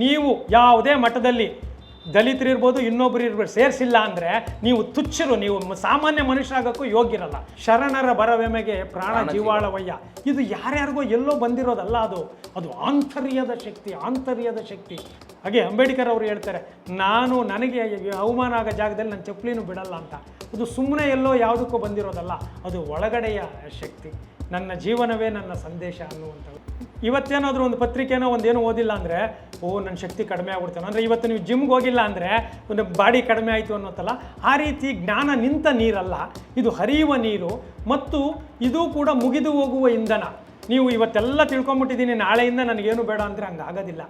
ನೀವು ಯಾವುದೇ ಮಟ್ಟದಲ್ಲಿ ದಲಿತರಿರ್ಬೋದು ಇನ್ನೊಬ್ಬರು ಇರ್ಬೋದು ಸೇರಿಸಿಲ್ಲ ಅಂದರೆ ನೀವು ತುಚ್ಛರು, ನೀವು ಸಾಮಾನ್ಯ ಮನುಷ್ಯರಾಗಕ್ಕೂ ಯೋಗ್ಯರಲ್ಲ. ಶರಣರ ಬರವೆಮೆಗೆ ಪ್ರಾಣ ಜೀವಾಳವಯ್ಯ, ಇದು ಯಾರ್ಯಾರಿಗೋ ಎಲ್ಲೋ ಬಂದಿರೋದಲ್ಲ, ಅದು ಆಂತರ್ಯದ ಶಕ್ತಿ, ಆಂತರ್ಯದ ಶಕ್ತಿ. ಹಾಗೆ ಅಂಬೇಡ್ಕರ್ ಅವರು ಹೇಳ್ತಾರೆ, ನನಗೆ ಅವಮಾನ ಆಗೋ ಜಾಗದಲ್ಲಿ ನನ್ನ ಚಪ್ಪಲಿನೂ ಬಿಡಲ್ಲ ಅಂತ. ಅದು ಸುಮ್ಮನೆ ಎಲ್ಲೋ ಯಾವುದಕ್ಕೂ ಬಂದಿರೋದಲ್ಲ, ಅದು ಒಳಗಡೆಯ ಶಕ್ತಿ. ನನ್ನ ಜೀವನವೇ ನನ್ನ ಸಂದೇಶ ಅನ್ನುವಂಥದ್ದು. ಇವತ್ತೇನಾದರೂ ಒಂದು ಪತ್ರಿಕೆನೋ ಒಂದೇನೋ ಓದಿಲ್ಲ ಅಂದರೆ ನನ್ನ ಶಕ್ತಿ ಕಡಿಮೆ ಆಗ್ಬಿಡ್ತಾನೆ ಅಂದರೆ, ಇವತ್ತು ನೀವು ಜಿಮ್ಗೆ ಹೋಗಿಲ್ಲ ಅಂದರೆ ಒಂದು ಬಾಡಿ ಕಡಿಮೆ ಆಯಿತು ಅನ್ನೋತ್ತಲ್ಲ, ಆ ರೀತಿ ಜ್ಞಾನ ನಿಂತ ನೀರಲ್ಲ, ಇದು ಹರಿಯುವ ನೀರು ಮತ್ತು ಇದು ಕೂಡ ಮುಗಿದು ಹೋಗುವ ಇಂಧನ. ನೀವು ಇವತ್ತೆಲ್ಲ ತಿಳ್ಕೊಂಬಿಟ್ಟಿದ್ದೀನಿ, ನಾಳೆಯಿಂದ ನನಗೇನು ಬೇಡ ಅಂದರೆ ಹಂಗಾಗೋದಿಲ್ಲ.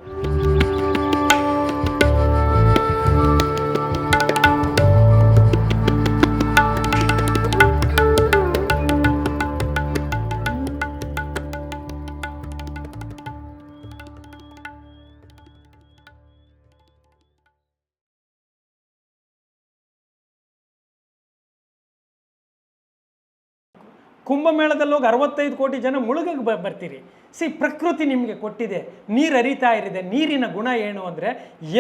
ಕುಂಭಮೇಳದಲ್ಲಿ ಹೋಗಿ 65 ಕೋಟಿ ಜನ ಮುಳುಗಕ್ಕೆ ಬರ್ತೀರಿ. ಪ್ರಕೃತಿ ನಿಮಗೆ ಕೊಟ್ಟಿದೆ, ನೀರು ಹರಿತಾ ಇರಿದೆ. ನೀರಿನ ಗುಣ ಏನು ಅಂದರೆ,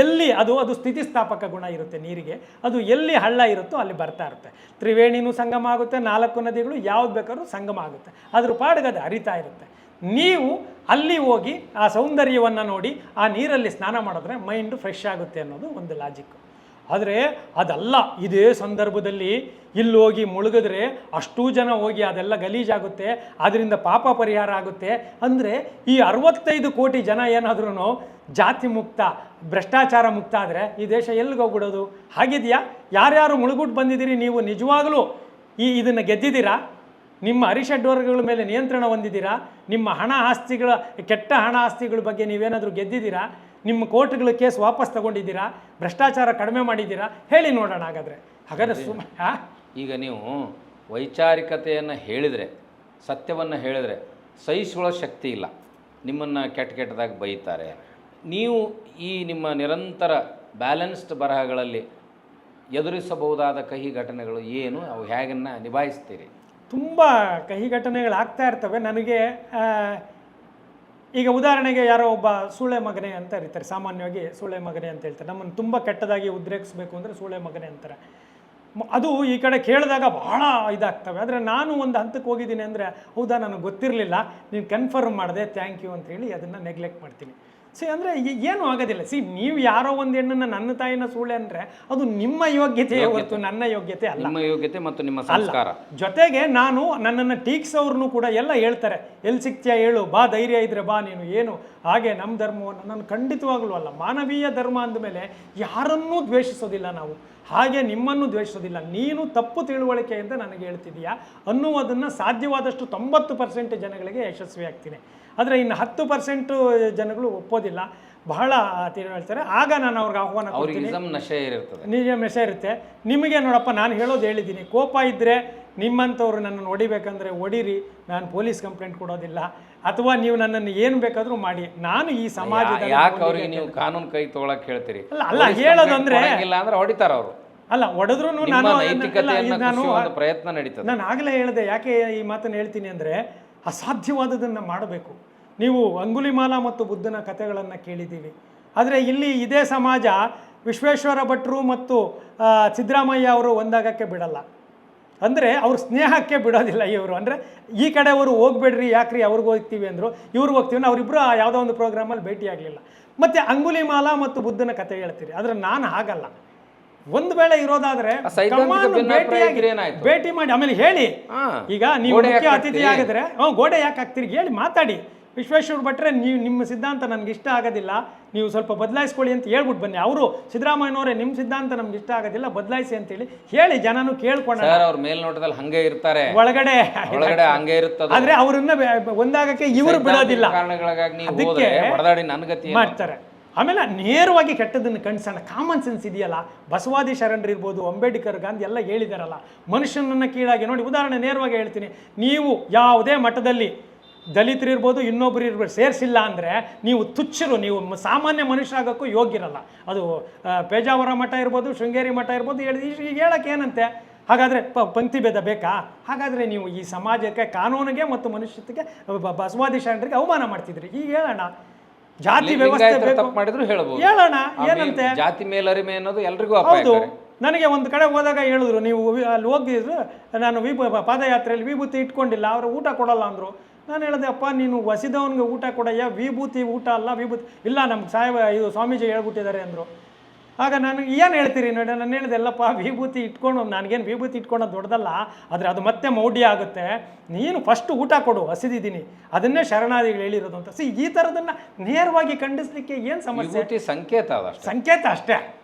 ಎಲ್ಲಿ ಅದು ಸ್ಥಿತಿಸ್ಥಾಪಕ ಗುಣ ಇರುತ್ತೆ ನೀರಿಗೆ. ಅದು ಎಲ್ಲಿ ಹಳ್ಳ ಇರುತ್ತೋ ಅಲ್ಲಿ ಬರ್ತಾ ಇರುತ್ತೆ. ತ್ರಿವೇಣಿನೂ ಸಂಗಮ ಆಗುತ್ತೆ, 4 ನದಿಗಳು ಯಾವ್ದು ಬೇಕಾದ್ರೂ ಸಂಗಮ ಆಗುತ್ತೆ, ಅದ್ರ ಪಾಡಿಗೆ ಅದು ಹರಿತಾ ಇರುತ್ತೆ. ನೀವು ಅಲ್ಲಿ ಹೋಗಿ ಆ ಸೌಂದರ್ಯವನ್ನು ನೋಡಿ ಆ ನೀರಲ್ಲಿ ಸ್ನಾನ ಮಾಡಿದ್ರೆ ಮೈಂಡು ಫ್ರೆಶ್ ಆಗುತ್ತೆ ಅನ್ನೋದು ಒಂದು ಲಾಜಿಕ್. ಆದರೆ ಅದಲ್ಲ, ಇದೇ ಸಂದರ್ಭದಲ್ಲಿ ಇಲ್ಲಿ ಹೋಗಿ ಮುಳುಗಿದ್ರೆ ಅಷ್ಟೂ ಜನ ಹೋಗಿ ಅದೆಲ್ಲ ಗಲೀಜಾಗುತ್ತೆ, ಅದರಿಂದ ಪಾಪ ಪರಿಹಾರ ಆಗುತ್ತೆ. ಅಂದರೆ ಈ 65 ಕೋಟಿ ಜನ ಏನಾದ್ರೂ ಜಾತಿ ಮುಕ್ತ, ಭ್ರಷ್ಟಾಚಾರ ಮುಕ್ತ ಆದರೆ ಈ ದೇಶ ಎಲ್ಲಿಗೆ ಹೋಗ್ಬಿಡೋದು? ಹಾಗಿದೆಯಾ? ಯಾರ್ಯಾರು ಮುಳುಗುಟ್ಟು ಬಂದಿದ್ದೀರಿ ನೀವು ನಿಜವಾಗಲೂ ಇದನ್ನು ಗೆದ್ದಿದ್ದೀರಾ? ನಿಮ್ಮ ಅರಿಷಡ್ವರ್ಗಗಳ ಮೇಲೆ ನಿಯಂತ್ರಣ ಹೊಂದಿದ್ದೀರಾ? ನಿಮ್ಮ ಹಣ ಆಸ್ತಿಗಳ, ಕೆಟ್ಟ ಹಣ ಆಸ್ತಿಗಳ ಬಗ್ಗೆ ನೀವೇನಾದರೂ ಗೆದ್ದಿದ್ದೀರಾ? ನಿಮ್ಮ ಕೋರ್ಟ್ಗಳ ಕೇಸ್ ವಾಪಸ್ ತಗೊಂಡಿದ್ದೀರಾ? ಭ್ರಷ್ಟಾಚಾರ ಕಡಿಮೆ ಮಾಡಿದ್ದೀರಾ? ಹೇಳಿ ನೋಡೋಣ. ಹಾಗಾದರೆ ಈಗ ನೀವು ವೈಚಾರಿಕತೆಯನ್ನು ಹೇಳಿದರೆ, ಸತ್ಯವನ್ನು ಹೇಳಿದರೆ ಸಹಿಸಿಕೊಳ್ಳೋ ಶಕ್ತಿ ಇಲ್ಲ. ನಿಮ್ಮನ್ನು ಕೆಟ್ಟದಾಗಿ ಬೈತಾರೆ. ನೀವು ಈ ನಿಮ್ಮ ನಿರಂತರ ಬ್ಯಾಲೆನ್ಸ್ಡ್ ಬರಹಗಳಲ್ಲಿ ಎದುರಿಸಬಹುದಾದ ಕಹಿ ಘಟನೆಗಳು ಏನು? ಅವು ಹೇಗನ್ನು ನಿಭಾಯಿಸ್ತೀರಿ? ತುಂಬ ಕಹಿ ಘಟನೆಗಳಾಗ್ತಾ ಇರ್ತವೆ. ನನಗೆ ಈಗ ಉದಾಹರಣೆಗೆ ಯಾರೋ ಒಬ್ಬ ಸೂಳೆ ಮಗನೆ ಅಂತ ಇರ್ತಾರೆ, ಸಾಮಾನ್ಯವಾಗಿ ಸೂಳೆ ಮಗನೆ ಅಂತ ಹೇಳ್ತಾರೆ. ನಮ್ಮನ್ನು ತುಂಬ ಕೆಟ್ಟದಾಗಿ ಉದ್ರೇಕಿಸಬೇಕು ಅಂದರೆ ಸೂಳೆ ಮಗನೆ ಅಂತಾರೆ. ಅದು ಈ ಕಡೆ ಕೇಳಿದಾಗ ಬಹಳ ಇದಾಗ್ತವೆ. ಆದರೆ ನಾನು ಒಂದು ಹಂತಕ್ಕೆ ಹೋಗಿದ್ದೀನಿ ಅಂದರೆ, ಹೌದಾ ನನಗೆ ಗೊತ್ತಿರಲಿಲ್ಲ, ನೀನು ಕನ್ಫರ್ಮ್ ಮಾಡಿದೆ, ಥ್ಯಾಂಕ್ ಯು ಅಂತೇಳಿ ಅದನ್ನು ನೆಗ್ಲೆಕ್ಟ್ ಮಾಡ್ತೀನಿ. ಅಂದರೆ ಏನೂ ಆಗೋದಿಲ್ಲ. ನೀವು ಯಾರೋ ಒಂದು ಹೆಣ್ಣನ್ನು ನನ್ನ ತಾಯಿನ ಸೂಳೆ ಅಂದರೆ ಅದು ನಿಮ್ಮ ಯೋಗ್ಯತೆ ಹೊರತು ನನ್ನ ಯೋಗ್ಯತೆ ಅಲ್ಲ. ನಿಮ್ಮ ಯೋಗ್ಯತೆ ಮತ್ತು ನಿಮ್ಮ ಸಂಸ್ಕಾರ. ಜೊತೆಗೆ ನನ್ನನ್ನು ಟೀಕ್ಸವ್ರನ್ನೂ ಕೂಡ ಎಲ್ಲ ಹೇಳ್ತಾರೆ, ಎಲ್ಲಿ ಸಿಗ್ತೀಯ ಹೇಳು, ಬಾ, ಧೈರ್ಯ ಇದ್ರೆ ಬಾ ನೀನು, ಏನು ಹಾಗೆ ನಮ್ಮ ಧರ್ಮವನ್ನು. ನಾನು ಖಂಡಿತವಾಗಲೂ ಅಲ್ಲ. ಮಾನವೀಯ ಧರ್ಮ ಅಂದಮೇಲೆ ಯಾರನ್ನೂ ದ್ವೇಷಿಸೋದಿಲ್ಲ ನಾವು, ಹಾಗೆ ನಿಮ್ಮನ್ನು ದ್ವೇಷಿಸೋದಿಲ್ಲ. ನೀನು ತಪ್ಪು ತಿಳುವಳಿಕೆಯಿಂದ ನನಗೆ ಹೇಳ್ತಿದೀಯಾ ಅನ್ನುವುದನ್ನು ಸಾಧ್ಯವಾದಷ್ಟು 90% ಜನಗಳಿಗೆ ಯಶಸ್ವಿ ಆಗ್ತೀನಿ. ಆದರೆ ಇನ್ನು 10% ಜನಗಳು ಒಪ್ಪೋದಿಲ್ಲ, ಬಹಳ ಹೇಳ್ತಾರೆ. ಆಗ ನಾನು ಅವ್ರಿಗೆ ಆಹ್ವಾನ ಕೊಡ್ತೀನಿ. ನಿಜ ನಶೆ ಇರುತ್ತೆ. ನಿಮಗೆ ನೋಡಪ್ಪ, ನಾನು ಹೇಳೋದು ಹೇಳಿದ್ದೀನಿ, ಕೋಪ ಇದ್ದರೆ ನಿಮ್ಮಂಥವ್ರು ನನ್ನನ್ನು ಹೊಡಿಬೇಕಂದ್ರೆ ಹೊಡೀರಿ, ನಾನು ಪೊಲೀಸ್ ಕಂಪ್ಲೇಂಟ್ ಕೊಡೋದಿಲ್ಲ. ಅಥವಾ ನೀವು ನನ್ನನ್ನು ಏನು ಬೇಕಾದರೂ ಮಾಡಿ, ನಾನು ಈ ಸಮಾಜದ ನೀವು ಕಾನೂನು ಕೈ ತೊಗೊಳಕ್ಕೆ ಹೇಳ್ತೀರಿ. ಅಲ್ಲ ಹೇಳೋದು ಅಂದರೆ ಹೊಡಿತಾರ ಅವರು. ಅಲ್ಲ, ಹೊಡೆದ್ರು ಪ್ರಯತ್ನ ನಡೀತದೆ. ನಾನು ಆಗಲೇ ಹೇಳಿದೆ, ಯಾಕೆ ಈ ಮಾತನ್ನು ಹೇಳ್ತೀನಿ ಅಂದರೆ, ಅಸಾಧ್ಯವಾದದನ್ನು ಮಾಡಬೇಕು. ನೀವು ಅಂಗುಲಿಮಾಲ ಮತ್ತು ಬುದ್ಧನ ಕಥೆಗಳನ್ನು ಕೇಳಿದ್ದೀವಿ. ಆದರೆ ಇಲ್ಲಿ ಇದೇ ಸಮಾಜ ವಿಶ್ವೇಶ್ವರ ಭಟ್ರು ಮತ್ತು ಸಿದ್ದರಾಮಯ್ಯ ಅವರು ಒಂದಾಗಕ್ಕೆ ಬಿಡಲ್ಲ. ಅಂದರೆ ಅವ್ರ ಸ್ನೇಹಕ್ಕೆ ಬಿಡೋದಿಲ್ಲ ಇವರು. ಅಂದರೆ ಈ ಕಡೆಯವರು ಹೋಗ್ಬೇಡ್ರಿ, ಯಾಕ್ರಿ ಅವ್ರಿಗೆ ಹೋಗ್ತೀವಿ ಅಂದರು, ಇವ್ರಿಗೆ ಹೋಗ್ತೀವಿ. ಅವರಿಬ್ಬರು ಯಾವುದೋ ಒಂದು ಪ್ರೋಗ್ರಾಮಲ್ಲಿ ಭೇಟಿ ಆಗಲಿಲ್ಲ. ಮತ್ತು ಅಂಗುಲಿಮಾಲ ಮತ್ತು ಬುದ್ಧನ ಕಥೆ ಹೇಳ್ತೀರಿ. ಆದರೆ ನಾನು ಹಾಗಲ್ಲ. ಒಂದು ವೇಳೆ ಇರೋದಾದ್ರೆ ಭೇಟಿ ಮಾಡಿ ಆಮೇಲೆ ಹೇಳಿ. ಈಗ ನೀವು ಮುಖ್ಯ ಅತಿಥಿ ಆಗಿದ್ರೆ ಗೋಡೆ ಯಾಕೆ ಆಗ್ತೀರಿ ಹೇಳಿ, ಮಾತಾಡಿ. ವಿಶ್ವೇಶ್ವರ ಭಟ್ರೆ, ನೀವು ನಿಮ್ಮ ಸಿದ್ಧಾಂತ ನನಗೆ ಇಷ್ಟ ಆಗೋದಿಲ್ಲ, ನೀವು ಸ್ವಲ್ಪ ಬದಲಾಯಿಸ್ಕೊಳ್ಳಿ ಅಂತ ಹೇಳ್ಬಿಟ್ಟು ಬನ್ನಿ. ಅವರು ಸಿದ್ದರಾಮಯ್ಯನವರೇ, ನಿಮ್ಮ ಸಿದ್ಧಾಂತ ನಮ್ಗೆ ಇಷ್ಟ ಆಗೋದಿಲ್ಲ, ಬದಲಾಯಿಸಿ ಅಂತೇಳಿ ಹೇಳಿ. ಜನನು ಕೇಳ್ಕೊಂಡ ಅವ್ರ ಮೇಲ್ನೋಟದಲ್ಲಿ ಹಂಗೆ ಇರ್ತಾರೆ, ಒಳಗಡೆ ಹಂಗೆ ಇರುತ್ತದೆ. ಆದ್ರೆ ಅವ್ರನ್ನ ಒಂದಾಗಕ್ಕೆ ಇವರು ಬಿಡೋದಿಲ್ಲ, ಅದಕ್ಕೆ ಮಾಡ್ತಾರೆ. ಆಮೇಲೆ ನೇರವಾಗಿ ಕೆಟ್ಟದನ್ನು ಕಣ್ಸೋಣ. ಕಾಮನ್ ಸೆನ್ಸ್ ಇದೆಯಲ್ಲ, ಬಸವಾದಿ ಶರಣರು ಇರ್ಬೋದು, ಅಂಬೇಡ್ಕರ್, ಗಾಂಧಿ ಎಲ್ಲ ಹೇಳಿದಾರಲ್ಲ, ಮನುಷ್ಯನನ್ನು ಕೀಳಾಗಿ ನೋಡಿ. ಉದಾಹರಣೆ ನೇರವಾಗಿ ಹೇಳ್ತೀನಿ, ನೀವು ಯಾವುದೇ ಮಠದಲ್ಲಿ ದಲಿತರಿರ್ಬೋದು ಇನ್ನೊಬ್ಬರು ಇರ್ಬೋದು ಸೇರಿಸಿಲ್ಲ ಅಂದರೆ ನೀವು ತುಚ್ಛರು, ನೀವು ಸಾಮಾನ್ಯ ಮನುಷ್ಯರಾಗಕ್ಕೂ ಯೋಗ್ಯರಲ್ಲ. ಅದು ಪೇಜಾವರ ಮಠ ಇರ್ಬೋದು, ಶೃಂಗೇರಿ ಮಠ ಇರ್ಬೋದು. ಈಗ ಹೇಳಕ್ಕೆ ಏನಂತೆ? ಹಾಗಾದರೆ ಪಂಕ್ತಿ ಭೇದ ಬೇಕಾ? ಹಾಗಾದರೆ ನೀವು ಈ ಸಮಾಜಕ್ಕೆ, ಕಾನೂನಿಗೆ ಮತ್ತು ಮನುಷ್ಯತ್ವಕ್ಕೆ, ಬಸವಾದಿ ಶರಣರಿಗೆ ಅವಮಾನ ಮಾಡ್ತಿದ್ರಿ. ಈಗ ಹೇಳೋಣ, ಜಾತಿ ವ್ಯವಸ್ಥೆ ಬೇಕು. ತಪ್ಪು ಮಾಡಿದ್ರು ಹೇಳ್ಬೋದು. ಹೇಳೋಣ, ಏನಂತೆ. ಜಾತಿ ಮೇಲರಿಮೆ ಅನ್ನೋದು ಎಲ್ರಿಗೂ ಹೌದು, ಅಪಾಯಕಾರಿ. ನನಗೆ ಒಂದು ಕಡೆ ಹೋದಾಗ ಹೇಳಿದ್ರು, ನೀವು ಅಲ್ಲಿ ಹೋಗಿದ್ರು, ನಾನು ಪಾದಯಾತ್ರೆಯಲ್ಲಿ ವಿಭೂತಿ ಇಟ್ಕೊಂಡಿಲ್ಲ, ಅವರು ಊಟ ಕೊಡಲ್ಲ ಅಂದರು. ನಾನು ಹೇಳಿದೆ, ಅಪ್ಪ ನೀನು ವಸಿದವನಿಗೆ ಊಟ ಕೊಡಯ್ಯ, ವಿಭೂತಿ ಊಟ ಅಲ್ಲ, ವಿಭೂತಿ ಇಲ್ಲ, ನಮ್ಗೆ ಇದು ಸ್ವಾಮೀಜಿ ಹೇಳ್ಬಿಟ್ಟಿದ್ದಾರೆ ಅಂದರು. ಆಗ ನಾನು ಏನು ಹೇಳ್ತೀರಿ ನೋಡಿ, ನಾನು ಹೇಳಿದೆ, ಎಲ್ಲಪ್ಪ ವಿಭೂತಿ ಇಟ್ಕೊಂಡು, ನನಗೇನು ವಿಭೂತಿ ಇಟ್ಕೊಳ್ಳೋದು ದೊಡ್ಡದಲ್ಲ, ಆದರೆ ಅದು ಮತ್ತೆ ಮೌಢ್ಯ ಆಗುತ್ತೆ, ನೀನು ಫಸ್ಟ್ ಊಟ ಕೊಡು, ಹಸಿದಿದ್ದೀನಿ, ಅದನ್ನೇ ಶರಣಾದಿಗಳು ಹೇಳಿರೋದು ಅಂತ. ಈ ಥರದನ್ನು ನೇರವಾಗಿ ಖಂಡಿಸ್ಲಿಕ್ಕೆ ಏನು ಸಮಸ್ಯೆ? ಸಂಕೇತ ಅದಷ್ಟೇ, ಸಂಕೇತ ಅಷ್ಟೇ.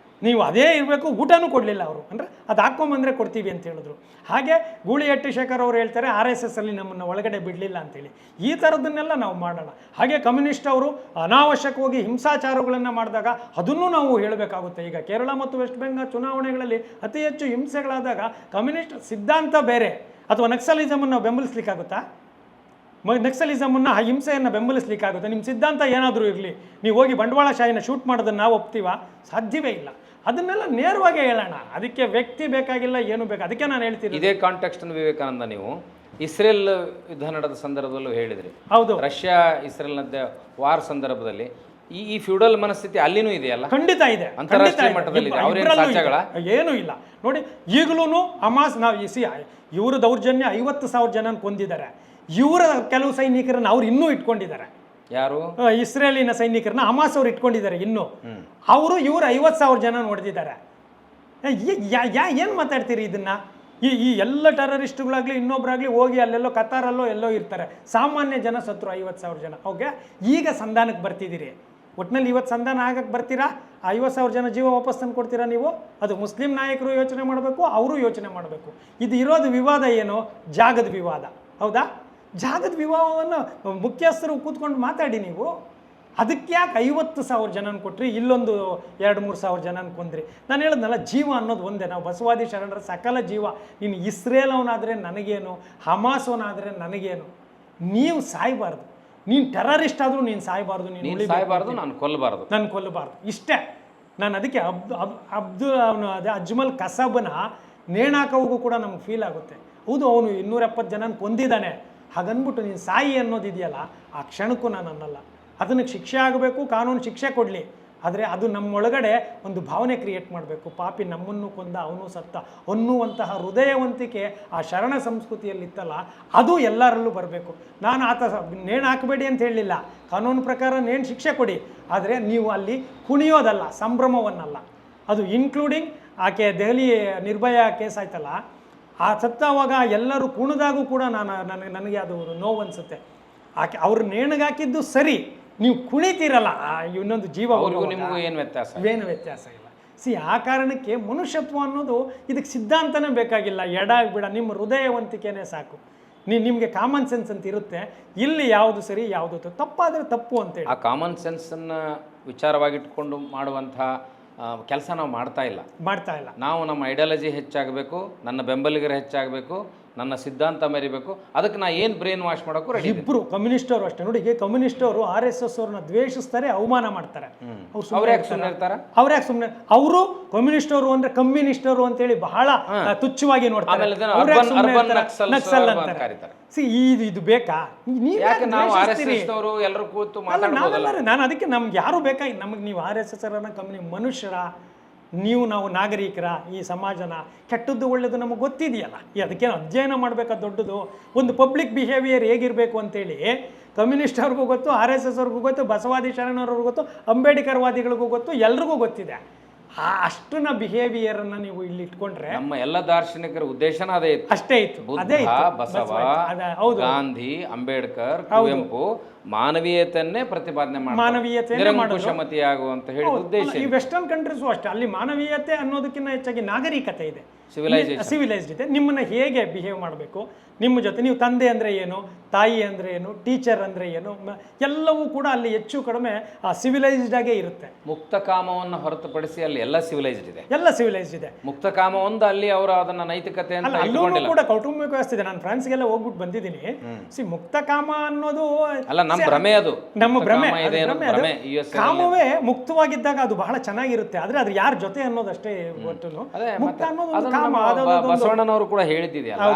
ನೀವು ಅದೇ ಇರಬೇಕು, ಊಟನೂ ಕೊಡಲಿಲ್ಲ ಅವರು, ಅಂದರೆ ಅದು ಹಾಕ್ಕೊಂಬಂದರೆ ಕೊಡ್ತೀವಿ ಅಂತ ಹೇಳಿದ್ರು. ಹಾಗೆ ಗೂಳಿಹಟ್ಟಿ ಶೇಖರ್ ಅವರು ಹೇಳ್ತಾರೆ RSS ಅಲ್ಲಿ ನಮ್ಮನ್ನು ಒಳಗಡೆ ಬಿಡಲಿಲ್ಲ ಅಂತೇಳಿ. ಈ ಥರದ್ದನ್ನೆಲ್ಲ ನಾವು ಮಾಡೋಣ. ಹಾಗೆ ಕಮ್ಯುನಿಸ್ಟ್ ಅವರು ಅನಾವಶ್ಯಕವಾಗಿ ಹಿಂಸಾಚಾರಗಳನ್ನು ಮಾಡಿದಾಗ ಅದನ್ನು ನಾವು ಹೇಳಬೇಕಾಗುತ್ತೆ. ಈಗ ಕೇರಳ ಮತ್ತು ವೆಸ್ಟ್ ಬೆಂಗಾಲ್ ಚುನಾವಣೆಗಳಲ್ಲಿ ಅತಿ ಹೆಚ್ಚು ಹಿಂಸೆಗಳಾದಾಗ ಕಮ್ಯುನಿಸ್ಟ್ ಸಿದ್ಧಾಂತ ಬೇರೆ ಅಥವಾ ನಕ್ಸಲಿಸಮನ್ನು ಬೆಂಬಲಿಸ್ಲಿಕ್ಕಾಗುತ್ತಾ? ನಕ್ಸಲಿಸಮನ್ನು, ಆ ಹಿಂಸೆಯನ್ನು ಬೆಂಬಲಿಸ್ಲಿಕ್ಕಾಗುತ್ತೆ? ನಿಮ್ಮ ಸಿದ್ಧಾಂತ ಏನಾದರೂ ಇರಲಿ, ನೀವು ಹೋಗಿ ಬಂಡವಾಳಶಾಹಿನ ಶೂಟ್ ಮಾಡೋದನ್ನು ನಾವು ಒಪ್ತೀವ? ಸಾಧ್ಯವೇ ಇಲ್ಲ. ಅದನ್ನೆಲ್ಲ ನೇರವಾಗಿ ಹೇಳೋಣ, ಅದಕ್ಕೆ ವ್ಯಕ್ತಿ ಬೇಕಾಗಿಲ್ಲ, ಏನು ಬೇಕು. ಅದಕ್ಕೆ ನಾನು ಹೇಳ್ತೀನಿ, ಇದೇ ಕಾಂಟೆಕ್ಸ್ಟ್ ವಿವೇಕಾನಂದ ನೀವು ಇಸ್ರೇಲ್ ಯುದ್ಧ ನಡೆದ ಸಂದರ್ಭದಲ್ಲೂ ಹೇಳಿದ್ರಿ. ಹೌದು, ರಷ್ಯಾ ಇಸ್ರೇಲ್ನದ್ದೇ ವಾರ್ ಸಂದರ್ಭದಲ್ಲಿ ಈ ಫ್ಯೂಡಲ್ ಮನಸ್ಥಿತಿ ಅಲ್ಲಿನೂ ಇದೆಯಲ್ಲ? ಖಂಡಿತ ಇದೆ, ಅಂತಾರಾಷ್ಟ್ರೀಯ ಮಟ್ಟದಲ್ಲಿ ಇದೆ. ಅವ್ರೇನು ಸಾಕ್ಷ್ಯಗಳ ಏನೂ ಇಲ್ಲ ನೋಡಿ. ಈಗಲೂ ಹಮಾಸ್, ನಾವು ಇವರು ದೌರ್ಜನ್ಯ 50,000 ಜನ ಕೊಂದಿದ್ದಾರೆ. ಇವರ ಕೆಲವು ಸೈನಿಕರನ್ನು ಅವ್ರು ಇನ್ನೂ ಇಟ್ಕೊಂಡಿದ್ದಾರೆ. ಯಾರು? ಇಸ್ರೇಲಿನ ಸೈನಿಕರನ್ನ ಹಮಾಸ್ ಅವ್ರು ಇಟ್ಕೊಂಡಿದ್ದಾರೆ ಇನ್ನೂ. ಅವರು ಇವರು 50,000 ಜನ ಹೊಡೆದಿದ್ದಾರೆ. ಏನು ಮಾತಾಡ್ತೀರಿ ಇದನ್ನ? ಈ ಎಲ್ಲ ಟೆರರಿಸ್ಟ್ಗಳಾಗಲಿ ಇನ್ನೊಬ್ಬರಾಗಲಿ ಹೋಗಿ ಅಲ್ಲೆಲ್ಲೋ ಕತಾರಲ್ಲೋ ಎಲ್ಲೋ ಇರ್ತಾರೆ. ಸಾಮಾನ್ಯ ಜನ ಸತ್ರು 50,000 ಜನ. ಓಕೆ, ಈಗ ಸಂಧಾನಕ್ಕೆ ಬರ್ತಿದ್ದೀರಿ. ಒಟ್ಟಿನಲ್ಲಿ ಇವತ್ತು ಸಂಧಾನ ಆಗಕ್ಕೆ ಬರ್ತೀರಾ? 50,000 ಜನ ಜೀವ ವಾಪಸ್ ತಂದು ಕೊಡ್ತೀರಾ ನೀವು? ಅದು ಮುಸ್ಲಿಂ ನಾಯಕರು ಯೋಚನೆ ಮಾಡಬೇಕು, ಅವರು ಯೋಚನೆ ಮಾಡಬೇಕು. ಇದು ಇರೋದು ವಿವಾದ ಏನು? ಜಾಗದ ವಿವಾದ. ಹೌದಾ? ಜಾಗದ ವಿವಾಹವನ್ನು ಮುಖ್ಯಸ್ಥರು ಕೂತ್ಕೊಂಡು ಮಾತಾಡಿ ನೀವು. ಅದಕ್ಕೆ ಯಾಕೆ 50,000 ಜನನ ಕೊಟ್ರಿ, ಇಲ್ಲೊಂದು 2-3 ಸಾವಿರ ಜನನ ಕೊಂದ್ರಿ? ನಾನು ಹೇಳಿದ್ನಲ್ಲ, ಜೀವ ಅನ್ನೋದು ಒಂದೇ. ನಾವು ಬಸವಾದಿ ಶರಣರ ಸಕಲ ಜೀವ. ನೀನು ಇಸ್ರೇಲ್ ಅವನಾದರೆ ನನಗೇನು, ಹಮಾಸ್ ಅವನಾದರೆ ನನಗೇನು. ನೀವು ಸಾಯಬಾರ್ದು. ನೀನು ಟೆರರಿಸ್ಟ್ ಆದರೂ ನೀನು ಸಾಯಬಾರ್ದು, ನೀನು ಸಾಯಬಾರ್ದು, ನಾನು ಕೊಲ್ಲಬಾರ್ದು. ಇಷ್ಟೇ. ನಾನು ಅದಕ್ಕೆ ಅದೇ ಅಜ್ಮಲ್ ಕಸಬ್ನ ನೇಣಾಕೋಗೂ ಕೂಡ ನಮ್ಗೆ ಫೀಲ್ ಆಗುತ್ತೆ. ಹೌದು, ಅವನು 270 ಜನನ ಕೊಂದಿದ್ದಾನೆ, ಹಾಗನ್ಬಿಟ್ಟು ನೀನು ಸಾಯಿ ಅನ್ನೋದಿದೆಯಲ್ಲ, ಆ ಕ್ಷಣಕ್ಕೂ ನಾನು ಅನ್ನಲ್ಲ. ಅದಕ್ಕೆ ಶಿಕ್ಷೆ ಆಗಬೇಕು, ಕಾನೂನು ಶಿಕ್ಷೆ ಕೊಡಲಿ. ಆದರೆ ಅದು ನಮ್ಮೊಳಗಡೆ ಒಂದು ಭಾವನೆ ಕ್ರಿಯೇಟ್ ಮಾಡಬೇಕು. ಪಾಪಿ ನಮ್ಮನ್ನು ಕೊಂದ, ಅವನು ಸತ್ತ ಅನ್ನುವಂತಹ ಹೃದಯವಂತಿಕೆ ಆ ಶರಣ ಸಂಸ್ಕೃತಿಯಲ್ಲಿತ್ತಲ್ಲ, ಅದು ಎಲ್ಲರಲ್ಲೂ ಬರಬೇಕು. ನಾನು ಆತ ನೇಣು ಹಾಕಬೇಡಿ ಅಂತ ಹೇಳಲಿಲ್ಲ, ಕಾನೂನು ಪ್ರಕಾರ ನೇಣು ಶಿಕ್ಷೆ ಕೊಡಿ. ಆದರೆ ನೀವು ಅಲ್ಲಿ ಕುಣಿಯೋದಲ್ಲ, ಸಂಭ್ರಮವನ್ನಲ್ಲ. ಅದು ಇನ್ಕ್ಲೂಡಿಂಗ್ ಆಕೆ ದೆಹಲಿ ನಿರ್ಭಯ ಕೇಸ್ ಆಯ್ತಲ್ಲ, ಆ ಸತ್ತವಾಗ ಎಲ್ಲರೂ ಕುಣಿದಾಗೂ ಕೂಡ ನನಗೆ ಅದು ನೋವು ಅನಿಸುತ್ತೆ. ಆಕೆ ಅವ್ರು ನೇಣಿಗಾಕಿದ್ದು ಸರಿ, ನೀವು ಕುಣಿತೀರಲ್ಲ, ಇನ್ನೊಂದು ಜೀವ ಏನು ವ್ಯತ್ಯಾಸ ಇಲ್ಲ. ಆ ಕಾರಣಕ್ಕೆ ಮನುಷ್ಯತ್ವ ಅನ್ನೋದು ಇದಕ್ಕೆ ಸಿದ್ಧಾಂತನೇ ಬೇಕಾಗಿಲ್ಲ. ಎಡಾಗ್ಬಿಡ, ನಿಮ್ಮ ಹೃದಯವಂತಿಕೆನೇ ಸಾಕು. ನಿಮಗೆ ಕಾಮನ್ ಸೆನ್ಸ್ ಅಂತ ಇರುತ್ತೆ. ಇಲ್ಲಿ ಯಾವುದು ಸರಿ ಯಾವುದು ತಪ್ಪಾದರೆ ತಪ್ಪು ಅಂತೇಳಿ ಆ ಕಾಮನ್ ಸೆನ್ಸನ್ನು ವಿಚಾರವಾಗಿಟ್ಕೊಂಡು ಮಾಡುವಂಥ ಕೆಲಸ ನಾವು ಮಾಡ್ತಾ ಇಲ್ಲ. ನಾವು ನಮ್ಮ ಐಡಿಯಾಲಜಿ ಹೆಚ್ಚಾಗಬೇಕು, ನನ್ನ ಬೆಂಬಲಿಗರು ಹೆಚ್ಚಾಗಬೇಕು, ನನ್ನ ಸಿದ್ಧಾಂತ ಮೆರಿಬೇಕು. ಅದಕ್ಕೆ ನಾ ಏನು ಬ್ರೈನ್ ವಾಶ್ ಮಾಡೋಕ್ಕೂ ರೆಡಿ. ಇಬ್ಬರು ಕಮ್ಯುನಿಸ್ಟ್ ಅವರು ಅಷ್ಟೇ ನೋಡಿ. ಕಮ್ಯುನಿಸ್ಟ್ ಅವರು RSS ಅವ್ರನ್ನ ದ್ವೇಷಿಸ್ತಾರೆ, ಅವಮಾನ ಮಾಡ್ತಾರೆ. ಅವ್ರು ಯಾಕೆ ಸುಮ್ಮನೆ ಇರ್ತಾರೆ? ಅವರು ಕಮ್ಯುನಿಸ್ಟ್ ಅವರು ಅಂದ್ರೆ ಕಮ್ಯುನಿಸ್ಟರು ಅಂತೇಳಿ ಬಹಳ ತುಚ್ಛವಾಗಿ ನೋಡ್ತಾರೆ. ಇದು ಬೇಕಾ? ನಾನು ಅದಕ್ಕೆ ನಮ್ಗೆ ಯಾರು ಬೇಕಾಗಿ, ನಮಗೆ ನೀವು RSS ಕಮ್ಮಿ ಮನುಷ್ಯರ, ನಾವು ನಾಗರಿಕರ, ಈ ಸಮಾಜನ ಕೆಟ್ಟದ್ದು ಒಳ್ಳೆಯದು ನಮಗೆ ಗೊತ್ತಿದೆಯಲ್ಲ. ಅದಕ್ಕೇನು ಅಧ್ಯಯನ ಮಾಡಬೇಕಾದ ದೊಡ್ಡದು? ಒಂದು ಪಬ್ಲಿಕ್ ಬಿಹೇವಿಯರ್ ಹೇಗಿರಬೇಕು ಅಂತೇಳಿ ಕಮ್ಯುನಿಸ್ಟ್ ಅವ್ರಿಗೂ ಗೊತ್ತು, RSS ಅವ್ರಿಗೂ ಗೊತ್ತು, ಬಸವಾದಿ ಶರಣವ್ರಿಗೂ ಗೊತ್ತು, ಅಂಬೇಡ್ಕರ್ ವಾದಿಗಳಿಗೂ ಗೊತ್ತು, ಎಲ್ರಿಗೂ ಗೊತ್ತಿದೆ. ಅಷ್ಟನ್ನ ಬಿಹೇವಿಯರನ್ನು ನೀವು ಇಲ್ಲಿ ಇಟ್ಕೊಂಡ್ರೆ ನಮ್ಮ ಎಲ್ಲ ದಾರ್ಶನಿಕರ ಉದ್ದೇಶನ ಅದೇ ಇತ್ತು. ಅಷ್ಟೇ ಇತ್ತು. ಅದೇ ಬಸವ, ಗಾಂಧಿ, ಅಂಬೇಡ್ಕರ್, ಕುವೆಂಪು ಮಾನವೀಯತೆಯನ್ನೇ ಪ್ರತಿಪಾದನೆ ಮಾಡಿ ನಿರಂಕುಶಮತಿಯಾಗು ಅಂತ ಹೇಳಿದ ಉದ್ದೇಶ. ಈ ವೆಸ್ಟರ್ನ್ ಕಂಟ್ರೀಸು ಅಷ್ಟೇ, ಅಲ್ಲಿ ಮಾನವೀಯತೆ ಅನ್ನೋದಕ್ಕಿಂತ ಹೆಚ್ಚಾಗಿ ನಾಗರಿಕತೆ ಇದೆ, ಸಿವಿಲೈಸ್ಡ್ ಇದೆ. ನಿಮ್ಮನ್ನ ಹೇಗೆ ಬಿಹೇವ್ ಮಾಡಬೇಕು, ನಿಮ್ಮ ಜೊತೆ ನೀವು ತಂದೆ ಅಂದರೆ ಏನು, ತಾಯಿ ಅಂದರೆ ಏನು, ಟೀಚರ್ ಅಂದರೆ ಏನು, ಎಲ್ಲವೂ ಕೂಡ ಅಲ್ಲಿ ಹೆಚ್ಚು ಕಡಿಮೆ ಸಿವಿಲೈಸ್ಡ್ ಆಗೇ ಇರುತ್ತೆ. ಮುಕ್ತ ಕಾಮವನ್ನು ಹೊರತುಪಡಿಸಿ ಅಲ್ಲಿ ಎಲ್ಲ ಸಿವಿಲೈಸ್ಡ್ ಇದೆ. ಮುಕ್ತ ಕಾಮ ಒಂದು ಅಲ್ಲಿ ಅವರು ಅದನ್ನ ನೈತಿಕತೆ ಅಂತ ಅಲ್ಲೂ ಕೂಡ ಕೌಟುಂಬಿಕ ವ್ಯವಸ್ಥೆ ಇದೆ. ನಾನು ಫ್ರಾನ್ಸ್ಗೆಲ್ಲ ಹೋಗ್ಬಿಟ್ಟು ಬಂದಿದ್ದೀನಿ. ಮುಕ್ತ ಕಾಮ ಅನ್ನೋದು ಅಲ್ಲ, ನಮ್ಮ ಭ್ರಮೆ, ಅದು ನಮ್ಮ ಭ್ರಮೆ. ಕಾಮವೇ ಮುಕ್ತವಾಗಿದ್ದಾಗ ಅದು ಬಹಳ ಚೆನ್ನಾಗಿರುತ್ತೆ. ಆದ್ರೆ ಅದು ಯಾರ ಜೊತೆ ಅನ್ನೋದಷ್ಟೇ ಒಟ್ಟು ಮುಕ್ತ ಅನ್ನೋದು ಕಾಮ. ಬಸವಣ್ಣನವರು ಕೂಡ ಹೇಳಿದ್ದಿದೆಯಲ್ಲ,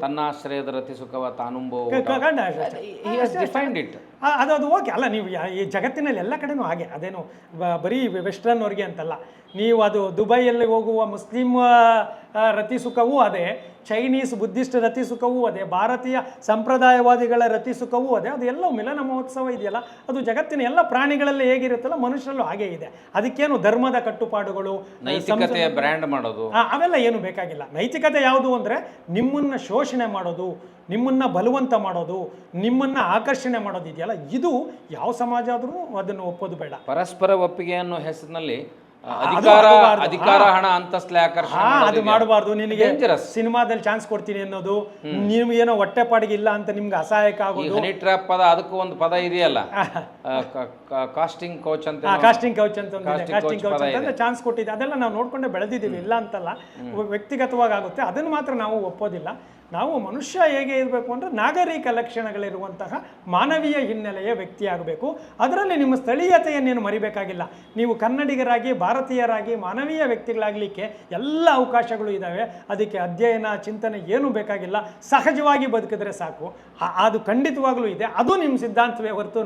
ತನ್ನ ಆಶ್ರಯದ ರತಿ ಸುಖವ ತಾನುಂಬೋ. ಅದು ಓಕೆ ಅಲ್ಲ. ನೀವು ಈ ಜಗತ್ತಿನಲ್ಲಿ ಎಲ್ಲ ಕಡೆನೂ ಹಾಗೆ, ಅದೇನು ಬರೀ ವೆಸ್ಟರ್ನ್ ಅವ್ರಿಗೆ ಅಂತಲ್ಲ. ನೀವು ಅದು ದುಬೈಯಲ್ಲಿ ಹೋಗುವ ಮುಸ್ಲಿಂ ರತಿ ಸುಖವೂ ಅದೇ, ಚೈನೀಸ್ ಬುದ್ಧಿಸ್ಟ್ ರತಿ ಸುಖವೂ ಅದೇ, ಭಾರತೀಯ ಸಂಪ್ರದಾಯವಾದಿಗಳ ರತಿ ಸುಖವೂ ಅದೇ. ಅದು ಎಲ್ಲ ಮಿಲನ ಮಹೋತ್ಸವ ಇದೆಯಲ್ಲ, ಅದು ಜಗತ್ತಿನ ಎಲ್ಲ ಪ್ರಾಣಿಗಳಲ್ಲಿ ಹೇಗಿರುತ್ತಲ್ಲ ಮನುಷ್ಯರಲ್ಲೂ ಹಾಗೆ ಇದೆ. ಅದಕ್ಕೇನು ಧರ್ಮದ ಕಟ್ಟುಪಾಡುಗಳು, ನೈತಿಕತೆಯ ಬ್ರ್ಯಾಂಡ್ ಮಾಡೋದು ಅವೆಲ್ಲ ಏನು ಬೇಕಾಗಿಲ್ಲ. ನೈತಿಕತೆ ಯಾವುದು ಅಂದರೆ ನಿಮ್ಮನ್ನು ಶೋಷಣೆ ಮಾಡೋದು, ನಿಮ್ಮನ್ನು ಬಲವಂತ ಮಾಡೋದು, ನಿಮ್ಮನ್ನು ಆಕರ್ಷಣೆ ಮಾಡೋದು ಇದೆಯಲ್ಲ, ಇದು ಯಾವ ಸಮಾಜ ಆದರೂ ಅದನ್ನು ಒಪ್ಪೋದು ಬೇಡ. ಪರಸ್ಪರ ಒಪ್ಪಿಗೆ ಅನ್ನೋ ಹೆಸರಿನಲ್ಲಿ ಅದು ಅಧಿಕಾರ, ಹಣ, ಅಂತಸ್ತಿಗೆ ಆಕರ್ಷಣೆ ಅದು ಮಾಡಬಾರ್ದು. ನಿನಗೆ ಸಿನಿಮಾದಲ್ಲಿ ಚಾನ್ಸ್ ಕೊಡ್ತೀನಿ ಅನ್ನೋದು, ನಿಮ್ಗೇನೋ ಹೊಟ್ಟೆಪಾಡಿಗೆ ಇಲ್ಲ ಅಂತ ನಿಮ್ಗೆ ಅಸಹಾಯಕ ಆಗೋದು. ಹನಿ ಟ್ರ್ಯಾಪ್ ಪದ, ಅದಕ್ಕೂ ಒಂದು ಪದ ಇದೆಯಲ್ಲ, ಕಾಸ್ಟಿಂಗ್ ಕೌಚ್ ಅಂತ, ಕಾಸ್ಟಿಂಗ್ ಕೌಚ್ ಅಂತ ಚಾನ್ಸ್ ಕೊಟ್ಟಿದೆ. ಅದೆಲ್ಲ ನಾವು ನೋಡ್ಕೊಂಡೆ ಬೆಳೆದಿದ್ದೀವಿ, ಇಲ್ಲ ಅಂತಲ್ಲ. ವ್ಯಕ್ತಿಗತವಾಗಿ ಆಗುತ್ತೆ, ಅದನ್ನು ಮಾತ್ರ ನಾವು ಒಪ್ಪೋದಿಲ್ಲ. ನಾವು ಮನುಷ್ಯ ಹೇಗೆ ಇರಬೇಕು ಅಂದರೆ ನಾಗರಿಕ ಲಕ್ಷಣಗಳಿರುವಂತಹ ಮಾನವೀಯ ಹಿನ್ನೆಲೆಯ ವ್ಯಕ್ತಿಯಾಗಬೇಕು. ಅದರಲ್ಲಿ ನಿಮ್ಮ ಸ್ಥಳೀಯತೆಯನ್ನೇನು ಮರಿಬೇಕಾಗಿಲ್ಲ. ನೀವು ಕನ್ನಡಿಗರಾಗಿ, ಭಾರತೀಯರಾಗಿ, ಮಾನವೀಯ ವ್ಯಕ್ತಿಗಳಾಗಲಿಕ್ಕೆ ಎಲ್ಲ ಅವಕಾಶಗಳು ಇದ್ದಾವೆ. ಅದಕ್ಕೆ ಅಧ್ಯಯನ, ಚಿಂತನೆ ಏನೂ ಬೇಕಾಗಿಲ್ಲ. ಸಹಜವಾಗಿ ಬದುಕಿದ್ರೆ ಸಾಕು. ಅದು ಖಂಡಿತವಾಗಲೂ ಇದೆ. ಅದು ನಿಮ್ಮ ಸಿದ್ಧಾಂತವೇ ಹೊರತು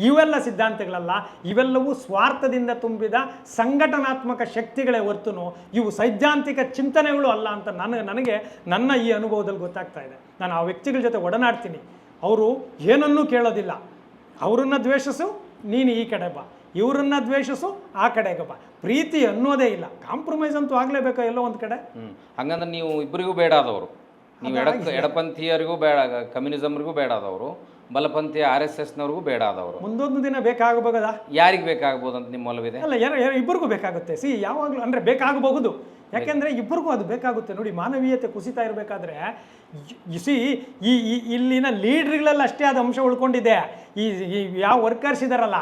ಇವೆಲ್ಲ ಸಿದ್ಧಾಂತಗಳಲ್ಲ. ಇವೆಲ್ಲವೂ ಸ್ವಾರ್ಥದಿಂದ ತುಂಬಿದ ಸಂಘಟನಾತ್ಮಕ ಶಕ್ತಿಗಳೇ ಹೊರತು ಇವು ಸೈದ್ಧಾಂತಿಕ ಚಿಂತನೆಗಳು ಅಲ್ಲ ಅಂತ ನನಗೆ ನನ್ನ ಈ ಅನುಭವದಲ್ಲಿ ಗೊತ್ತಾಗ್ತಾ ಇದೆ. ನಾನು ಆ ವ್ಯಕ್ತಿಗಳ ಜೊತೆ ಒಡನಾಡ್ತೀನಿ. ಅವರು ಏನನ್ನೂ ಕೇಳೋದಿಲ್ಲ. ಅವರನ್ನ ದ್ವೇಷಿಸು, ನೀನು ಈ ಕಡೆ ಬಾ, ಇವರನ್ನ ದ್ವೇಷಿಸು, ಆ ಕಡೆಗೆ ಬಾ. ಪ್ರೀತಿ ಅನ್ನೋದೇ ಇಲ್ಲ. ಕಾಂಪ್ರಮೈಸ್ ಅಂತೂ ಆಗಲೇಬೇಕು ಎಲ್ಲೋ ಒಂದು ಕಡೆ. ಹಂಗಂದ್ರೆ ನೀವು ಇಬ್ಬರಿಗೂ ಬೇಡ ಆದವರು, ನೀವು ಎಡಪಂಥೀಯರಿಗೂ ಬೇಡ, ಕಮ್ಯುನಿಸಮ್ರಿಗೂ ಬೇಡ ಆದವರು, ಬಲಪಂಥೀಯ RSSನವ್ರಿಗೂ ಬೇಡ ಆದವರು. ಮುಂದೊಂದು ದಿನ ಬೇಕಾಗಬಹುದಾ? ಯಾರಿಗೆ ಬೇಕಾಗ್ಬೋದು ಅಂತ ನಿಮ್ಮ ಒಲವಿದೆ? ಅಲ್ಲ, ಇಬ್ಬರಿಗೂ ಬೇಕಾಗುತ್ತೆ. ಯಾವಾಗಲೂ ಅಂದರೆ ಬೇಕಾಗಬಹುದು. ಯಾಕೆಂದರೆ ಇಬ್ಬರಿಗೂ ಅದು ಬೇಕಾಗುತ್ತೆ. ನೋಡಿ, ಮಾನವೀಯತೆ ಕುಸಿತಾ ಇರಬೇಕಾದ್ರೆ ಇಲ್ಲಿನ ಲೀಡ್ರ್ಗಳೆಲ್ಲ ಅಷ್ಟೇ ಆದ ಅಂಶ ಉಳ್ಕೊಂಡಿದೆ. ಈ ಯಾವ ವರ್ಕರ್ಸ್ ಇದ್ದಾರಲ್ಲ,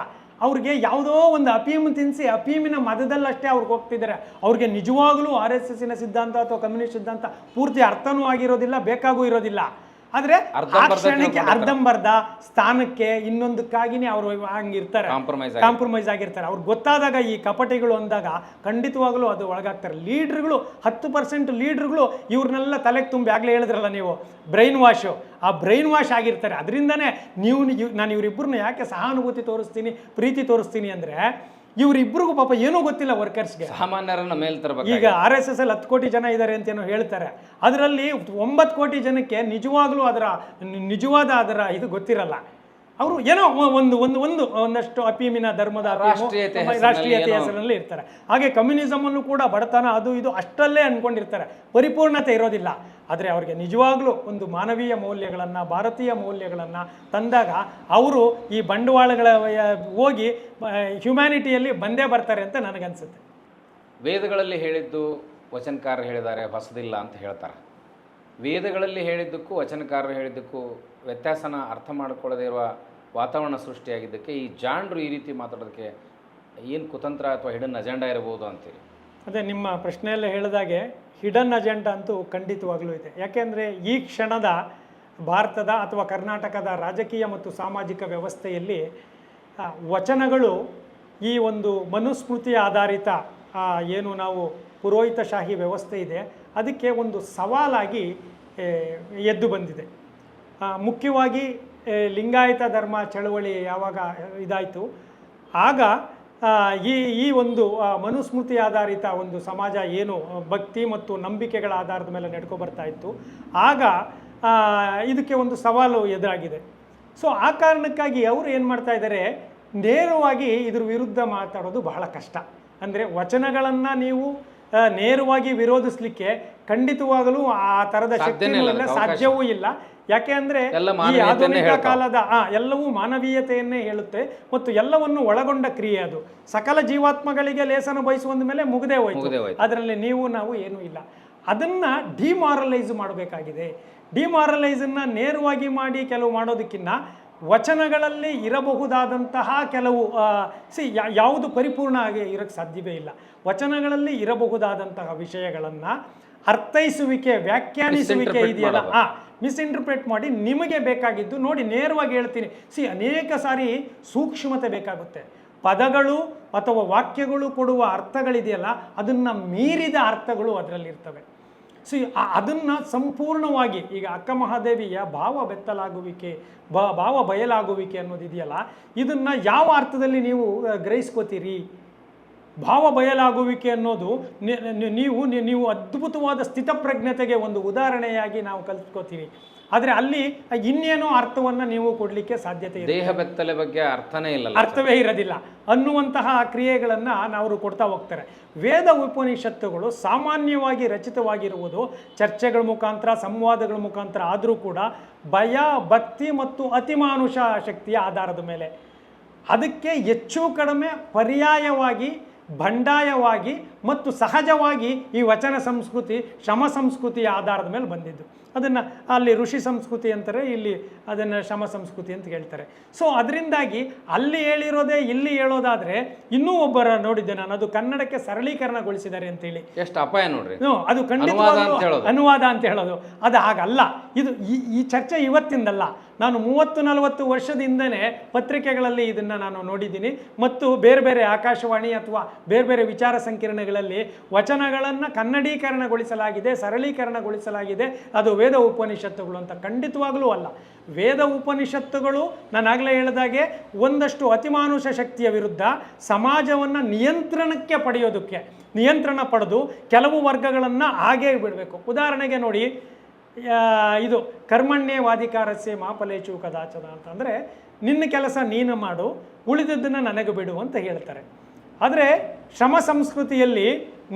ಅವ್ರಿಗೆ ಯಾವುದೋ ಒಂದು ಅಫೀಮ್ ತಿನ್ನಿಸಿ ಅಫೀಮಿನ ಮದದಲ್ಲಷ್ಟೇ ಅವ್ರಿಗೆ ಹೋಗ್ತಿದ್ದಾರೆ. ಅವ್ರಿಗೆ ನಿಜವಾಗ್ಲೂ RSSನ ಸಿದ್ಧಾಂತ ಅಥವಾ ಕಮ್ಯುನಿಸ್ಟ್ ಸಿದ್ಧಾಂತ ಪೂರ್ತಿ ಅರ್ಥನೂ ಆಗಿರೋದಿಲ್ಲ, ಬೇಕಾಗೂ ಇರೋದಿಲ್ಲ. ಆದರೆ ಕ್ಷಣಕ್ಕೆ ಅರ್ಧಂಬರ್ಧ ಸ್ಥಾನಕ್ಕೆ ಇನ್ನೊಂದಕ್ಕಾಗಿನೇ ಅವರು ಹಂಗಿರ್ತಾರೆ, ಕಾಂಪ್ರಮೈಸ್ ಆಗಿರ್ತಾರೆ. ಅವ್ರಿಗೆ ಗೊತ್ತಾದಾಗ ಈ ಕಪಟಿಗಳು ಅಂದಾಗ ಖಂಡಿತವಾಗಲೂ ಅದು ಒಳಗಾಗ್ತಾರೆ. ಲೀಡ್ರ್ಗಳು 10% ಲೀಡ್ರ್ಗಳು ಇವ್ರನ್ನೆಲ್ಲ ತಲೆಗೆ ತುಂಬಿ ಆಗಲೇ ಹೇಳಿದ್ರಲ್ಲ ನೀವು, ಬ್ರೈನ್ ವಾಶು, ಆ ಬ್ರೈನ್ ವಾಶ್ ಆಗಿರ್ತಾರೆ. ಅದರಿಂದನೇ ನಾನು ಇವರಿಬ್ಬರನ್ನ ಯಾಕೆ ಸಹಾನುಭೂತಿ ತೋರಿಸ್ತೀನಿ, ಪ್ರೀತಿ ತೋರಿಸ್ತೀನಿ ಅಂದರೆ ಇವರಿಬ್ಬರಿಗೂ ಪಾಪ ಏನೂ ಗೊತ್ತಿಲ್ಲ ವರ್ಕರ್ಸ್ಗೆ, ಸಾಮಾನ್ಯರನ್ನ ಮೇಲೆ ತರಬೇಕು. ಈಗ RSS ಅಲ್ಲಿ 10 ಕೋಟಿ ಜನ ಇದ್ದಾರೆ ಅಂತೇನೋ ಹೇಳ್ತಾರೆ. ಅದರಲ್ಲಿ 9 ಕೋಟಿ ಜನಕ್ಕೆ ನಿಜವಾಗ್ಲೂ ಅದರ ಇದು ಗೊತ್ತಿರಲ್ಲ. ಅವರು ಏನೋ ಒಂದಷ್ಟು ಅಫೀಮಿನ ಧರ್ಮದ ರಾಷ್ಟ್ರೀಯತೆ ಹೆಸರಿನಲ್ಲಿ ಇರ್ತಾರೆ. ಹಾಗೆ ಕಮ್ಯುನಿಸಮನ್ನು ಕೂಡ ಬಡತನ ಅದು ಇದು ಅಷ್ಟಲ್ಲೇ ಅಂದ್ಕೊಂಡಿರ್ತಾರೆ, ಪರಿಪೂರ್ಣತೆ ಇರೋದಿಲ್ಲ. ಆದರೆ ಅವರಿಗೆ ನಿಜವಾಗ್ಲೂ ಒಂದು ಮಾನವೀಯ ಮೌಲ್ಯಗಳನ್ನು, ಭಾರತೀಯ ಮೌಲ್ಯಗಳನ್ನು ತಂದಾಗ ಅವರು ಈ ಬಂಡವಾಳಗಳ ಹೋಗಿ ಹ್ಯುಮ್ಯಾನಿಟಿಯಲ್ಲಿ ಬಂದೇ ಬರ್ತಾರೆ ಅಂತ ನನಗನ್ಸುತ್ತೆ. ವೇದಗಳಲ್ಲಿ ಹೇಳಿದ್ದು ವಚನಕಾರರು ಹೇಳಿದ್ದಾರೆ, ಹೊಸದಿಲ್ಲ ಅಂತ ಹೇಳ್ತಾರೆ. ವೇದಗಳಲ್ಲಿ ಹೇಳಿದ್ದಕ್ಕೂ ವಚನಕಾರರು ಹೇಳಿದ್ದಕ್ಕೂ ವ್ಯತ್ಯಾಸನ ಅರ್ಥ ಮಾಡಿಕೊಳ್ಳದೇ ಇರುವ ವಾತಾವರಣ ಸೃಷ್ಟಿಯಾಗಿದ್ದಕ್ಕೆ ಈ ಜಾಣರು ಈ ರೀತಿ ಮಾತಾಡೋದಕ್ಕೆ ಏನು ಕುತಂತ್ರ ಅಥವಾ ಹಿಡನ್ ಅಜೆಂಡಾ ಇರಬಹುದು ಅಂತೀರಿ? ಅದೇ ನಿಮ್ಮ ಪ್ರಶ್ನೆಯಲ್ಲೇ ಹೇಳಿದಾಗೆ ಹಿಡನ್ ಅಜೆಂಡಾ ಅಂತೂ ಖಂಡಿತವಾಗ್ಲೂ ಇದೆ. ಯಾಕೆಂದರೆ ಈ ಕ್ಷಣದ ಭಾರತದ ಅಥವಾ ಕರ್ನಾಟಕದ ರಾಜಕೀಯ ಮತ್ತು ಸಾಮಾಜಿಕ ವ್ಯವಸ್ಥೆಯಲ್ಲಿ ವಚನಗಳು ಈ ಒಂದು ಮನುಸ್ಮೃತಿ ಆಧಾರಿತ ಏನು ನಾವು ಪುರೋಹಿತಶಾಹಿ ವ್ಯವಸ್ಥೆ ಇದೆ ಅದಕ್ಕೆ ಒಂದು ಸವಾಲಾಗಿ ಎದ್ದು ಬಂದಿದೆ. ಮುಖ್ಯವಾಗಿ ಲಿಂಗಾಯತ ಧರ್ಮ ಚಳವಳಿ ಯಾವಾಗ ಇದಾಯಿತು ಆಗ ಈ ಒಂದು ಮನುಸ್ಮೃತಿ ಆಧಾರಿತ ಒಂದು ಸಮಾಜ ಏನು ಭಕ್ತಿ ಮತ್ತು ನಂಬಿಕೆಗಳ ಆಧಾರದ ಮೇಲೆ ನಡ್ಕೊ ಬರ್ತಾ ಇತ್ತು, ಆಗ ಇದಕ್ಕೆ ಒಂದು ಸವಾಲು ಎದುರಾಗಿದೆ. ಸೊ ಆ ಕಾರಣಕ್ಕಾಗಿ ಅವರು ಏನು ಮಾಡ್ತಾ ಇದ್ದಾರೆ, ನೇರವಾಗಿ ಇದ್ರ ವಿರುದ್ಧ ಮಾತಾಡೋದು ಬಹಳ ಕಷ್ಟ. ಅಂದರೆ ವಚನಗಳನ್ನು ನೀವು ನೇರವಾಗಿ ವಿರೋಧಿಸಲಿಕ್ಕೆ ಖಂಡಿತವಾಗಲೂ ಆ ಥರದ ಶಕ್ತಿಯೂ ಇಲ್ಲ, ಸಾಧ್ಯವೂ ಇಲ್ಲ. ಯಾಕೆ ಅಂದರೆ ಈ ಆಧುನಿಕ ಕಾಲದ ಎಲ್ಲವೂ ಮಾನವೀಯತೆಯನ್ನೇ ಹೇಳುತ್ತೆ ಮತ್ತು ಎಲ್ಲವನ್ನು ಒಳಗೊಂಡ ಕ್ರಿಯೆ. ಅದು ಸಕಲ ಜೀವಾತ್ಮಗಳಿಗೆ ಲೇಸನ ಬಯಸುವಂದ ಮೇಲೆ ಮುಗದೇ ಹೋಯ್ತು. ಅದರಲ್ಲಿ ನಾವು ಏನೂ ಇಲ್ಲ. ಅದನ್ನು ಡಿಮಾರಲೈಸ್ ಮಾಡಬೇಕಾಗಿದೆ. ಡಿಮಾರಲೈಸನ್ನು ನೇರವಾಗಿ ಮಾಡಿ ಕೆಲವು ಮಾಡೋದಕ್ಕಿಂತ ವಚನಗಳಲ್ಲಿ ಇರಬಹುದಾದಂತಹ ಕೆಲವು ಯಾವುದು ಪರಿಪೂರ್ಣ ಆಗಿ ಇರೋಕ್ಕೆ ಸಾಧ್ಯವೇ ಇಲ್ಲ. ವಚನಗಳಲ್ಲಿ ಇರಬಹುದಾದಂತಹ ವಿಷಯಗಳನ್ನು ಅರ್ಥೈಸುವಿಕೆ, ವ್ಯಾಖ್ಯಾನಿಸುವಿಕೆ ಇದೆಯಲ್ಲ, ಮಿಸ್ಇಂಟರ್ಪ್ರೇಟ್ ಮಾಡಿ ನಿಮಗೆ ಬೇಕಾಗಿದ್ದು ನೋಡಿ ನೇರವಾಗಿ ಹೇಳ್ತೀನಿ. ಅನೇಕ ಸಾರಿ ಸೂಕ್ಷ್ಮತೆ ಬೇಕಾಗುತ್ತೆ. ಪದಗಳು ಅಥವಾ ವಾಕ್ಯಗಳು ಕೊಡುವ ಅರ್ಥಗಳಿದೆಯಲ್ಲ ಅದನ್ನು ಮೀರಿದ ಅರ್ಥಗಳು ಅದರಲ್ಲಿರ್ತವೆ. ಸಿ ಅದನ್ನು ಸಂಪೂರ್ಣವಾಗಿ ಈಗ ಅಕ್ಕ ಮಹಾದೇವಿಯ ಭಾವ ಬೆತ್ತಲಾಗುವಿಕೆ ಭಾವ ಬಯಲಾಗುವಿಕೆ ಅನ್ನೋದಿದೆಯಲ್ಲ, ಇದನ್ನು ಯಾವ ಅರ್ಥದಲ್ಲಿ ನೀವು ಗ್ರಹಿಸ್ಕೋತೀರಿ? ಭಾವ ಬಯಲಾಗುವಿಕೆ ಅನ್ನೋದು ನೀವು ಅದ್ಭುತವಾದ ಸ್ಥಿತಪ್ರಜ್ಞತೆಗೆ ಒಂದು ಉದಾಹರಣೆಯಾಗಿ ನಾವು ಕಲ್ತ್ಕೋತೀವಿ. ಆದರೆ ಅಲ್ಲಿ ಇನ್ನೇನೋ ಅರ್ಥವನ್ನು ನೀವು ಕೊಡಲಿಕ್ಕೆ ಸಾಧ್ಯತೆ ಇದೆ. ದೇಹ ಬೆತ್ತಲೆ ಬಗ್ಗೆ ಅರ್ಥವೇ ಇರೋದಿಲ್ಲ ಅನ್ನುವಂತಹ ಕ್ರಿಯೆಗಳನ್ನು ನಾವು ಕೊಡ್ತಾ ಹೋಗ್ತಾರೆ. ವೇದ ಉಪನಿಷತ್ತುಗಳು ಸಾಮಾನ್ಯವಾಗಿ ರಚಿತವಾಗಿರುವುದು ಚರ್ಚೆಗಳ ಮುಖಾಂತರ, ಸಂವಾದಗಳ ಮುಖಾಂತರ ಆದರೂ ಕೂಡ ಭಯ, ಭಕ್ತಿ ಮತ್ತು ಅತಿಮಾನುಷ ಶಕ್ತಿಯ ಆಧಾರದ ಮೇಲೆ, ಅದಕ್ಕೆ ಹೆಚ್ಚು ಕಡಿಮೆ ಪರ್ಯಾಯವಾಗಿ, ಬಂಡಾಯವಾಗಿ ಮತ್ತು ಸಹಜವಾಗಿ ಈ ವಚನ ಸಂಸ್ಕೃತಿ, ಶ್ರಮ ಸಂಸ್ಕೃತಿಯ ಆಧಾರದ ಮೇಲೆ ಬಂದಿದ್ದು. ಅದನ್ನು ಅಲ್ಲಿ ಋಷಿ ಸಂಸ್ಕೃತಿ ಅಂತಾರೆ, ಇಲ್ಲಿ ಅದನ್ನು ಶ್ರಮ ಸಂಸ್ಕೃತಿ ಅಂತ ಹೇಳ್ತಾರೆ. ಸೊ ಅದರಿಂದಾಗಿ ಅಲ್ಲಿ ಹೇಳಿರೋದೇ ಇಲ್ಲಿ ಹೇಳೋದಾದರೆ, ಇನ್ನೂ ಒಬ್ಬರ ನೋಡಿದ್ದೆ ನಾನು, ಅದು ಕನ್ನಡಕ್ಕೆ ಸರಳೀಕರಣಗೊಳಿಸಿದ್ದಾರೆ ಅಂತೇಳಿ. ಎಷ್ಟು ಅಪಾಯ ನೋಡ್ರಿ. ಅದು ಖಂಡಿತವಾಗ್ಲೂ ಅನುವಾದ ಅಂತ ಹೇಳೋದು. ಅದು ಹಾಗಲ್ಲ. ಇದು ಈ ಚರ್ಚೆ ಇವತ್ತಿಂದಲ್ಲ, ನಾನು 30-40 ವರ್ಷದಿಂದನೇ ಪತ್ರಿಕೆಗಳಲ್ಲಿ ಇದನ್ನು ನಾನು ನೋಡಿದ್ದೀನಿ. ಮತ್ತು ಬೇರೆ ಬೇರೆ ಆಕಾಶವಾಣಿ ಅಥವಾ ಬೇರೆ ಬೇರೆ ವಿಚಾರ ಸಂಕಿರಣಗಳಲ್ಲಿ ವಚನಗಳನ್ನು ಕನ್ನಡೀಕರಣಗೊಳಿಸಲಾಗಿದೆ, ಸರಳೀಕರಣಗೊಳಿಸಲಾಗಿದೆ, ಅದು ವೇದ ಉಪನಿಷತ್ತುಗಳು ಅಂತ. ಖಂಡಿತವಾಗಲೂ ಅಲ್ಲ. ವೇದ ಉಪನಿಷತ್ತುಗಳು ನಾನಾಗಲೇ ಹೇಳಿದಾಗೆ ಒಂದಷ್ಟು ಅತಿಮಾನುಷ ಶಕ್ತಿಯ ವಿರುದ್ಧ ಸಮಾಜವನ್ನು ನಿಯಂತ್ರಣಕ್ಕೆ ಪಡೆಯೋದಕ್ಕೆ, ನಿಯಂತ್ರಣ ಪಡೆದು ಕೆಲವು ವರ್ಗಗಳನ್ನು ಹಾಗೇ ಬಿಡಬೇಕು. ಉದಾಹರಣೆಗೆ ನೋಡಿ, ಇದು ಕರ್ಮಣ್ಯವಾಧಿಕಾರಸ್ಯ ಮಾ ಫಲೇಷು ಕದಾಚನ ಅಂತಂದರೆ, ನಿನ್ನ ಕೆಲಸ ನೀನು ಮಾಡು, ಉಳಿದದ್ದನ್ನು ನನಗೆ ಬಿಡು ಅಂತ ಹೇಳ್ತಾರೆ. ಆದರೆ ಶ್ರಮ ಸಂಸ್ಕೃತಿಯಲ್ಲಿ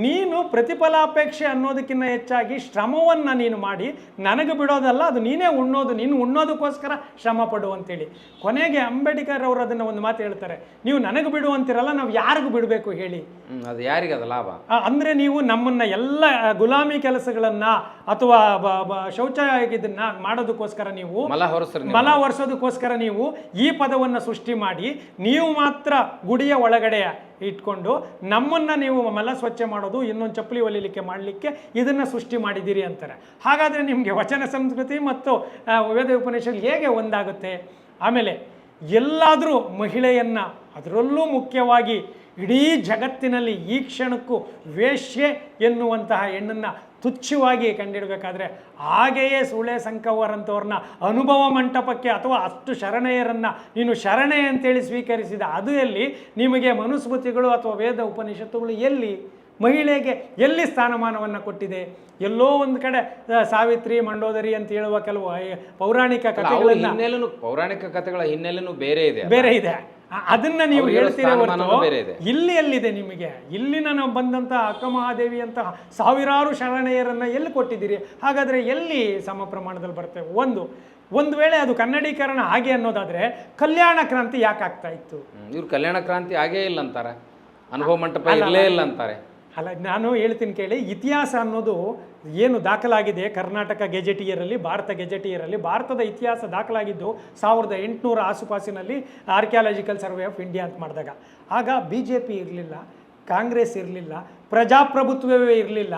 ನೀನು ಪ್ರತಿಫಲಾಪೇಕ್ಷೆ ಅನ್ನೋದಕ್ಕಿಂತ ಹೆಚ್ಚಾಗಿ ಶ್ರಮವನ್ನು ನೀನು ಮಾಡಿ ನನಗೆ ಬಿಡೋದಲ್ಲ, ಅದು ನೀನೇ ಉಣ್ಣೋದು, ನೀನು ಉಣ್ಣೋದಕ್ಕೋಸ್ಕರ ಶ್ರಮ ಪಡು ಅಂತೇಳಿ. ಕೊನೆಗೆ ಅಂಬೇಡ್ಕರ್ ಅವರು ಅದನ್ನು ಒಂದು ಮಾತು ಹೇಳ್ತಾರೆ, ನೀವು ನನಗೆ ಬಿಡು ಅಂತಿರಲ್ಲ, ನಾವು ಯಾರಿಗೂ ಬಿಡಬೇಕು ಹೇಳಿ? ಅದು ಯಾರಿಗೆ ಅದು ಲಾಭ? ಅಂದರೆ ನೀವು ನಮ್ಮನ್ನು ಎಲ್ಲ ಗುಲಾಮಿ ಕೆಲಸಗಳನ್ನು ಅಥವಾ ಶೌಚ ಇದನ್ನು ಮಾಡೋದಕ್ಕೋಸ್ಕರ, ನೀವು ಮಲ ಹೊರಿಸೋದಕ್ಕೋಸ್ಕರ ನೀವು ಈ ಪದವನ್ನು ಸೃಷ್ಟಿ ಮಾಡಿ, ನೀವು ಮಾತ್ರ ಗುಡಿಯ ಒಳಗಡೆ ಇಟ್ಕೊಂಡು ನಮ್ಮನ್ನು ನೀವು ಮಲ ಸ್ವಚ್ಛ ಮಾಡೋದು, ಇನ್ನೊಂದು ಚಪ್ಪಲಿ ಹೊಲಿಲಿಕ್ಕೆ ಮಾಡಲಿಕ್ಕೆ ಇದನ್ನು ಸೃಷ್ಟಿ ಮಾಡಿದ್ದೀರಿ ಅಂತಾರೆ. ಹಾಗಾದರೆ ನಿಮಗೆ ವಚನ ಸಂಸ್ಕೃತಿ ಮತ್ತು ವೇದ ಉಪನಿಷತ್ತು ಹೇಗೆ ಒಂದಾಗುತ್ತೆ? ಆಮೇಲೆ ಎಲ್ಲಾದರೂ ಮಹಿಳೆಯನ್ನು, ಅದರಲ್ಲೂ ಮುಖ್ಯವಾಗಿ ಇಡೀ ಜಗತ್ತಿನಲ್ಲಿ ಈ ಕ್ಷಣಕ್ಕೂ ವೇಶ್ಯೆ ಎನ್ನುವಂತಹ ಹೆಣ್ಣನ್ನು ತುಚ್ಛವಾಗಿ ಕಂಡಿಡಬೇಕಾದ್ರೆ, ಹಾಗೆಯೇ ಸೂಳೆ ಸಂಕವರಂಥವ್ರನ್ನ ಅನುಭವ ಮಂಟಪಕ್ಕೆ ಅಥವಾ ಅಷ್ಟು ಶರಣೆಯರನ್ನು ನೀನು ಶರಣೆ ಅಂತೇಳಿ ಸ್ವೀಕರಿಸಿದ ಅದು ಎಲ್ಲಿ? ನಿಮಗೆ ಮನುಸ್ಮೃತಿಗಳು ಅಥವಾ ವೇದ ಉಪನಿಷತ್ತುಗಳು ಎಲ್ಲಿ ಮಹಿಳೆಗೆ ಎಲ್ಲಿ ಸ್ಥಾನಮಾನವನ್ನು ಕೊಟ್ಟಿದೆ? ಎಲ್ಲೋ ಒಂದು ಕಡೆ ಸಾವಿತ್ರಿ, ಮಂಡೋದರಿ ಅಂತ ಹೇಳುವ ಕೆಲವು ಪೌರಾಣಿಕ ಕಥೆಗಳನ್ನು, ಪೌರಾಣಿಕ ಕಥೆಗಳ ಹಿನ್ನೆಲೆನೂ ಬೇರೆ ಇದೆ. ಅದನ್ನ ನೀವು ಹೇಳ್ತೀರ ಹೊರತು ಇಲ್ಲಿ ಎಲ್ಲಿದೆ ನಿಮಗೆ? ಇಲ್ಲಿ ನಾನು ಬಂದಂತಹ ಅಕ್ಕ ಮಹಾದೇವಿಯಂತಹ ಸಾವಿರಾರು ಶರಣೆಯರನ್ನು ಎಲ್ಲಿ ಕೊಟ್ಟಿದ್ದೀರಿ? ಹಾಗಾದರೆ ಎಲ್ಲಿ ಸಮ ಪ್ರಮಾಣದಲ್ಲಿ ಬರುತ್ತೆ? ಒಂದು ವೇಳೆ ಅದು ಕನ್ನಡೀಕರಣ ಹಾಗೆ ಅನ್ನೋದಾದರೆ ಕಲ್ಯಾಣ ಕ್ರಾಂತಿ ಯಾಕೆ ಆಗ್ತಾ ಇತ್ತು? ಇವ್ರು ಕಲ್ಯಾಣ ಕ್ರಾಂತಿ ಆಗೇ ಇಲ್ಲ ಅಂತಾರೆ, ಅನುಭವ ಮಂಟಪ ಇರಲೇ ಇಲ್ಲ ಅಂತಾರೆ. ಅಲ್ಲ, ನಾನು ಹೇಳ್ತೀನಿ ಕೇಳಿ. ಇತಿಹಾಸ ಅನ್ನೋದು ಏನು ದಾಖಲಾಗಿದೆ ಕರ್ನಾಟಕ ಗೆಜೆಟಿಯರಲ್ಲಿ, ಭಾರತ ಗೆಜೆಟಿಯರಲ್ಲಿ, ಭಾರತದ ಇತಿಹಾಸ ದಾಖಲಾಗಿದ್ದು 1800 ಆಸುಪಾಸಿನಲ್ಲಿ ಆರ್ಕಿಯಾಲಜಿಕಲ್ ಸರ್ವೆ ಆಫ್ ಇಂಡಿಯಾ ಅಂತ ಮಾಡಿದಾಗ. ಆಗ BJP ಇರಲಿಲ್ಲ, ಕಾಂಗ್ರೆಸ್ ಇರಲಿಲ್ಲ, ಪ್ರಜಾಪ್ರಭುತ್ವವೇ ಇರಲಿಲ್ಲ,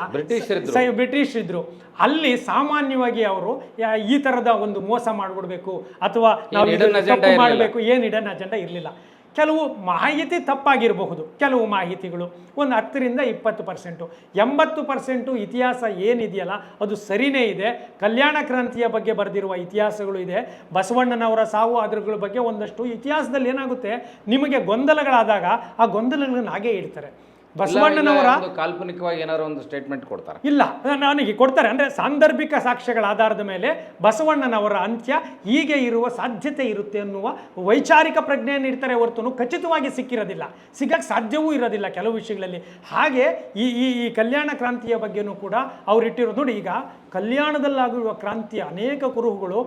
ಬ್ರಿಟಿಷ್ ಇದ್ರು. ಅಲ್ಲಿ ಸಾಮಾನ್ಯವಾಗಿ ಅವರು ಈ ಥರದ ಒಂದು ಮೋಸ ಮಾಡಿಬಿಡ್ಬೇಕು ಅಥವಾ ನಾವು ಮಾಡಬೇಕು, ಏನು ಹಿಡನ್ ಅಜೆಂಡಾ ಇರಲಿಲ್ಲ. ಕೆಲವು ಮಾಹಿತಿ ತಪ್ಪಾಗಿರಬಹುದು, ಕೆಲವು ಮಾಹಿತಿಗಳು ಒಂದು 10-20%, 80% ಇತಿಹಾಸ ಏನಿದೆಯಲ್ಲ ಅದು ಸರಿಯೇ ಇದೆ. ಕಲ್ಯಾಣ ಕ್ರಾಂತಿಯ ಬಗ್ಗೆ ಬರೆದಿರುವ ಇತಿಹಾಸಗಳು ಇದೆ, ಬಸವಣ್ಣನವರ ಸಾವು ಅದರಗಳ ಬಗ್ಗೆ ಒಂದಷ್ಟು ಇತಿಹಾಸದಲ್ಲಿ ಏನಾಗುತ್ತೆ, ನಿಮಗೆ ಗೊಂದಲಗಳಾದಾಗ ಆ ಗೊಂದಲಗಳನ್ನು ಹಾಗೇ ಇಡ್ತಾರೆ. ಬಸವಣ್ಣನವರ ಕಾಲ್ಪನಿಕವಾಗಿ ಏನಾದ್ರು ಒಂದು ಸ್ಟೇಟ್ಮೆಂಟ್ ಕೊಡ್ತಾರೆ, ಇಲ್ಲ ನನಗೆ ಕೊಡ್ತಾರೆ ಅಂದರೆ ಸಾಂದರ್ಭಿಕ ಸಾಕ್ಷ್ಯಗಳ ಆಧಾರದ ಮೇಲೆ ಬಸವಣ್ಣನವರ ಅಂತ್ಯ ಹೀಗೆ ಇರುವ ಸಾಧ್ಯತೆ ಇರುತ್ತೆ ಅನ್ನುವ ವೈಚಾರಿಕ ಪ್ರಜ್ಞೆಯನ್ನು ಇಡ್ತಾರೆ ಹೊರತು ಖಚಿತವಾಗಿ ಸಿಕ್ಕಿರೋದಿಲ್ಲ, ಸಿಗಕ್ಕೆ ಸಾಧ್ಯವೂ ಇರೋದಿಲ್ಲ ಕೆಲವು ವಿಷಯಗಳಲ್ಲಿ. ಹಾಗೆ ಈ ಕಲ್ಯಾಣ ಕ್ರಾಂತಿಯ ಬಗ್ಗೆನೂ ಕೂಡ ಅವ್ರು ಇಟ್ಟಿರೋದು ನೋಡಿ. ಈಗ ಕಲ್ಯಾಣದಲ್ಲಾಗಿರುವ ಕ್ರಾಂತಿಯ ಅನೇಕ ಕುರುಹುಗಳು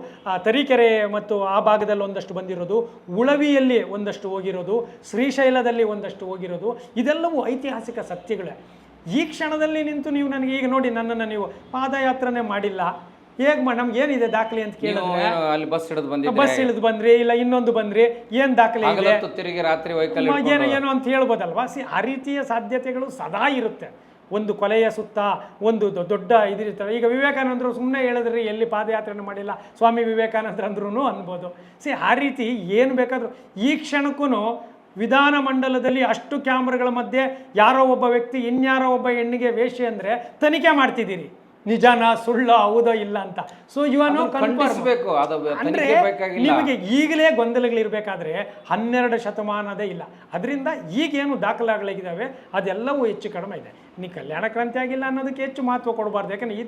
ತರೀಕೆರೆ ಮತ್ತು ಆ ಭಾಗದಲ್ಲಿ ಒಂದಷ್ಟು ಬಂದಿರೋದು, ಉಳವಿಯಲ್ಲಿ ಒಂದಷ್ಟು ಹೋಗಿರೋದು, ಶ್ರೀಶೈಲದಲ್ಲಿ ಒಂದಷ್ಟು ಹೋಗಿರೋದು, ಇದೆಲ್ಲವೂ ಐತಿಹಾಸಿಕ ಸತ್ಯಗಳೇ. ಈ ಕ್ಷಣದಲ್ಲಿ ನಿಂತು ನೀವು ನನಗೆ ಈಗ ನೋಡಿ, ನನ್ನನ್ನು ನೀವು ಪಾದಯಾತ್ರೆನೇ ಮಾಡಿಲ್ಲ, ಹೇಗೆ ನಮ್ಗೆ ಏನಿದೆ ದಾಖಲೆ ಅಂತ ಕೇಳಿದ್ರೆ, ಅಲ್ಲಿ ಬಸ್ ಹಿಡಿದು ಬಂದ್ರಿ, ಇಲ್ಲ ಇನ್ನೊಂದು ಬಂದ್ರಿ, ಏನು ದಾಖಲೆ ಇದೆ, ರಾತ್ರಿ ಏನೋ ಅಂತ ಹೇಳ್ಬೋದಲ್ವಾ? ಆ ರೀತಿಯ ಸಾಧ್ಯತೆಗಳು ಸದಾ ಇರುತ್ತೆ. ಒಂದು ಕೊಲೆಯ ಸುತ್ತ ಒಂದು ದೊಡ್ಡ ಇದಿರ್ತಾರೆ. ಈಗ ವಿವೇಕಾನಂದರು ಸುಮ್ಮನೆ ಹೇಳಿದ್ರಿ ಎಲ್ಲಿ ಪಾದಯಾತ್ರೆಯನ್ನು ಮಾಡಿಲ್ಲ, ಸ್ವಾಮಿ ವಿವೇಕಾನಂದರು ಅಂದ್ರೂ ಅನ್ಬೋದು. ಆ ರೀತಿ ಏನು ಬೇಕಾದರೂ ಈ ಕ್ಷಣಕ್ಕೂ ವಿಧಾನಮಂಡಲದಲ್ಲಿ ಅಷ್ಟು ಕ್ಯಾಮ್ರಾಗಳ ಮಧ್ಯೆ ಯಾರೋ ಒಬ್ಬ ವ್ಯಕ್ತಿ ಇನ್ಯಾರೋ ಒಬ್ಬ ಹೆಣ್ಣಿಗೆ ವೇಶ್ಯೆ ಅಂದರೆ ತನಿಖೆ ಮಾಡ್ತಿದ್ದೀರಿ. ನಿಜಾನ ಸುಳ್ಳು ಹೌದೋ ಇಲ್ಲ ಅಂತ. ಸೊ ಇವನು ಖಂಡಿಸಬೇಕು, ಅದು ಅಂದ್ರೆ ತನಿಖೆ ಬೇಕಾಗಿಲ್ಲ. ನಿಮಗೆ ಈಗಲೇ ಗೊಂದಲಗಳಿರ್ಬೇಕಾದ್ರೆ 12 ಶತಮಾನದೇ ಇಲ್ಲ. ಅದರಿಂದ ಈಗೇನು ದಾಖಲಾಗಳಿದ್ದಾವೆ ಅದೆಲ್ಲವೂ ಹೆಚ್ಚು ಕಡಿಮೆ ಇದೆ. ನೀ ಕಲ್ಯಾಣ ಕ್ರಾಂತಿ ಆಗಿಲ್ಲ ಅನ್ನೋದಕ್ಕೆ ಹೆಚ್ಚು ಮಹತ್ವ ಕೊಡಬಾರ್ದು. ಯಾಕಂದ್ರೆ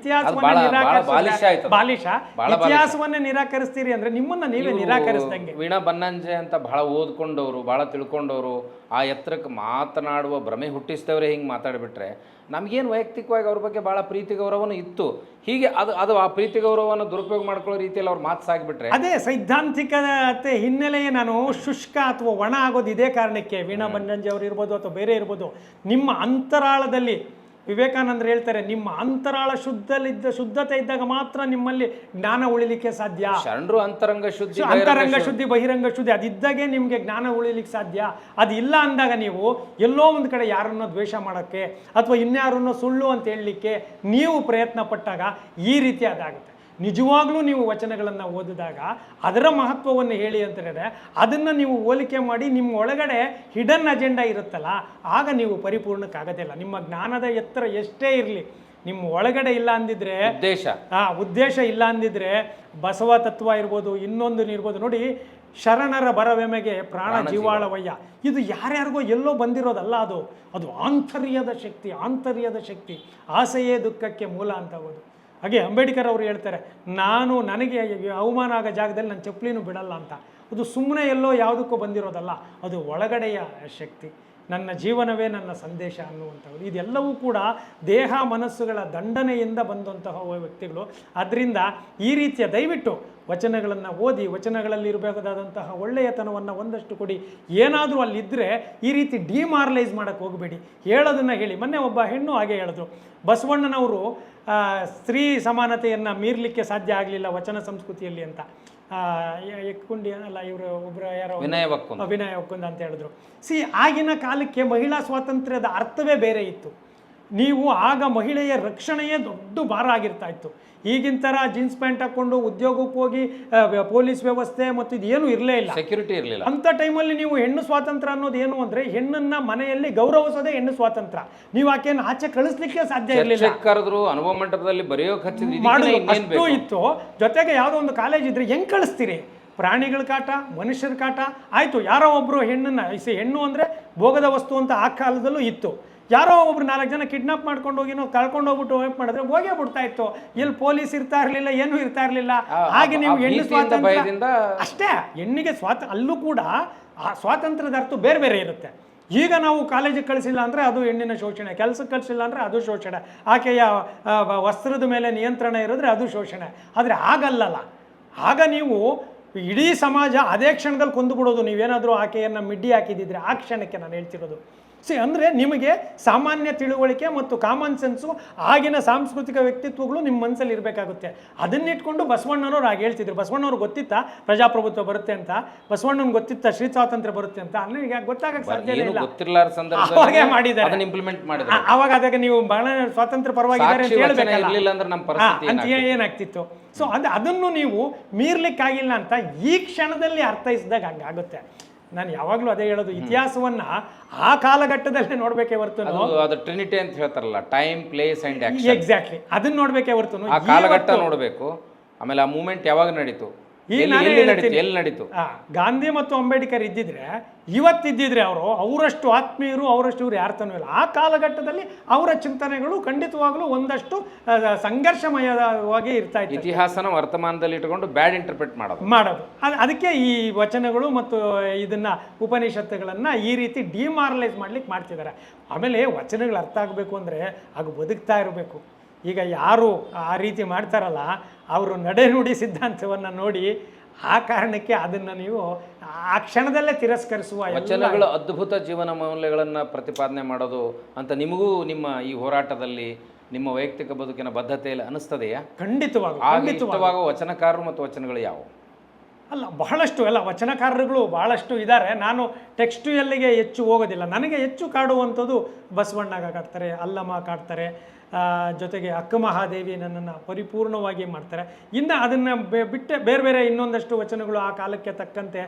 ಇತಿಹಾಸವನ್ನೇ ನಿರಾಕರಿಸ್ತೀರಿ ಅಂದ್ರೆ ನಿಮ್ಮನ್ನ ನೀವೇ ನಿರಾಕರಿಸ್ದಂಗೆ. ವೀಣಾ ಬನ್ನಂಜೆ ಅಂತ ಬಹಳ ಓದ್ಕೊಂಡವರು, ಬಹಳ ತಿಳ್ಕೊಂಡವರು, ಆ ಎತ್ತರಕ್ಕೆ ಮಾತನಾಡುವ ಭ್ರಮೆ ಹುಟ್ಟಿಸ್ತವ್ರೆ ಹಿಂಗೆ ಮಾತಾಡಿಬಿಟ್ರೆ ನಮಗೇನು ವೈಯಕ್ತಿಕವಾಗಿ ಅವ್ರ ಬಗ್ಗೆ ಭಾಳ ಪ್ರೀತಿ ಗೌರವನೂ ಇತ್ತು. ಹೀಗೆ ಅದು ಆ ಪ್ರೀತಿ ಗೌರವವನ್ನು ದುರುಪಯೋಗ ಮಾಡ್ಕೊಳ್ಳೋ ರೀತಿಯಲ್ಲಿ ಅವ್ರು ಮಾತು ಸಾಗಿಬಿಟ್ರೆ ಅದೇ ಸೈದ್ಧಾಂತಿಕತೆ ಹಿನ್ನೆಲೆಯೇ ನಾನು ಶುಷ್ಕ ಅಥವಾ ಒಣ ಆಗೋದು ಇದೇ ಕಾರಣಕ್ಕೆ. ವೀಣಾ ಬನ್ನಂಜೆ ಅವರು ಇರ್ಬೋದು ಅಥವಾ ಬೇರೆ ಇರ್ಬೋದು, ನಿಮ್ಮ ಅಂತರಾಳದಲ್ಲಿ ವಿವೇಕಾನಂದರು ಹೇಳ್ತಾರೆ, ನಿಮ್ಮ ಅಂತರಾಳ ಶುದ್ಧತೆ ಇದ್ದಾಗ ಮಾತ್ರ ನಿಮ್ಮಲ್ಲಿ ಜ್ಞಾನ ಉಳಿಲಿಕ್ಕೆ ಸಾಧ್ಯ. ಶರಣರು ಅಂತರಂಗ ಶುದ್ಧಿ ಬಹಿರಂಗ ಶುದ್ಧಿ ಅದಿದ್ದಾಗೆ ನಿಮಗೆ ಜ್ಞಾನ ಉಳಿಲಿಕ್ಕೆ ಸಾಧ್ಯ. ಅದು ಇಲ್ಲ ಅಂದಾಗ ನೀವು ಎಲ್ಲೋ ಒಂದು ಕಡೆ ಯಾರನ್ನೋ ದ್ವೇಷ ಮಾಡೋಕ್ಕೆ ಅಥವಾ ಇನ್ಯಾರನ್ನೋ ಸುಳ್ಳು ಅಂತ ಹೇಳಲಿಕ್ಕೆ ನೀವು ಪ್ರಯತ್ನ ಪಟ್ಟಾಗ ಈ ರೀತಿ ಅದಾಗುತ್ತೆ. ನಿಜವಾಗ್ಲೂ ನೀವು ವಚನಗಳನ್ನು ಓದಿದಾಗ ಅದರ ಮಹತ್ವವನ್ನು ಹೇಳಿ ಅಂತ ಹೇಳಿದ್ರೆ ಅದನ್ನು ನೀವು ಹೋಲಿಕೆ ಮಾಡಿ ನಿಮ್ಮ ಒಳಗಡೆ ಹಿಡನ್ ಅಜೆಂಡಾ ಇರುತ್ತಲ್ಲ, ಆಗ ನೀವು ಪರಿಪೂರ್ಣಕ್ಕಾಗೋದಿಲ್ಲ. ನಿಮ್ಮ ಜ್ಞಾನದ ಎತ್ತರ ಎಷ್ಟೇ ಇರಲಿ, ನಿಮ್ಮ ಒಳಗಡೆ ಇಲ್ಲ ಅಂದಿದ್ರೆ ಉದ್ದೇಶ ಇಲ್ಲ ಅಂದಿದ್ರೆ ಬಸವ ತತ್ವ ಇರ್ಬೋದು, ಇನ್ನೊಂದು ಇರ್ಬೋದು. ನೋಡಿ, ಶರಣರ ಬರವೆಮೆಗೆ ಪ್ರಾಣ ಜೀವಾಳವಯ್ಯ, ಇದು ಯಾರ್ಯಾರಿಗೋ ಎಲ್ಲೋ ಬಂದಿರೋದಲ್ಲ. ಅದು ಆಂತರ್ಯದ ಶಕ್ತಿ. ಆಸೆಯೇ ದುಃಖಕ್ಕೆ ಮೂಲ ಅಂತ ಹೋದು. ಹಾಗೆ ಅಂಬೇಡ್ಕರ್ ಅವರು ಹೇಳ್ತಾರೆ, ನನಗೆ ಅವಮಾನ ಆಗೋ ಜಾಗದಲ್ಲಿ ನನ್ನ ಚಪ್ಪಲಿನೂ ಬಿಡಲ್ಲ ಅಂತ. ಅದು ಸುಮ್ಮನೆ ಎಲ್ಲೋ ಯಾವುದಕ್ಕೂ ಬಂದಿರೋದಲ್ಲ, ಅದು ಒಳಗಡೆಯ ಶಕ್ತಿ. ನನ್ನ ಜೀವನವೇ ನನ್ನ ಸಂದೇಶ ಅನ್ನುವಂಥದ್ದು. ಇದೆಲ್ಲವೂ ಕೂಡ ದೇಹ ಮನಸ್ಸುಗಳ ದಂಡನೆಯಿಂದ ಬಂದಂತಹ ವ್ಯಕ್ತಿಗಳು. ಅದರಿಂದ ಈ ರೀತಿಯ ದಯವಿಟ್ಟು ವಚನಗಳನ್ನು ಓದಿ, ವಚನಗಳಲ್ಲಿ ಇರಬೇಕಾದಂತಹ ಒಳ್ಳೆಯತನವನ್ನು ಒಂದಷ್ಟು ಕೊಡಿ. ಏನಾದರೂ ಅಲ್ಲಿದ್ದರೆ ಈ ರೀತಿ ಡಿಮಾರಲೈಸ್ ಮಾಡೋಕ್ಕೆ ಹೋಗಬೇಡಿ, ಹೇಳೋದನ್ನು ಹೇಳಿ. ಮೊನ್ನೆ ಒಬ್ಬ ಹೆಣ್ಣು ಹಾಗೆ ಹೇಳಿದ್ರು, ಬಸವಣ್ಣನವರು ಸ್ತ್ರೀ ಸಮಾನತೆಯನ್ನು ಮೀರಲಿಕ್ಕೆ ಸಾಧ್ಯ ಆಗಲಿಲ್ಲ ವಚನ ಸಂಸ್ಕೃತಿಯಲ್ಲಿ ಅಂತ. ಎಕ್ಕುಂಡಿ ಅಲ್ಲ, ಇವರು ಒಬ್ಬರು ಯಾರೋ ವಿನಯ ಒಕ್ಕುಂದ ಅಂತ ಹೇಳಿದ್ರು. ಆಗಿನ ಕಾಲಕ್ಕೆ ಮಹಿಳಾ ಸ್ವಾತಂತ್ರ್ಯದ ಅರ್ಥವೇ ಬೇರೆ ಇತ್ತು. ನೀವು ಆಗ ಮಹಿಳೆಯ ರಕ್ಷಣೆಯೇ ದೊಡ್ಡ ಭಾರ ಆಗಿರ್ತಾ ಇತ್ತು. ಈಗಿನ ಥರ ಜೀನ್ಸ್ ಪ್ಯಾಂಟ್ ಹಾಕ್ಕೊಂಡು ಉದ್ಯೋಗಕ್ಕೆ ಹೋಗಿ ಪೊಲೀಸ್ ವ್ಯವಸ್ಥೆ ಮತ್ತು ಇದೇನು ಇರಲೇ ಇಲ್ಲ, ಸೆಕ್ಯೂರಿಟಿ ಇರಲಿಲ್ಲ. ಅಂಥ ಟೈಮಲ್ಲಿ ನೀವು ಹೆಣ್ಣು ಸ್ವಾತಂತ್ರ್ಯ ಅನ್ನೋದು ಏನು ಅಂದರೆ, ಹೆಣ್ಣನ್ನು ಮನೆಯಲ್ಲಿ ಗೌರವಿಸೋದೇ ಹೆಣ್ಣು ಸ್ವಾತಂತ್ರ್ಯ. ನೀವು ಆಕೆಯನ್ನು ಆಚೆ ಕಳಿಸ್ಲಿಕ್ಕೆ ಸಾಧ್ಯ ಇರಲಿಲ್ಲ. ಕರೆದ್ರು ಅನುಭವ ಮಂಟಪದಲ್ಲಿ ಅಷ್ಟು ಇತ್ತು. ಜೊತೆಗೆ ಯಾವುದೋ ಒಂದು ಕಾಲೇಜ್ ಇದ್ರೆ ಹೆಂಗೆ ಕಳಿಸ್ತೀರಿ? ಪ್ರಾಣಿಗಳ ಕಾಟ, ಮನುಷ್ಯರ ಕಾಟ. ಆಯಿತು, ಯಾರೋ ಒಬ್ಬರು ಹೆಣ್ಣು ಅಂದರೆ ಭೋಗದ ವಸ್ತು ಅಂತ ಆ ಕಾಲದಲ್ಲೂ ಇತ್ತು. ಯಾರೋ ಒಬ್ರು 4 ಜನ ಕಿಡ್ನಾಪ್ ಮಾಡ್ಕೊಂಡು ಹೋಗಿನೋ ಕಳ್ಕೊಂಡು ಹೋಗ್ಬಿಟ್ಟು ವೇಪ್ ಮಾಡಿದ್ರೆ ಹೋಗೇ ಬಿಡ್ತಾ ಇತ್ತು. ಎಲ್ಲಿ ಪೊಲೀಸ್ ಇರ್ತಾ ಇರಲಿಲ್ಲ, ಏನೂ ಇರ್ತಾ ಇರಲಿಲ್ಲ. ಹಾಗೆ ನೀವು ಹೆಣ್ಣು ಸ್ವಾತಂತ್ರ್ಯ ಅಷ್ಟೇ. ಹೆಣ್ಣಿಗೆ ಅಲ್ಲೂ ಕೂಡ ಆ ಸ್ವಾತಂತ್ರ್ಯದ ಅರ್ಥ ಬೇರೆ ಬೇರೆ ಇರುತ್ತೆ. ಈಗ ನಾವು ಕಾಲೇಜಿಗೆ ಕಳಿಸಿಲ್ಲ ಅಂದರೆ ಅದು ಹೆಣ್ಣಿನ ಶೋಷಣೆ, ಕೆಲಸಕ್ಕೆ ಕಳಿಸಿಲ್ಲ ಅಂದರೆ ಅದು ಶೋಷಣೆ, ಆಕೆಯ ವಸ್ತ್ರದ ಮೇಲೆ ನಿಯಂತ್ರಣ ಇರೋದ್ರೆ ಅದು ಶೋಷಣೆ. ಆದರೆ ಆಗಲ್ಲಲ್ಲ. ಆಗ ನೀವು ಇಡೀ ಸಮಾಜ ಅದೇ ಕ್ಷಣದಲ್ಲಿ ಕೊಂದುಬಿಡೋದು. ನೀವೇನಾದರೂ ಆಕೆಯನ್ನು ಮಿಡ್ಡಿ ಹಾಕಿದ್ದಿದ್ರೆ ಆ ಕ್ಷಣಕ್ಕೆ ನಾನು ಹೇಳ್ತಿರೋದು. ಅಂದರೆ ನಿಮಗೆ ಸಾಮಾನ್ಯ ತಿಳುವಳಿಕೆ ಮತ್ತು ಕಾಮನ್ ಸೆನ್ಸು, ಆಗಿನ ಸಾಂಸ್ಕೃತಿಕ ವ್ಯಕ್ತಿತ್ವಗಳು ನಿಮ್ಮ ಮನಸ್ಸಲ್ಲಿ ಇರಬೇಕಾಗುತ್ತೆ. ಅದನ್ನಿಟ್ಕೊಂಡು ಬಸವಣ್ಣನವ್ರು ಹಾಗೆ ಹೇಳ್ತಿದ್ರು. ಬಸವಣ್ಣವ್ರು ಗೊತ್ತಿತ್ತಾ ಪ್ರಜಾಪ್ರಭುತ್ವ ಬರುತ್ತೆ ಅಂತ? ಬಸವಣ್ಣನ ಗೊತ್ತಿತ್ತಾ ಶ್ರೀ ಸ್ವಾತಂತ್ರ್ಯ ಬರುತ್ತೆ ಅಂತ? ನನಗೆ ಗೊತ್ತಾಗಕ್ಕೆ ಸಾಧ್ಯ ಇಲ್ಲ. ಅವಾಗೇ ಮಾಡಿದ್ದಾರೆ, ಇಂಪ್ಲಿಮೆಂಟ್ ಮಾಡಿದ್ದಾರೆ. ಆವಾಗ ಅದಕ್ಕೆ ನೀವು ಬಹಳ ಸ್ವಾತಂತ್ರ್ಯ ಪರವಾಗಿದ್ದಾರೆ ಅಂತ ಹೇಳ್ಬೇಕಲ್ಲ ಅಂತ ಏನಾಗ್ತಿತ್ತು. ಸೊ ಅದನ್ನು ನೀವು ಮೀರ್ಲಿಕ್ಕಾಗಿಲ್ಲ ಅಂತ ಈ ಕ್ಷಣದಲ್ಲಿ ಅರ್ಥೈಸಿದಾಗ ಹಂಗಾಗುತ್ತೆ. ನಾನು ಯಾವಾಗಲೂ ಅದೇ ಹೇಳೋದು, ಇತಿಹಾಸವನ್ನ ಆ ಕಾಲಘಟ್ಟದಲ್ಲೇ ನೋಡ್ಬೇಕೇ ಹೊರತು, ಅದು ಟ್ರಿನಿಟಿ ಅಂತ ಹೇಳ್ತಾರಲ್ಲ, time, place and action. Exactly, ಅದನ್ನ ನೋಡ್ಬೇಕೇ ಹೊರತು ಆ ಕಾಲಘಟ್ಟ ನೋಡಬೇಕು. ಆಮೇಲೆ ಆ ಮೂಮೆಂಟ್ ಯಾವಾಗ ನಡೀತು, ಎಲ್ಲಿ ನಡೀತು. ಗಾಂಧಿ ಮತ್ತು ಅಂಬೇಡ್ಕರ್ ಇದ್ದಿದ್ರೆ, ಇವತ್ತಿದ್ದಿದ್ರೆ ಅವರಷ್ಟು ಆತ್ಮೀಯರು, ಅವರಷ್ಟು ಇವರು ಯಾರ್ತನೂ ಇಲ್ಲ. ಆ ಕಾಲಘಟ್ಟದಲ್ಲಿ ಅವರ ಚಿಂತನೆಗಳು ಖಂಡಿತವಾಗಲೂ ಒಂದಷ್ಟು ಸಂಘರ್ಷಮಯವಾಗಿ ಇರ್ತಾ ಇತ್ತು. ಇತಿಹಾಸನ ವರ್ತಮಾನದಲ್ಲಿ ಇಟ್ಕೊಂಡು ಬ್ಯಾಡ್ ಇಂಟರ್ಪ್ರಿಟ್ ಮಾಡೋದು. ಅದಕ್ಕೆ ಈ ವಚನಗಳು ಮತ್ತು ಇದನ್ನ ಉಪನಿಷತ್ತುಗಳನ್ನು ಈ ರೀತಿ ಡಿಮಾರಲೈಸ್ ಮಾಡ್ಲಿಕ್ಕೆ ಮಾಡ್ತಿದ್ದಾರೆ. ಆಮೇಲೆ ವಚನಗಳು ಅರ್ಥ ಆಗಬೇಕು ಅಂದರೆ ಅದು ಬದುಕ್ತಾ ಇರಬೇಕು. ಈಗ ಯಾರು ಆ ರೀತಿ ಮಾಡ್ತಾರಲ್ಲ, ಅವರು ನಡೆನುಡಿ ಸಿದ್ಧಾಂತವನ್ನು ನೋಡಿ ಆ ಕಾರಣಕ್ಕೆ ಅದನ್ನು ನೀವು ಆ ಕ್ಷಣದಲ್ಲೇ ತಿರಸ್ಕರಿಸುವ. ವಚನಗಳು ಅದ್ಭುತ ಜೀವನ ಮೌಲ್ಯಗಳನ್ನು ಪ್ರತಿಪಾದನೆ ಮಾಡೋದು ಅಂತ ನಿಮಗೂ ನಿಮ್ಮ ಈ ಹೋರಾಟದಲ್ಲಿ ನಿಮ್ಮ ವೈಯಕ್ತಿಕ ಬದುಕಿನ ಬದ್ಧತೆಯಲ್ಲಿ ಅನಿಸ್ತದೆಯಾ? ಖಂಡಿತವಾಗುವ ವಚನಕಾರರು ಮತ್ತು ವಚನಗಳು ಯಾವುವು? ಬಹಳಷ್ಟು ವಚನಕಾರರುಗಳು ಬಹಳಷ್ಟು ಇದ್ದಾರೆ. ನಾನು ಟೆಕ್ಸ್ಟುಯಲ್ಲಿಗೆ ಹೆಚ್ಚು ಹೋಗೋದಿಲ್ಲ. ನನಗೆ ಹೆಚ್ಚು ಕಾಡುವಂಥದ್ದು ಬಸವಣ್ಣ ಕಾಡ್ತಾರೆ, ಅಲ್ಲಮ್ಮ ಕಾಡ್ತಾರೆ, ಜೊತೆಗೆ ಅಕ್ಕ ಮಹಾದೇವಿ ನನ್ನನ್ನು ಪರಿಪೂರ್ಣವಾಗಿ ಮಾಡ್ತಾರೆ. ಇನ್ನು ಅದನ್ನು ಬಿಟ್ಟೆ ಬೇರೆ ಬೇರೆ ಇನ್ನೊಂದಷ್ಟು ವಚನಗಳು ಆ ಕಾಲಕ್ಕೆ ತಕ್ಕಂತೆ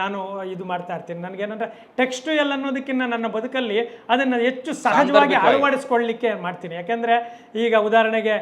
ನಾನು ಇದು ಮಾಡ್ತಾ ಇರ್ತೀನಿ. ನನಗೇನಂದರೆ ಟೆಕ್ಸ್ಟುಯಲ್ ಅನ್ನೋದಕ್ಕಿಂತ ನನ್ನ ಬದುಕಲ್ಲಿ ಅದನ್ನು ಹೆಚ್ಚು ಸಹಜವಾಗಿ ಅಳವಡಿಸ್ಕೊಳ್ಳಿಕ್ಕೆ ಮಾಡ್ತೀನಿ. ಯಾಕೆಂದರೆ ಈಗ ಉದಾಹರಣೆಗೆ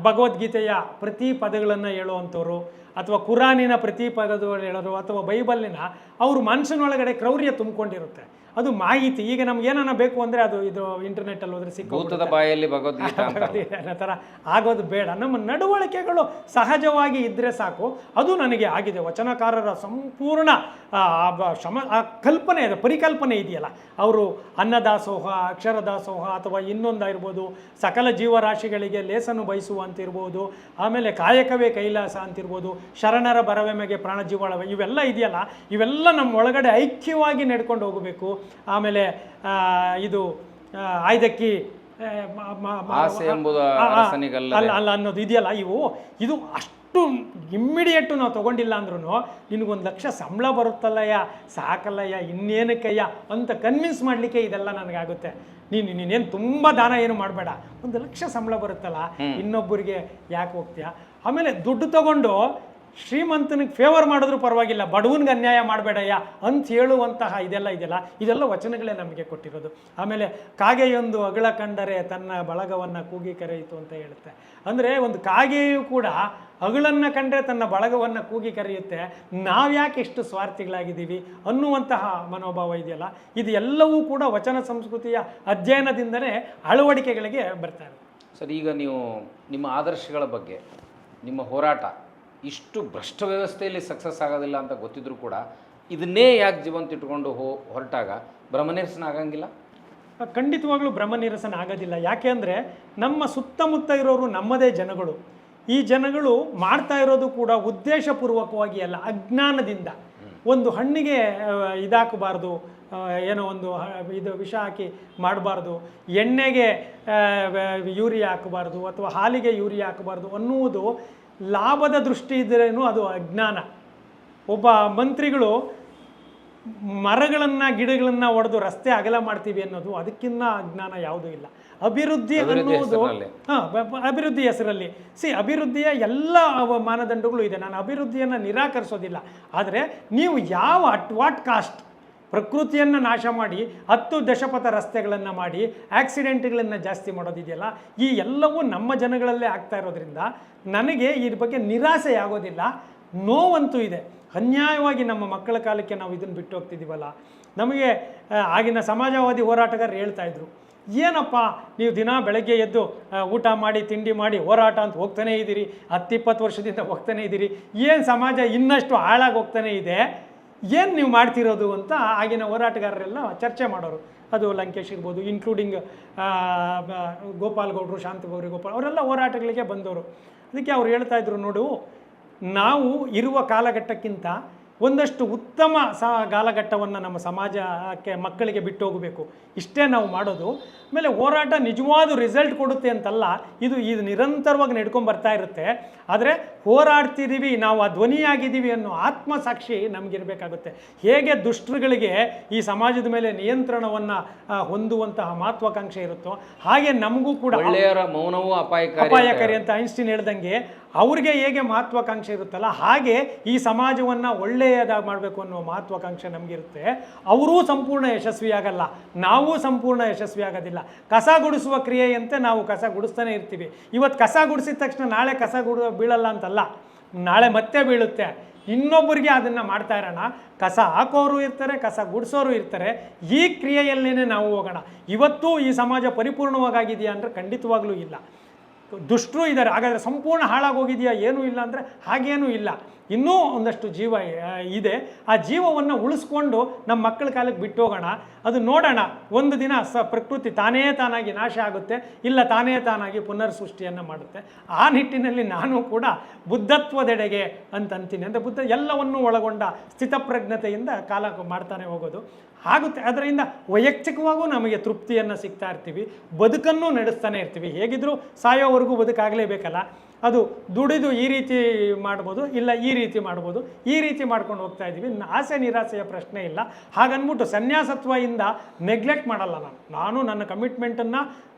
ಭಗವದ್ಗೀತೆಯ ಪ್ರತಿ ಪದಗಳನ್ನು ಹೇಳುವಂಥವ್ರು, ಅಥವಾ ಕುರಾನಿನ ಪ್ರತಿ ಪದಗಳು ಹೇಳೋರು, ಅಥವಾ ಬೈಬಲಿನ ಅವ್ರ ಮನಸ್ಸಿನೊಳಗಡೆ ಕ್ರೌರ್ಯ ತುಂಬಿಕೊಂಡಿರುತ್ತೆ. ಅದು ಮಾಹಿತಿ. ಈಗ ನಮ್ಗೆ ಏನಾನ ಬೇಕು ಅಂದರೆ ಅದು ಇದು ಇಂಟರ್ನೆಟ್ಟಲ್ಲಿ ಹೋದರೆ ಭೂತದ ಬಾಯಲ್ಲಿ ಭಗವದ್ಗೀತೆ ಥರ ಆಗೋದು ಬೇಡ. ನಮ್ಮ ನಡವಳಿಕೆಗಳು ಸಹಜವಾಗಿ ಇದ್ದರೆ ಸಾಕು. ಅದು ನನಗೆ ಆಗಿದೆ. ವಚನಕಾರರ ಸಂಪೂರ್ಣ ಆ ಕಲ್ಪನೆ ಇದೆ, ಪರಿಕಲ್ಪನೆ ಇದೆಯಲ್ಲ, ಅವರು ಅನ್ನದಾಸೋಹ, ಅಕ್ಷರದಾಸೋಹ, ಅಥವಾ ಇನ್ನೊಂದಾಗಿರ್ಬೋದು, ಸಕಲ ಜೀವರಾಶಿಗಳಿಗೆ ಲೇಸನ್ನು ಬಯಸುವಂತಿರ್ಬೋದು, ಆಮೇಲೆ ಕಾಯಕವೇ ಕೈಲಾಸ ಅಂತಿರ್ಬೋದು, ಶರಣರ ಬರವೆಮೆಗೆ ಪ್ರಾಣಜೀವಾಳವೆ, ಇವೆಲ್ಲ ಇದೆಯಲ್ಲ, ಇವೆಲ್ಲ ನಮ್ಮ ಒಳಗಡೆ ಐಕ್ಯವಾಗಿ ನಡ್ಕೊಂಡು ಹೋಗಬೇಕು. ಆಮೇಲೆ ಇದು ಆಯ್ದಕ್ಕಿ ಅಲ್ಲ ಅನ್ನೋದು ಇದೆಯಲ್ಲ, ಇದು ಅಷ್ಟು ಇಮ್ಮಿಡಿಯೇಟು ನಾವು ತೊಗೊಂಡಿಲ್ಲ ಅಂದ್ರೂ ನಿನಗೊಂದು ಲಕ್ಷ ಸಂಬಳ ಬರುತ್ತಲ್ಲಯ್ಯ, ಸಾಕಲ್ಲಯ್ಯ, ಇನ್ನೇನಕ್ಕಯ್ಯ ಅಂತ ಕನ್ವಿನ್ಸ್ ಮಾಡಲಿಕ್ಕೆ ಇದೆಲ್ಲ ನನಗಾಗುತ್ತೆ. ನೀನೇನು ತುಂಬ ದಾನ ಏನು ಮಾಡಬೇಡ, 1 ಲಕ್ಷ ಸಂಬಳ ಬರುತ್ತಲ್ಲ, ಇನ್ನೊಬ್ಬರಿಗೆ ಯಾಕೆ ಹೋಗ್ತೀಯ? ಆಮೇಲೆ ದುಡ್ಡು ತಗೊಂಡು ಶ್ರೀಮಂತನಿಗೆ ಫೇವರ್ ಮಾಡಿದ್ರೂ ಪರವಾಗಿಲ್ಲ, ಬಡವನಿಗೆ ಅನ್ಯಾಯ ಮಾಡಬೇಡಯ್ಯ ಅಂತ ಹೇಳುವಂತಹ ಇದೆಲ್ಲ ವಚನಗಳೇ ನಮಗೆ ಕೊಟ್ಟಿರೋದು. ಆಮೇಲೆ ಕಾಗೆಯೊಂದು ಅಗಳ ಕಂಡರೆ ತನ್ನ ಬಳಗವನ್ನು ಕೂಗಿ ಕರೆಯಿತು ಅಂತ ಹೇಳುತ್ತೆ. ಅಂದರೆ ಒಂದು ಕಾಗೆಯೂ ಕೂಡ ಅಗಳನ್ನು ಕಂಡರೆ ತನ್ನ ಬಳಗವನ್ನು ಕೂಗಿ ಕರೆಯುತ್ತೆ. ನಾವ್ಯಾಕೆ ಎಷ್ಟು ಸ್ವಾರ್ಥಿಗಳಾಗಿದ್ದೀವಿ ಅನ್ನುವಂತಹ ಮನೋಭಾವ ಇದೆಯಲ್ಲ, ಇದು ಎಲ್ಲವೂ ಕೂಡ ವಚನ ಸಂಸ್ಕೃತಿಯ ಅಧ್ಯಯನದಿಂದಲೇ ಅಳವಡಿಕೆಗಳಿಗೆ ಬರ್ತಾರೆ. ಸರ್, ಈಗ ನೀವು ನಿಮ್ಮ ಆದರ್ಶಗಳ ಬಗ್ಗೆ, ನಿಮ್ಮ ಹೋರಾಟ ಇಷ್ಟು ಭ್ರಷ್ಟ ವ್ಯವಸ್ಥೆಯಲ್ಲಿ ಸಕ್ಸಸ್ ಆಗೋದಿಲ್ಲ ಅಂತ ಗೊತ್ತಿದ್ರೂ ಕೂಡ ಇದನ್ನೇ ಯಾಕೆ ಜೀವಂತ ಇಟ್ಕೊಂಡು ಹೊರಟಾಗ ಭ್ರಮನಿರಸನ ಆಗಂಗಿಲ್ಲ? ಖಂಡಿತವಾಗ್ಲೂ ಭ್ರಮನಿರಸನ ಆಗೋದಿಲ್ಲ. ಯಾಕೆ ಅಂದರೆ ನಮ್ಮ ಸುತ್ತಮುತ್ತ ಇರೋರು ನಮ್ಮದೇ ಜನಗಳು. ಈ ಜನಗಳು ಮಾಡ್ತಾ ಇರೋದು ಕೂಡ ಉದ್ದೇಶಪೂರ್ವಕವಾಗಿ ಅಲ್ಲ, ಅಜ್ಞಾನದಿಂದ. ಒಂದು ಹಣ್ಣಿಗೆ ಇದಾಕಬಾರ್ದು, ಏನೋ ಒಂದು ಇದು ವಿಷ ಹಾಕಿ ಮಾಡಬಾರ್ದು, ಎಣ್ಣೆಗೆ ಯೂರಿಯಾ ಹಾಕಬಾರ್ದು, ಅಥವಾ ಹಾಲಿಗೆ ಯೂರಿಯಾ ಹಾಕಬಾರ್ದು ಅನ್ನುವುದು ಲಾಭದ ದೃಷ್ಟಿ ಇದ್ರೇನು ಅದು ಅಜ್ಞಾನ. ಒಬ್ಬ ಮಂತ್ರಿಗಳು ಮರಗಳನ್ನು ಗಿಡಗಳನ್ನು ಒಡೆದು ರಸ್ತೆ ಅಗಲ ಮಾಡ್ತೀವಿ ಅನ್ನೋದು ಅದಕ್ಕಿಂತ ಅಜ್ಞಾನ ಯಾವುದೂ ಇಲ್ಲ. ಅಭಿವೃದ್ಧಿ ಅನ್ನೋದು ಅಭಿವೃದ್ಧಿ ಹೆಸರಲ್ಲಿ ಅಭಿವೃದ್ಧಿಯ ಎಲ್ಲ ಮಾನದಂಡಗಳು ಇದೆ. ನಾನು ಅಭಿವೃದ್ಧಿಯನ್ನು ನಿರಾಕರಿಸೋದಿಲ್ಲ. ಆದರೆ ನೀವು ಅಟ್ ವಾಟ್ ಕಾಸ್ಟ್ ಪ್ರಕೃತಿಯನ್ನು ನಾಶ ಮಾಡಿ 10 ದಶಪಥ ರಸ್ತೆಗಳನ್ನು ಮಾಡಿ ಆಕ್ಸಿಡೆಂಟ್ಗಳನ್ನು ಜಾಸ್ತಿ ಮಾಡೋದಿದೆಯಲ್ಲ, ಈ ಎಲ್ಲವೂ ನಮ್ಮ ಜನಗಳಲ್ಲೇ ಆಗ್ತಾ ಇರೋದ್ರಿಂದ ನನಗೆ ಇದ್ರ ಬಗ್ಗೆ ನಿರಾಸೆ ಆಗೋದಿಲ್ಲ. ನೋವಂತೂ ಇದೆ. ಅನ್ಯಾಯವಾಗಿ ನಮ್ಮ ಮಕ್ಕಳ ಕಾಲಕ್ಕೆ ನಾವು ಇದನ್ನು ಬಿಟ್ಟು ಹೋಗ್ತಿದ್ದೀವಲ್ಲ. ನಮಗೆ ಆಗಿನ ಸಮಾಜವಾದಿ ಹೋರಾಟಗಾರರು ಹೇಳ್ತಾಯಿದ್ರು, ಏನಪ್ಪ ನೀವು ದಿನ ಬೆಳಗ್ಗೆ ಎದ್ದು ಊಟ ಮಾಡಿ ತಿಂಡಿ ಮಾಡಿ ಹೋರಾಟ ಅಂತ ಹೋಗ್ತಾನೇ ಇದ್ದೀರಿ, 10-20 ವರ್ಷದಿಂದ ಹೋಗ್ತಾನೇ ಇದ್ದೀರಿ, ಏನು ಸಮಾಜ ಇನ್ನಷ್ಟು ಹಾಳಾಗಿ ಹೋಗ್ತಾನೆ ಇದೆ, ಏನು ನೀವು ಮಾಡ್ತಿರೋದು ಅಂತ ಆಗಿನ ಹೋರಾಟಗಾರರೆಲ್ಲ ಚರ್ಚೆ ಮಾಡೋರು. ಅದು ಲಂಕೇಶ್ ಇರ್ಬೋದು, ಇನ್ಕ್ಲೂಡಿಂಗ್ ಗೋಪಾಲ್ ಗೌಡರು, ಶಾಂತಗೌರಿ ಗೋಪಾಲ್, ಅವರೆಲ್ಲ ಹೋರಾಟಗಳಿಗೆ ಬಂದವರು. ಅದಕ್ಕೆ ಅವ್ರು ಹೇಳ್ತಾಯಿದ್ರು, ನೋಡು, ನಾವು ಇರುವ ಕಾಲಘಟ್ಟಕ್ಕಿಂತ ಒಂದಷ್ಟು ಉತ್ತಮ ಕಾಲಘಟ್ಟವನ್ನು ನಮ್ಮ ಸಮಾಜಕ್ಕೆ ಮಕ್ಕಳಿಗೆ ಬಿಟ್ಟು ಹೋಗಬೇಕು, ಇಷ್ಟೇ ನಾವು ಮಾಡೋದು. ಆಮೇಲೆ ಹೋರಾಟ ನಿಜವಾದ ರಿಸಲ್ಟ್ ಕೊಡುತ್ತೆ ಅಂತಲ್ಲ, ಇದು ನಿರಂತರವಾಗಿ ನಡ್ಕೊಂಡು ಬರ್ತಾ ಇರುತ್ತೆ. ಆದರೆ ಹೋರಾಡ್ತಿದ್ದೀವಿ, ನಾವು ಆ ಧ್ವನಿಯಾಗಿದ್ದೀವಿ ಅನ್ನೋ ಆತ್ಮಸಾಕ್ಷಿ ನಮಗಿರಬೇಕಾಗುತ್ತೆ. ಹೇಗೆ ದುಷ್ಟರುಗಳಿಗೆ ಈ ಸಮಾಜದ ಮೇಲೆ ನಿಯಂತ್ರಣವನ್ನು ಹೊಂದುವಂತಹ ಮಹತ್ವಾಕಾಂಕ್ಷೆ ಇರುತ್ತೋ, ಹಾಗೆ ನಮಗೂ ಕೂಡ ಒಳ್ಳೆಯರ ಮೌನವೂ ಅಪಾಯಕಾರಿ ಅಂತ ಐನ್ಸ್ಟೀನ್ ಹೇಳ್ದಂಗೆ ಅವ್ರಿಗೆ ಹೇಗೆ ಮಹತ್ವಾಕಾಂಕ್ಷೆ ಇರುತ್ತಲ್ಲ, ಹಾಗೆ ಈ ಸಮಾಜವನ್ನು ಒಳ್ಳೆಯದಾಗಿ ಮಾಡಬೇಕು ಅನ್ನೋ ಮಹತ್ವಾಕಾಂಕ್ಷೆ ನಮಗಿರುತ್ತೆ. ಅವರೂ ಸಂಪೂರ್ಣ ಯಶಸ್ವಿಯಾಗಲ್ಲ, ನಾವು ಸಂಪೂರ್ಣ ಯಶಸ್ವಿ ಆಗೋದಿಲ್ಲ. ಕಸ ಗುಡಿಸುವ ಕ್ರಿಯೆಯಂತೆ ನಾವು ಕಸ ಗುಡಿಸ್ತಾನೆ ಇರ್ತೀವಿ. ಇವತ್ತು ಕಸ ಗುಡಿಸಿದ ತಕ್ಷಣ ನಾಳೆ ಕಸ ಬೀಳಲ್ಲ ಅಂತಲ್ಲ, ನಾಳೆ ಮತ್ತೆ ಬೀಳುತ್ತೆ. ಇನ್ನೊಬ್ಬರಿಗೆ ಅದನ್ನು ಮಾಡ್ತಾ ಇರೋಣ. ಕಸ ಹಾಕೋರು ಇರ್ತಾರೆ, ಕಸ ಗುಡಿಸೋರು ಇರ್ತಾರೆ. ಈ ಕ್ರಿಯೆಯಲ್ಲೇನೆ ನಾವು ಹೋಗೋಣ. ಇವತ್ತು ಈ ಸಮಾಜ ಪರಿಪೂರ್ಣವಾಗಿದೆಯಾ ಅಂದರೆ ಖಂಡಿತವಾಗ್ಲೂ ಇಲ್ಲ. ದುಷ್ಟರು ಇದ್ದಾರೆ. ಹಾಗಾದರೆ ಸಂಪೂರ್ಣ ಹಾಳಾಗೋಗಿದೆಯಾ? ಏನೂ ಇಲ್ಲ ಅಂದರೆ ಹಾಗೇನೂ ಇಲ್ಲ. ಇನ್ನೂ ಒಂದಷ್ಟು ಜೀವ ಇದೆ. ಆ ಜೀವವನ್ನು ಉಳಿಸ್ಕೊಂಡು ನಮ್ಮ ಮಕ್ಕಳ ಕಾಲಕ್ಕೆ ಬಿಟ್ಟು ಹೋಗೋಣ. ಅದು ನೋಡೋಣ, ಒಂದು ದಿನ ಪ್ರಕೃತಿ ತಾನಾಗಿ ನಾಶ ಆಗುತ್ತೆ, ಇಲ್ಲ ತಾನಾಗಿ ಪುನರ್ಸೃಷ್ಟಿಯನ್ನು ಮಾಡುತ್ತೆ. ಆ ನಿಟ್ಟಿನಲ್ಲಿ ನಾನು ಕೂಡ ಬುದ್ಧತ್ವದೆಡೆಗೆ ಅಂತೀನಿ. ಅಂದರೆ ಬುದ್ಧ ಎಲ್ಲವನ್ನೂ ಒಳಗೊಂಡ ಸ್ಥಿತಪ್ರಜ್ಞತೆಯಿಂದ ಕಾಲ ಮಾಡ್ತಾನೆ ಹೋಗೋದು ಆಗುತ್ತೆ. ಅದರಿಂದ ವೈಯಕ್ತಿಕವಾಗೂ ನಮಗೆ ತೃಪ್ತಿಯನ್ನು ಸಿಗ್ತಾ ಇರ್ತೀವಿ, ಬದುಕನ್ನು ನಡೆಸ್ತಾನೆ ಇರ್ತೀವಿ. ಹೇಗಿದ್ದರೂ ಸಾಯೋವರೆಗೂ ಸಾಯೋವರೆಗೂ ಬದುಕಾಗಲೇಬೇಕಲ್ಲ, ಅದು ದುಡಿದು ಈ ರೀತಿ ಮಾಡ್ಬೋದು, ಇಲ್ಲ ಈ ರೀತಿ ಮಾಡ್ಬೋದು, ಈ ರೀತಿ ಮಾಡ್ಕೊಂಡು ಹೋಗ್ತಾ ಇದ್ದೀವಿ. ಆಸೆ ನಿರಾಸೆಯ ಪ್ರಶ್ನೆ ಇಲ್ಲ. ಹಾಗನ್ಬಿಟ್ಟು ಸನ್ಯಾಸತ್ವದಿಂದ ನೆಗ್ಲೆಕ್ಟ್ ಮಾಡಲ್ಲ ನಾನು ನನ್ನ ಕಮಿಟ್ಮೆಂಟನ್ನು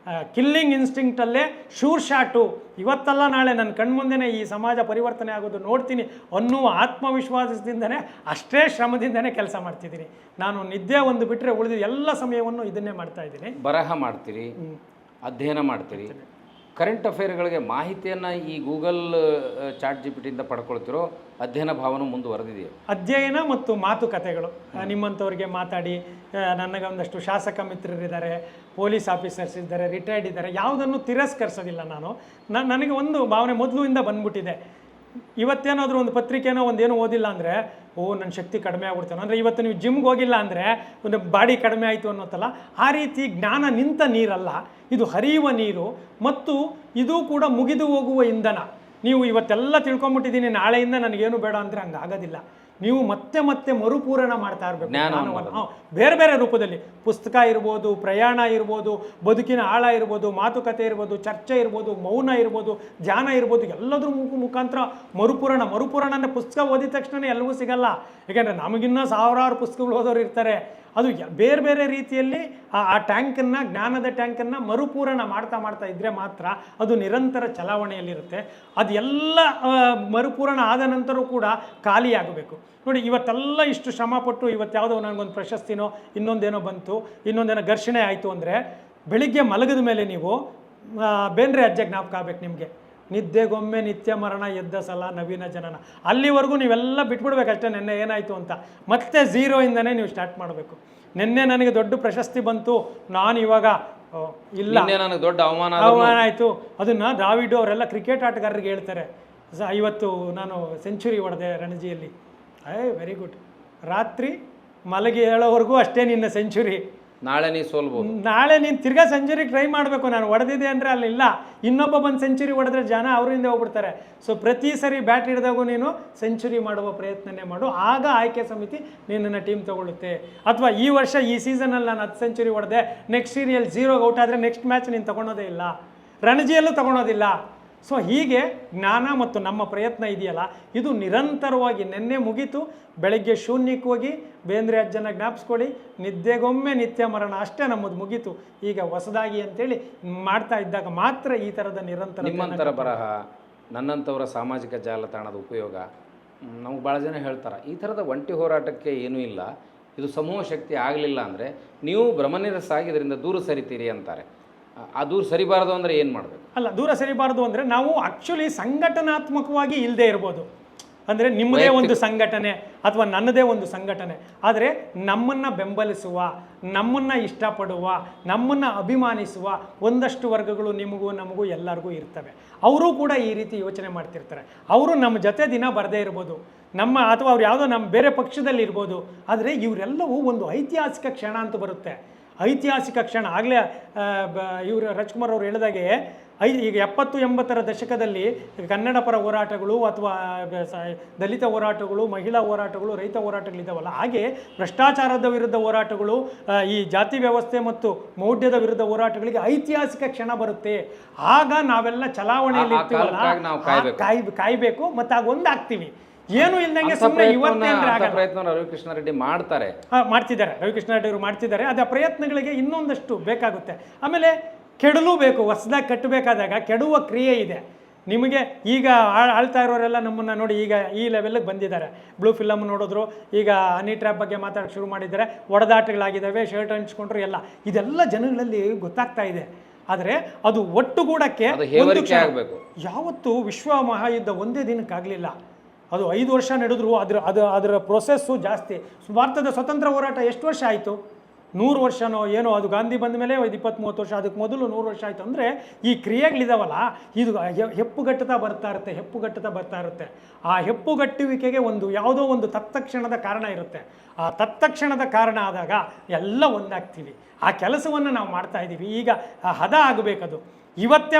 ಕಿಲ್ಲಿಂಗ್ ಇನ್ಸ್ಟಿಂಕ್ಟಲ್ಲೇ ಶೂರ್ ಶಾಟು, ಇವತ್ತಲ್ಲ ನಾಳೆ ನನ್ನ ಕಣ್ಮುಂದೆನೇ ಈ ಸಮಾಜ ಪರಿವರ್ತನೆ ಆಗೋದು ನೋಡ್ತೀನಿ ಅನ್ನುವ ಆತ್ಮವಿಶ್ವಾಸದಿಂದನೇ ಅಷ್ಟೇ ಶ್ರಮದಿಂದನೇ ಕೆಲಸ ಮಾಡ್ತಿದ್ದೀನಿ. ನಾನು ನಿದ್ದೆ ಒಂದು ಬಿಟ್ಟರೆ ಉಳಿದ ಎಲ್ಲ ಸಮಯವನ್ನು ಇದನ್ನೇ ಮಾಡ್ತಾ ಇದ್ದೀನಿ. ಬರಹ ಮಾಡ್ತೀರಿ, ಅಧ್ಯಯನ ಮಾಡ್ತೀರಿ, ಕರೆಂಟ್ ಅಫೇರ್ಗಳಿಗೆ ಮಾಹಿತಿಯನ್ನು ಈ ಗೂಗಲ್ ಚಾಟ್ GPT ಇಂದ ಪಡ್ಕೊಳ್ತಿರೋ ಅಧ್ಯಯನ ಭಾವನೆ ಮುಂದುವರೆದಿದೆಯಾ? ಅಧ್ಯಯನ ಮತ್ತು ಮಾತುಕತೆಗಳು, ನಿಮ್ಮಂಥವ್ರಿಗೆ ಮಾತಾಡಿ, ನನಗೆ ಒಂದಷ್ಟು ಶಾಸಕ ಮಿತ್ರರಿದ್ದಾರೆ, ಪೊಲೀಸ್ ಆಫೀಸರ್ಸ್ ಇದ್ದಾರೆ, ರಿಟೈರ್ಡ್ ಇದ್ದಾರೆ, ಯಾವುದನ್ನು ತಿರಸ್ಕರಿಸೋದಿಲ್ಲ ನಾನು. ನನಗೆ ಒಂದು ಭಾವನೆ ಮೊದಲಿಂದ ಬಂದ್ಬಿಟ್ಟಿದೆ, ಇವತ್ತೇನಾದರೂ ಒಂದು ಪತ್ರಿಕೆನೋ ಒಂದೇನೋ ಓದಿಲ್ಲ ಅಂದರೆ ನನ್ನ ಶಕ್ತಿ ಕಡಿಮೆ ಆಗ್ಬಿಡ್ತಾನೆ, ಅಂದರೆ ಇವತ್ತು ನೀವು ಜಿಮ್ಗೆ ಹೋಗಿಲ್ಲ ಅಂದರೆ ಒಂದು ಬಾಡಿ ಕಡಿಮೆ ಆಯಿತು ಅನ್ನೋತ್ತಲ್ಲ, ಆ ರೀತಿ ಜ್ಞಾನ ನಿಂತ ನೀರಲ್ಲ, ಇದು ಹರಿಯುವ ನೀರು ಮತ್ತು ಇದು ಕೂಡ ಮುಗಿದು ಹೋಗುವ ಇಂಧನ. ನೀವು ಇವತ್ತೆಲ್ಲ ತಿಳ್ಕೊಂಬಿಟ್ಟಿದ್ದೀನಿ, ನಾಳೆಯಿಂದ ನನಗೇನು ಬೇಡ ಅಂದರೆ ಹಂಗಾಗೋದಿಲ್ಲ. ನೀವು ಮತ್ತೆ ಮತ್ತೆ ಮರುಪೂರಣ ಮಾಡ್ತಾ ಇರಬೇಕು ಜ್ಞಾನವನ್ನು. ಬೇರೆ ಬೇರೆ ರೂಪದಲ್ಲಿ ಪುಸ್ತಕ ಇರ್ಬೋದು, ಪ್ರಯಾಣ ಇರ್ಬೋದು, ಬದುಕಿನ ಆಳ ಇರ್ಬೋದು, ಮಾತುಕತೆ ಇರ್ಬೋದು, ಚರ್ಚೆ ಇರ್ಬೋದು, ಮೌನ ಇರ್ಬೋದು, ಧ್ಯಾನ ಇರ್ಬೋದು, ಎಲ್ಲದ್ರ ಮುಖಾಂತರ ಮರುಪೂರಣ ಅಂದರೆ ಪುಸ್ತಕ ಓದಿದ ತಕ್ಷಣ ಎಲ್ಲವೂ ಸಿಗಲ್ಲ. ಯಾಕೆಂದರೆ ನಮಗಿನ್ನೂ ಸಾವಿರಾರು ಪುಸ್ತಕಗಳು ಓದೋರು ಇರ್ತಾರೆ. ಅದು ಬೇರೆ ಬೇರೆ ರೀತಿಯಲ್ಲಿ ಆ ಟ್ಯಾಂಕನ್ನು, ಜ್ಞಾನದ ಟ್ಯಾಂಕನ್ನು ಮರುಪೂರಣ ಮಾಡ್ತಾ ಇದ್ದರೆ ಮಾತ್ರ ಅದು ನಿರಂತರ ಚಲಾವಣೆಯಲ್ಲಿರುತ್ತೆ. ಅದು ಎಲ್ಲ ಮರುಪೂರಣ ಆದ ನಂತರ ಕೂಡ ಖಾಲಿಯಾಗಬೇಕು. ನೋಡಿ, ಇವತ್ತೆಲ್ಲ ಇಷ್ಟು ಶ್ರಮಪಟ್ಟು ಇವತ್ತ್ಯಾವುದೋ ನನಗೊಂದು ಪ್ರಶಸ್ತಿನೋ ಇನ್ನೊಂದೇನೋ ಬಂತು, ಇನ್ನೊಂದೇನೋ ಘರ್ಷಣೆ ಆಯಿತು ಅಂದರೆ ಬೆಳಿಗ್ಗೆ ಮಲಗಿದ ಮೇಲೆ ನೀವು ಬೇಂದ್ರೆ ಅಜ್ಜ ಜ್ಞಾಪಕ ಆಗಬೇಕು ನಿಮಗೆ, ನಿದ್ದೆಗೊಮ್ಮೆ ನಿತ್ಯ ಮರಣ ಎದ್ದ ಸಲ ನವೀನ ಜನನ. ಅಲ್ಲಿವರೆಗೂ ನೀವೆಲ್ಲ ಬಿಟ್ಬಿಡ್ಬೇಕಷ್ಟೇ, ನೆನ್ನೆ ಏನಾಯಿತು ಅಂತ. ಮತ್ತೆ ಝೀರೋಯಿಂದನೇ ನೀವು ಸ್ಟಾರ್ಟ್ ಮಾಡಬೇಕು. ನೆನ್ನೆ ನನಗೆ ದೊಡ್ಡ ಪ್ರಶಸ್ತಿ ಬಂತು, ನಾನು ಇವಾಗ ಇಲ್ಲ, ನನಗೆ ದೊಡ್ಡ ಅವಮಾನ ಆಯಿತು. ಅದನ್ನು ದ್ರಾವಿಡ್ ಅವರೆಲ್ಲ ಕ್ರಿಕೆಟ್ ಆಟಗಾರರಿಗೆ ಹೇಳ್ತಾರೆ, ಇವತ್ತು ನಾನು ಸೆಂಚುರಿ ಹೊಡೆದೆ ರಣಜಿಯಲ್ಲಿ. Very good. ರಾತ್ರಿ ಮಲಗಿ ಹೇಳೋವರೆಗೂ ಅಷ್ಟೇ ನಿನ್ನ ಸೆಂಚುರಿ. ನಾಳೆ ನೀ ಸೋಲ್ಬೋದು, ನಾಳೆ ನೀನು ತಿರ್ಗಾ ಸೆಂಚುರಿ ಟ್ರೈ ಮಾಡಬೇಕು. ನಾನು ಹೊಡೆದಿದೆ ಅಂದರೆ ಅಲ್ಲಿಲ್ಲ, ಇನ್ನೊಬ್ಬ ಬಂದು ಸೆಂಚುರಿ ಹೊಡೆದ್ರೆ ಜನ ಅವರಿಂದ ಹೋಗ್ಬಿಡ್ತಾರೆ. ಸೊ ಪ್ರತಿ ಸರಿ ಬ್ಯಾಟ್ ಹಿಡಿದಾಗೂ ನೀನು ಸೆಂಚುರಿ ಮಾಡುವ ಪ್ರಯತ್ನನೇ ಮಾಡು, ಆಗ ಆಯ್ಕೆ ಸಮಿತಿ ನಿನ್ನನ್ನು ಟೀಮ್ ತೊಗೊಳುತ್ತೆ. ಅಥವಾ ಈ ವರ್ಷ ಈ ಸೀಸನಲ್ಲಿ ನಾನು 10 ಸೆಂಚುರಿ ಹೊಡೆದೆ, ನೆಕ್ಸ್ಟ್ ಸೀರಿಯಲ್ 0 ಔಟ್ ಆದರೆ ನೆಕ್ಸ್ಟ್ ಮ್ಯಾಚ್ ನೀನು ತೊಗೊಳೋದೇ ಇಲ್ಲ, ರಣಜಿಯಲ್ಲೂ ತೊಗೊಳೋದಿಲ್ಲ. ಸೊ ಹೀಗೆ ಜ್ಞಾನ ಮತ್ತು ನಮ್ಮ ಪ್ರಯತ್ನ ಇದೆಯಲ್ಲ, ಇದು ನಿರಂತರವಾಗಿ. ನೆನ್ನೆ ಮುಗೀತು, ಬೆಳಗ್ಗೆ ಶೂನ್ಯಕ್ಕೆ ಹೋಗಿ ಬೇಂದ್ರೆ ಅಜ್ಜನ ಜ್ಞಾಪಿಸ್ಕೊಳ್ಳಿ, ನಿದ್ದೆಗೊಮ್ಮೆ ನಿತ್ಯ ಮರಣ, ಅಷ್ಟೇ ನಮ್ಮದು ಮುಗೀತು. ಈಗ ಹೊಸದಾಗಿ ಅಂತೇಳಿ ಮಾಡ್ತಾ ಇದ್ದಾಗ ಮಾತ್ರ ಈ ಥರದ ನಿರಂತರ. ನಿಮ್ಮಂಥರ ಬರಹ, ನನ್ನಂಥವರ ಸಾಮಾಜಿಕ ಜಾಲತಾಣದ ಉಪಯೋಗ, ನಮಗೆ ಭಾಳ ಜನ ಹೇಳ್ತಾರೆ ಈ ಥರದ ಒಂಟಿ ಹೋರಾಟಕ್ಕೆ ಏನೂ ಇಲ್ಲ, ಇದು ಸಮೂಹ ಶಕ್ತಿ ಆಗಲಿಲ್ಲ ಅಂದರೆ ನೀವು ಭ್ರಮನಿರಸಾಗಿ ಇದರಿಂದ ದೂರ ಸರಿತೀರಿ ಅಂತಾರೆ. ಆ ದೂರ ಸರಿಬಾರದು ಅಂದರೆ ಏನು ಮಾಡಬೇಕು? ಅಲ್ಲ, ದೂರ ಸರಿಬಾರದು ಅಂದರೆ ನಾವು ಆ್ಯಕ್ಚುಲಿ ಸಂಘಟನಾತ್ಮಕವಾಗಿ ಇಲ್ಲದೆ ಇರ್ಬೋದು. ಅಂದರೆ ನಿಮ್ಮದೇ ಒಂದು ಸಂಘಟನೆ ಅಥವಾ ನನ್ನದೇ ಒಂದು ಸಂಘಟನೆ, ಆದರೆ ನಮ್ಮನ್ನು ಬೆಂಬಲಿಸುವ, ನಮ್ಮನ್ನು ಇಷ್ಟಪಡುವ, ನಮ್ಮನ್ನು ಅಭಿಮಾನಿಸುವ ಒಂದಷ್ಟು ವರ್ಗಗಳು ನಿಮಗೂ ನಮಗೂ ಎಲ್ಲರಿಗೂ ಇರ್ತವೆ. ಅವರು ಕೂಡ ಈ ರೀತಿ ಯೋಚನೆ ಮಾಡ್ತಿರ್ತಾರೆ. ಅವರು ನಮ್ಮ ಜೊತೆ ದಿನ ಬರದೇ ಇರ್ಬೋದು, ಅಥವಾ ಅವ್ರು ಯಾವುದೋ ನಮ್ಮ ಬೇರೆ ಪಕ್ಷದಲ್ಲಿ ಇರ್ಬೋದು, ಆದರೆ ಇವರೆಲ್ಲವೂ ಒಂದು ಐತಿಹಾಸಿಕ ಕ್ಷಣ ಅಂತ ಬರುತ್ತೆ. ಐತಿಹಾಸಿಕ ಕ್ಷಣ. ಆಗಲೇ ಇವರು ರಾಜ್ಕುಮಾರ್ ಅವರು ಹೇಳಿದಾಗೆ ಈಗ 70-80ರ ದಶಕದಲ್ಲಿ ಕನ್ನಡ ಪರ ಹೋರಾಟಗಳು ಅಥವಾ ದಲಿತ ಹೋರಾಟಗಳು, ಮಹಿಳಾ ಹೋರಾಟಗಳು, ರೈತ ಹೋರಾಟಗಳಿದ್ದಾವಲ್ಲ, ಹಾಗೆ ಭ್ರಷ್ಟಾಚಾರದ ವಿರುದ್ಧ ಹೋರಾಟಗಳು, ಈ ಜಾತಿ ವ್ಯವಸ್ಥೆ ಮತ್ತು ಮೌಢ್ಯದ ವಿರುದ್ಧ ಹೋರಾಟಗಳಿಗೆ ಐತಿಹಾಸಿಕ ಕ್ಷಣ ಬರುತ್ತೆ. ಆಗ ನಾವೆಲ್ಲ ಚಲಾವಣೆಯಲ್ಲಿ ಇರ್ತೀವಲ್ಲ, ಕಾಯ್ಬೇಕು ಮತ್ತು ಆಗ ಒಂದಾಗ್ತೀವಿ. ಏನು ಇಲ್ದಂಗೆ ಸುಮ್ಮನೆ ಪ್ರಯತ್ನ ರವಿಕೃಷ್ಣ ರೆಡ್ಡಿ ಮಾಡ್ತಿದ್ದಾರೆ. ರವಿಕೃಷ್ಣ ರೆಡ್ಡಿ ಅವರು ಮಾಡ್ತಿದ್ದಾರೆ. ಅದು ಆ ಪ್ರಯತ್ನಗಳಿಗೆ ಇನ್ನೊಂದಷ್ಟು ಬೇಕಾಗುತ್ತೆ. ಆಮೇಲೆ ಕೆಡಲೂ ಬೇಕು. ಹೊಸದಾಗಿ ಕಟ್ಟಬೇಕಾದಾಗ ಕೆಡುವ ಕ್ರಿಯೆ ಇದೆ. ನಿಮಗೆ ಈಗ ಆಳ್ತಾ ಇರೋರೆಲ್ಲ ನಮ್ಮನ್ನು ನೋಡಿ ಈಗ ಈ ಲೆವೆಲ್ಗೆ ಬಂದಿದ್ದಾರೆ. ಬ್ಲೂ ಫಿಲಮ್ ನೋಡಿದ್ರು, ಈಗ ಹನಿ ಟ್ರ್ಯಾಪ್ ಬಗ್ಗೆ ಮಾತಾಡೋಕ್ಕೆ ಶುರು ಮಾಡಿದ್ದಾರೆ, ಒಡೆದಾಟಗಳಾಗಿದ್ದಾವೆ, ಶರ್ಟ್ ಹಂಚ್ಕೊಂಡ್ರು, ಎಲ್ಲ ಇದೆಲ್ಲ ಜನಗಳಲ್ಲಿ ಗೊತ್ತಾಗ್ತಾ ಇದೆ. ಆದರೆ ಅದು ಒಟ್ಟುಗೂಡಕ್ಕೆ ಯಾವತ್ತು ವಿಶ್ವ ಮಹಾಯುದ್ಧ ಒಂದೇ ದಿನಕ್ಕಾಗಲಿಲ್ಲ. ಅದು 5 ವರ್ಷ ನಡೆದ್ರು. ಅದರ ಪ್ರೊಸೆಸ್ಸು ಜಾಸ್ತಿ. ಭಾರತದ ಸ್ವತಂತ್ರ ಹೋರಾಟ ಎಷ್ಟು ವರ್ಷ ಆಯಿತು? 100 ವರ್ಷನೋ ಏನೋ. ಅದು ಗಾಂಧಿ ಬಂದ ಮೇಲೆ 20-30 ವರ್ಷ, ಅದಕ್ಕೆ ಮೊದಲು 100 ವರ್ಷ ಆಯಿತು. ಅಂದರೆ ಈ ಕ್ರಿಯೆಗಳಿದಾವಲ್ಲ, ಇದು ಹೆಪ್ಪುಗಟ್ಟುತ್ತಾ ಬರ್ತಾ ಇರುತ್ತೆ. ಆ ಹೆಪ್ಪುಗಟ್ಟುವಿಕೆಗೆ ಯಾವುದೋ ಒಂದು ತತ್ಕ್ಷಣದ ಕಾರಣ ಇರುತ್ತೆ. ಆ ತತ್ಕ್ಷಣದ ಕಾರಣ ಆದಾಗ ಎಲ್ಲ ಒಂದಾಗ್ತೀವಿ. ಆ ಕೆಲಸವನ್ನು ನಾವು ಮಾಡ್ತಾ ಇದ್ದೀವಿ. ಈಗ ಹದ ಆಗಬೇಕದು. ಇವತ್ತೇ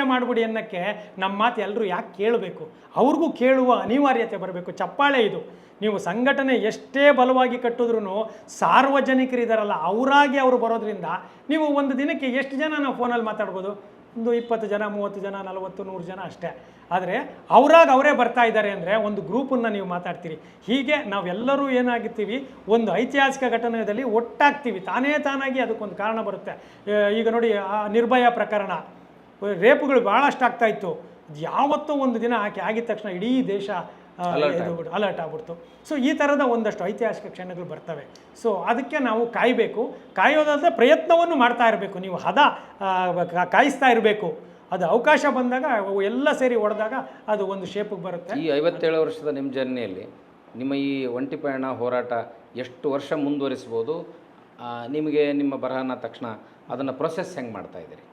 ಮಾಡಿಬಿಡಿ ಅನ್ನೋಕ್ಕೆ ನಮ್ಮ ಮಾತು ಎಲ್ಲರೂ ಯಾಕೆ ಕೇಳಬೇಕು? ಅವ್ರಿಗೂ ಕೇಳುವ ಅನಿವಾರ್ಯತೆ ಬರಬೇಕು. ಚಪ್ಪಾಳೆ ಇದು. ನೀವು ಸಂಘಟನೆ ಎಷ್ಟೇ ಬಲವಾಗಿ ಕಟ್ಟಿದ್ರೂ ಸಾರ್ವಜನಿಕರಿದ್ದಾರಲ್ಲ, ಅವರಾಗಿ ಅವರು ಬರೋದ್ರಿಂದ ನೀವು ಒಂದು ದಿನಕ್ಕೆ ಎಷ್ಟು ಜನ ನಾವು ಫೋನಲ್ಲಿ ಮಾತಾಡ್ಬೋದು? ಒಂದು 20 ಜನ 30 ಜನ 40 100 ಜನ ಅಷ್ಟೇ. ಆದರೆ ಅವರೇ ಬರ್ತಾ ಇದ್ದಾರೆ ಅಂದರೆ ಒಂದು ಗ್ರೂಪನ್ನು ನೀವು ಮಾತಾಡ್ತೀರಿ. ಹೀಗೆ ನಾವೆಲ್ಲರೂ ಏನಾಗಿರ್ತೀವಿ, ಒಂದು ಐತಿಹಾಸಿಕ ಘಟನೆಯಲ್ಲಿ ಒಟ್ಟಾಗ್ತೀವಿ, ತಾನಾಗಿ ಅದಕ್ಕೊಂದು ಕಾರಣ ಬರುತ್ತೆ. ಈಗ ನೋಡಿ, ಆ ನಿರ್ಭಯ ಪ್ರಕರಣ, ರೇಪುಗಳು ಭಾಳಷ್ಟು ಆಗ್ತಾ ಇತ್ತು. ಯಾವತ್ತೋ ಒಂದು ದಿನ ಆಗಿದ ತಕ್ಷಣ ಇಡೀ ದೇಶ ಅಲರ್ಟ್ ಆಗ್ಬಿಡ್ತು. ಸೊ ಈ ಥರದ ಒಂದಷ್ಟು ಐತಿಹಾಸಿಕ ಕ್ಷಣಗಳು ಬರ್ತವೆ. ಸೊ ಅದಕ್ಕೆ ನಾವು ಕಾಯೋದಾದರೆ ಪ್ರಯತ್ನವನ್ನು ಮಾಡ್ತಾ ಇರಬೇಕು. ನೀವು ಕಾಯಿಸ್ತಾ ಇರಬೇಕು. ಅದು ಅವಕಾಶ ಬಂದಾಗ ಎಲ್ಲ ಸೇರಿ ಹೊಡೆದಾಗ ಅದು ಒಂದು ಶೇಪಿಗೆ ಬರುತ್ತೆ. ಈ 57 ವರ್ಷದ ನಿಮ್ಮ ಜರ್ನಿಯಲ್ಲಿ ನಿಮ್ಮ ಈ ಒಂಟಿ ಪಯಣ ಹೋರಾಟ ಎಷ್ಟು ವರ್ಷ ಮುಂದುವರಿಸ್ಬೋದು? ನಿಮಗೆ ನಿಮ್ಮ ಬರಹನ ತಕ್ಷಣ ಅದನ್ನು ಪ್ರೊಸೆಸ್ ಹೆಂಗೆ ಮಾಡ್ತಾ ಇದ್ದೀರಿ?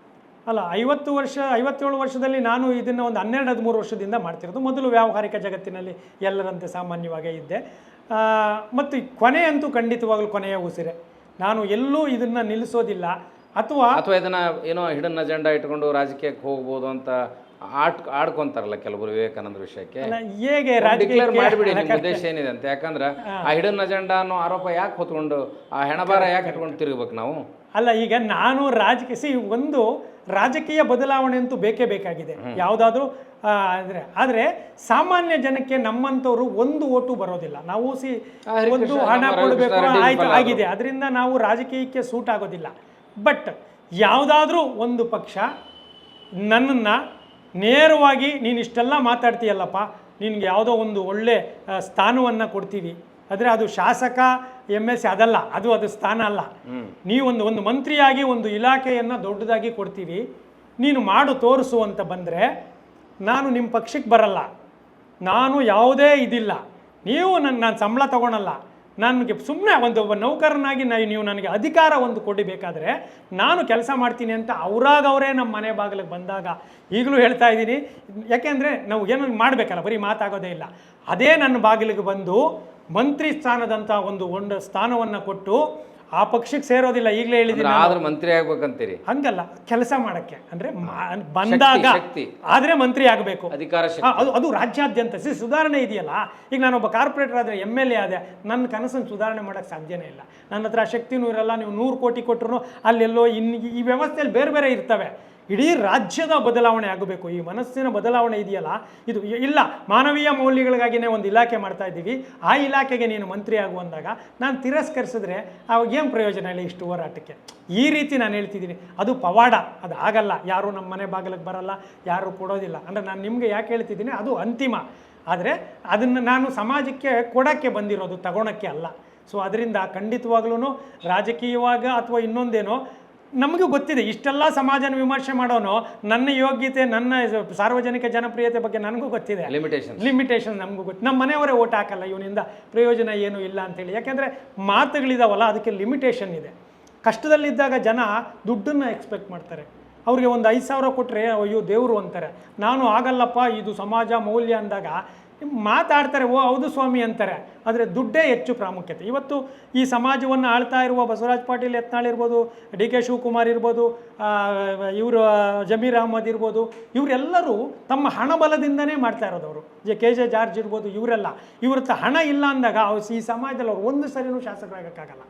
ಅಲ್ಲ, 57 ವರ್ಷದಲ್ಲಿ ನಾನು ಇದನ್ನು ಒಂದು 12-13 ವರ್ಷದಿಂದ ಮಾಡ್ತಿರೋದು. ಮೊದಲು ವ್ಯಾವಹಾರಿಕ ಜಗತ್ತಿನಲ್ಲಿ ಎಲ್ಲರಂತೆ ಸಾಮಾನ್ಯವಾಗೇ ಇದ್ದೆ. ಮತ್ತು ಕೊನೆಯಂತೂ ಖಂಡಿತವಾಗಲೂ ಕೊನೆಯ ಉಸಿರೆ. ನಾನು ಎಲ್ಲೂ ಇದನ್ನು ನಿಲ್ಲಿಸೋದಿಲ್ಲ. ಅಥವಾ ಇದನ್ನು ಏನೋ ಹಿಡನ್ ಅಜೆಂಡಾ ಇಟ್ಕೊಂಡು ರಾಜಕೀಯಕ್ಕೆ ಹೋಗ್ಬೋದು ಅಂತ ಆಡ್ಕೊಂತಾರಲ್ಲ ಕೆಲವರು ವಿವೇಕಾನಂದ ವಿಷಯಕ್ಕೆ. ಹೇಗೆ ಡಿಕ್ಲೇರ್ ಮಾಡಿಬಿಡಿ ನಿಮ್ಮ ಉದ್ದೇಶ ಏನಿದೆ ಅಂತ. ಯಾಕಂದ್ರೆ ಆ ಹಿಡನ್ ಅಜೆಂಡಾ ಅನ್ನೋ ಆರೋಪ ಯಾಕೆ ಹೊತ್ಕೊಂಡು, ಆ ಹೆಣಬಾರ ಯಾಕೆ ಇಟ್ಕೊಂಡು ತಿರುಗಬೇಕು ನಾವು? ಅಲ್ಲ, ಈಗ ನಾನು ಒಂದು ರಾಜಕೀಯ ಬದಲಾವಣೆ ಅಂತೂ ಬೇಕೇ ಯಾವುದಾದ್ರೂ ಆದರೆ ಸಾಮಾನ್ಯ ಜನಕ್ಕೆ ನಮ್ಮಂಥವ್ರು ಒಂದು ಓಟು ಬರೋದಿಲ್ಲ. ನಾವು ಒಂದು ಹಣ ಕೊಡಬೇಕು, ಆಯ್ತು ಆಗಿದೆ, ಅದರಿಂದ ನಾವು ರಾಜಕೀಯಕ್ಕೆ ಸೂಟ್ ಆಗೋದಿಲ್ಲ. ಬಟ್ ಯಾವುದಾದ್ರೂ ಒಂದು ಪಕ್ಷ ನನ್ನನ್ನು ನೇರವಾಗಿ ನೀನು ಇಷ್ಟೆಲ್ಲ ಮಾತಾಡ್ತೀಯಲ್ಲಪ್ಪ, ನಿನಗೆ ಯಾವುದೋ ಒಂದು ಒಳ್ಳೆ ಸ್ಥಾನವನ್ನು ಕೊಡ್ತೀವಿ, ಆದರೆ ಅದು ಶಾಸಕ MLC ಅದಲ್ಲ, ಅದು ಸ್ಥಾನ ಅಲ್ಲ. ನೀವು ಒಂದು ಮಂತ್ರಿಯಾಗಿ ಒಂದು ಇಲಾಖೆಯನ್ನು ದೊಡ್ಡದಾಗಿ ಕೊಡ್ತೀವಿ, ನೀನು ತೋರಿಸು ಅಂತ ಬಂದರೆ ನಾನು ನಿಮ್ಮ ಪಕ್ಷಕ್ಕೆ ಬರಲ್ಲ. ನಾನು ಯಾವುದೇ ಇದಿಲ್ಲ, ನೀವು ನಾನು ಸಂಬಳ ತಗೊಳಲ್ಲ. ನನಗೆ ಸುಮ್ಮನೆ ಒಂದು ನೌಕರನಾಗಿ ನೀವು ನನಗೆ ಅಧಿಕಾರ ಒಂದು ಕೊಡಬೇಕಾದ್ರೆ ನಾನು ಕೆಲಸ ಮಾಡ್ತೀನಿ ಅಂತ ಅವರೇ ನಮ್ಮ ಮನೆ ಬಾಗಿಲಿಗೆ ಬಂದಾಗ ಈಗಲೂ ಹೇಳ್ತಾ ಇದ್ದೀನಿ. ಯಾಕೆಂದರೆ ನಾವು ಏನೋ ಮಾಡಬೇಕಲ್ಲ, ಬರೀ ಮಾತಾಗೋದೇ ಇಲ್ಲ. ಅದೇ ನನ್ನ ಬಾಗಿಲಿಗೆ ಬಂದು ಮಂತ್ರಿ ಸ್ಥಾನದಂಥ ಒಂದು ಸ್ಥಾನವನ್ನು ಕೊಟ್ಟು ಆ ಪಕ್ಷಕ್ಕೆ ಸೇರೋದಿಲ್ಲ. ಈಗಲೇ ಹೇಳಿದ್ದೀನಿ, ಆದ್ರೆ ಮಂತ್ರಿ ಆಗ್ಬೇಕಂತೀರಿ. ಹಂಗಲ್ಲ, ಕೆಲಸ ಮಾಡಕ್ಕೆ ಅಂದ್ರೆ ಬಂದಾಗ ಆದ್ರೆ ಮಂತ್ರಿ ಆಗಬೇಕು. ಅಧಿಕಾರ ಅದು ರಾಜ್ಯಾದ್ಯಂತ ಸುಧಾರಣೆ ಇದೆಯಲ್ಲ. ಈಗ ನಾನೊಬ್ಬ ಕಾರ್ಪೊರೇಟರ್ ಆದರೆ MLA ಆದೆ, ನನ್ನ ಕನಸನ್ನು ಸುಧಾರಣೆ ಮಾಡೋಕ್ಕೆ ಸಾಧ್ಯನೇ ಇಲ್ಲ. ನನ್ನ ಹತ್ರ ಶಕ್ತಿನೂ ಇರಲ್ಲ. ನೀವು 100 ಕೋಟಿ ಕೊಟ್ಟರು ಅಲ್ಲೆಲ್ಲೋ ಈ ವ್ಯವಸ್ಥೆಯಲ್ಲಿ ಬೇರೆ ಇರ್ತವೆ. ಇಡೀ ರಾಜ್ಯದ ಬದಲಾವಣೆ ಆಗಬೇಕು. ಈ ಮನಸ್ಸಿನ ಬದಲಾವಣೆ ಇದೆಯಲ್ಲ, ಇದು ಇಲ್ಲ. ಮಾನವೀಯ ಮೌಲ್ಯಗಳಿಗಾಗಿಯೇ ಒಂದು ಇಲಾಖೆ ಮಾಡ್ತಾ ಇದ್ದೀವಿ, ಆ ಇಲಾಖೆಗೆ ನೀನು ಮಂತ್ರಿ ಆಗುವಂದಾಗ ನಾನು ತಿರಸ್ಕರಿಸಿದ್ರೆ ಅವಾಗ ಏನು ಪ್ರಯೋಜನ ಇಲ್ಲ ಇಷ್ಟು ಹೋರಾಟಕ್ಕೆ. ಈ ರೀತಿ ನಾನು ಹೇಳ್ತಿದ್ದೀನಿ. ಅದು ಪವಾಡ, ಅದು ಆಗಲ್ಲ. ಯಾರು ನಮ್ಮ ಮನೆ ಬಾಗಿಲಿಗೆ ಬರಲ್ಲ, ಯಾರು ಕೊಡೋದಿಲ್ಲ. ಅಂದರೆ ನಾನು ನಿಮಗೆ ಯಾಕೆ ಹೇಳ್ತಿದ್ದೀನಿ, ಅದು ಅಂತಿಮ. ಆದರೆ ಅದನ್ನು ನಾನು ಸಮಾಜಕ್ಕೆ ಕೊಡೋಕ್ಕೆ ಬಂದಿರೋದು, ತಗೊಳಕ್ಕೆ ಅಲ್ಲ. ಸೊ ಅದರಿಂದ ಖಂಡಿತವಾಗ್ಲೂ ರಾಜಕೀಯವಾಗ ಅಥವಾ ಇನ್ನೊಂದೇನೋ ನಮಗೂ ಗೊತ್ತಿದೆ. ಇಷ್ಟೆಲ್ಲ ಸಮಾಜನ ವಿಮರ್ಶೆ ಮಾಡೋನು ನನ್ನ ಯೋಗ್ಯತೆ, ನನ್ನ ಸಾರ್ವಜನಿಕ ಜನಪ್ರಿಯತೆ ಬಗ್ಗೆ ನನಗೂ ಗೊತ್ತಿದೆ. ಲಿಮಿಟೇಷನ್ ನಮಗೂ ಗೊತ್ತು. ನಮ್ಮ ಮನೆಯವರೇ ಓಟ್ ಹಾಕಲ್ಲ, ಇವನಿಂದ ಪ್ರಯೋಜನ ಏನೂ ಇಲ್ಲ ಅಂತೇಳಿ. ಯಾಕೆಂದರೆ ಮಾತುಗಳಿದಾವಲ್ಲ, ಅದಕ್ಕೆ ಲಿಮಿಟೇಷನ್ ಇದೆ. ಕಷ್ಟದಲ್ಲಿದ್ದಾಗ ಜನ ದುಡ್ಡನ್ನು ಎಕ್ಸ್ಪೆಕ್ಟ್ ಮಾಡ್ತಾರೆ. ಅವ್ರಿಗೆ ಒಂದು 5,000 ಕೊಟ್ಟರೆ ಅಯ್ಯೋ ದೇವರು ಅಂತಾರೆ. ನಾನು ಆಗಲ್ಲಪ್ಪ, ಇದು ಸಮಾಜ ಮೌಲ್ಯ ಅಂದಾಗ ಮಾತಾಡ್ತಾರೆ, ಓ ಹೌದು ಸ್ವಾಮಿ ಅಂತಾರೆ. ಆದರೆ ದುಡ್ಡೇ ಹೆಚ್ಚು ಪ್ರಾಮುಖ್ಯತೆ. ಇವತ್ತು ಈ ಸಮಾಜವನ್ನು ಆಳ್ತಾ ಇರುವ ಬಸವರಾಜ್ ಪಾಟೀಲ್ ಯತ್ನಾಳ್ ಇರ್ಬೋದು, DK ಶಿವಕುಮಾರ್ ಇರ್ಬೋದು, ಇವರು ಜಮೀರ್ ಅಹಮದ್ ಇರ್ಬೋದು, ಇವರೆಲ್ಲರೂ ತಮ್ಮ ಹಣಬಲದಿಂದನೇ ಮಾಡ್ತಾ ಇರೋದು. ಅವರು KJ ಜಾರ್ಜ್ ಇರ್ಬೋದು, ಇವರೆಲ್ಲ ಇವ್ರ ಹಣ ಇಲ್ಲ ಅಂದಾಗ ಈ ಸಮಾಜದಲ್ಲಿ ಅವ್ರು ಒಂದು ಸರಿನೂ ಶಾಸಕರಾಗಕ್ಕಾಗಲ್ಲ.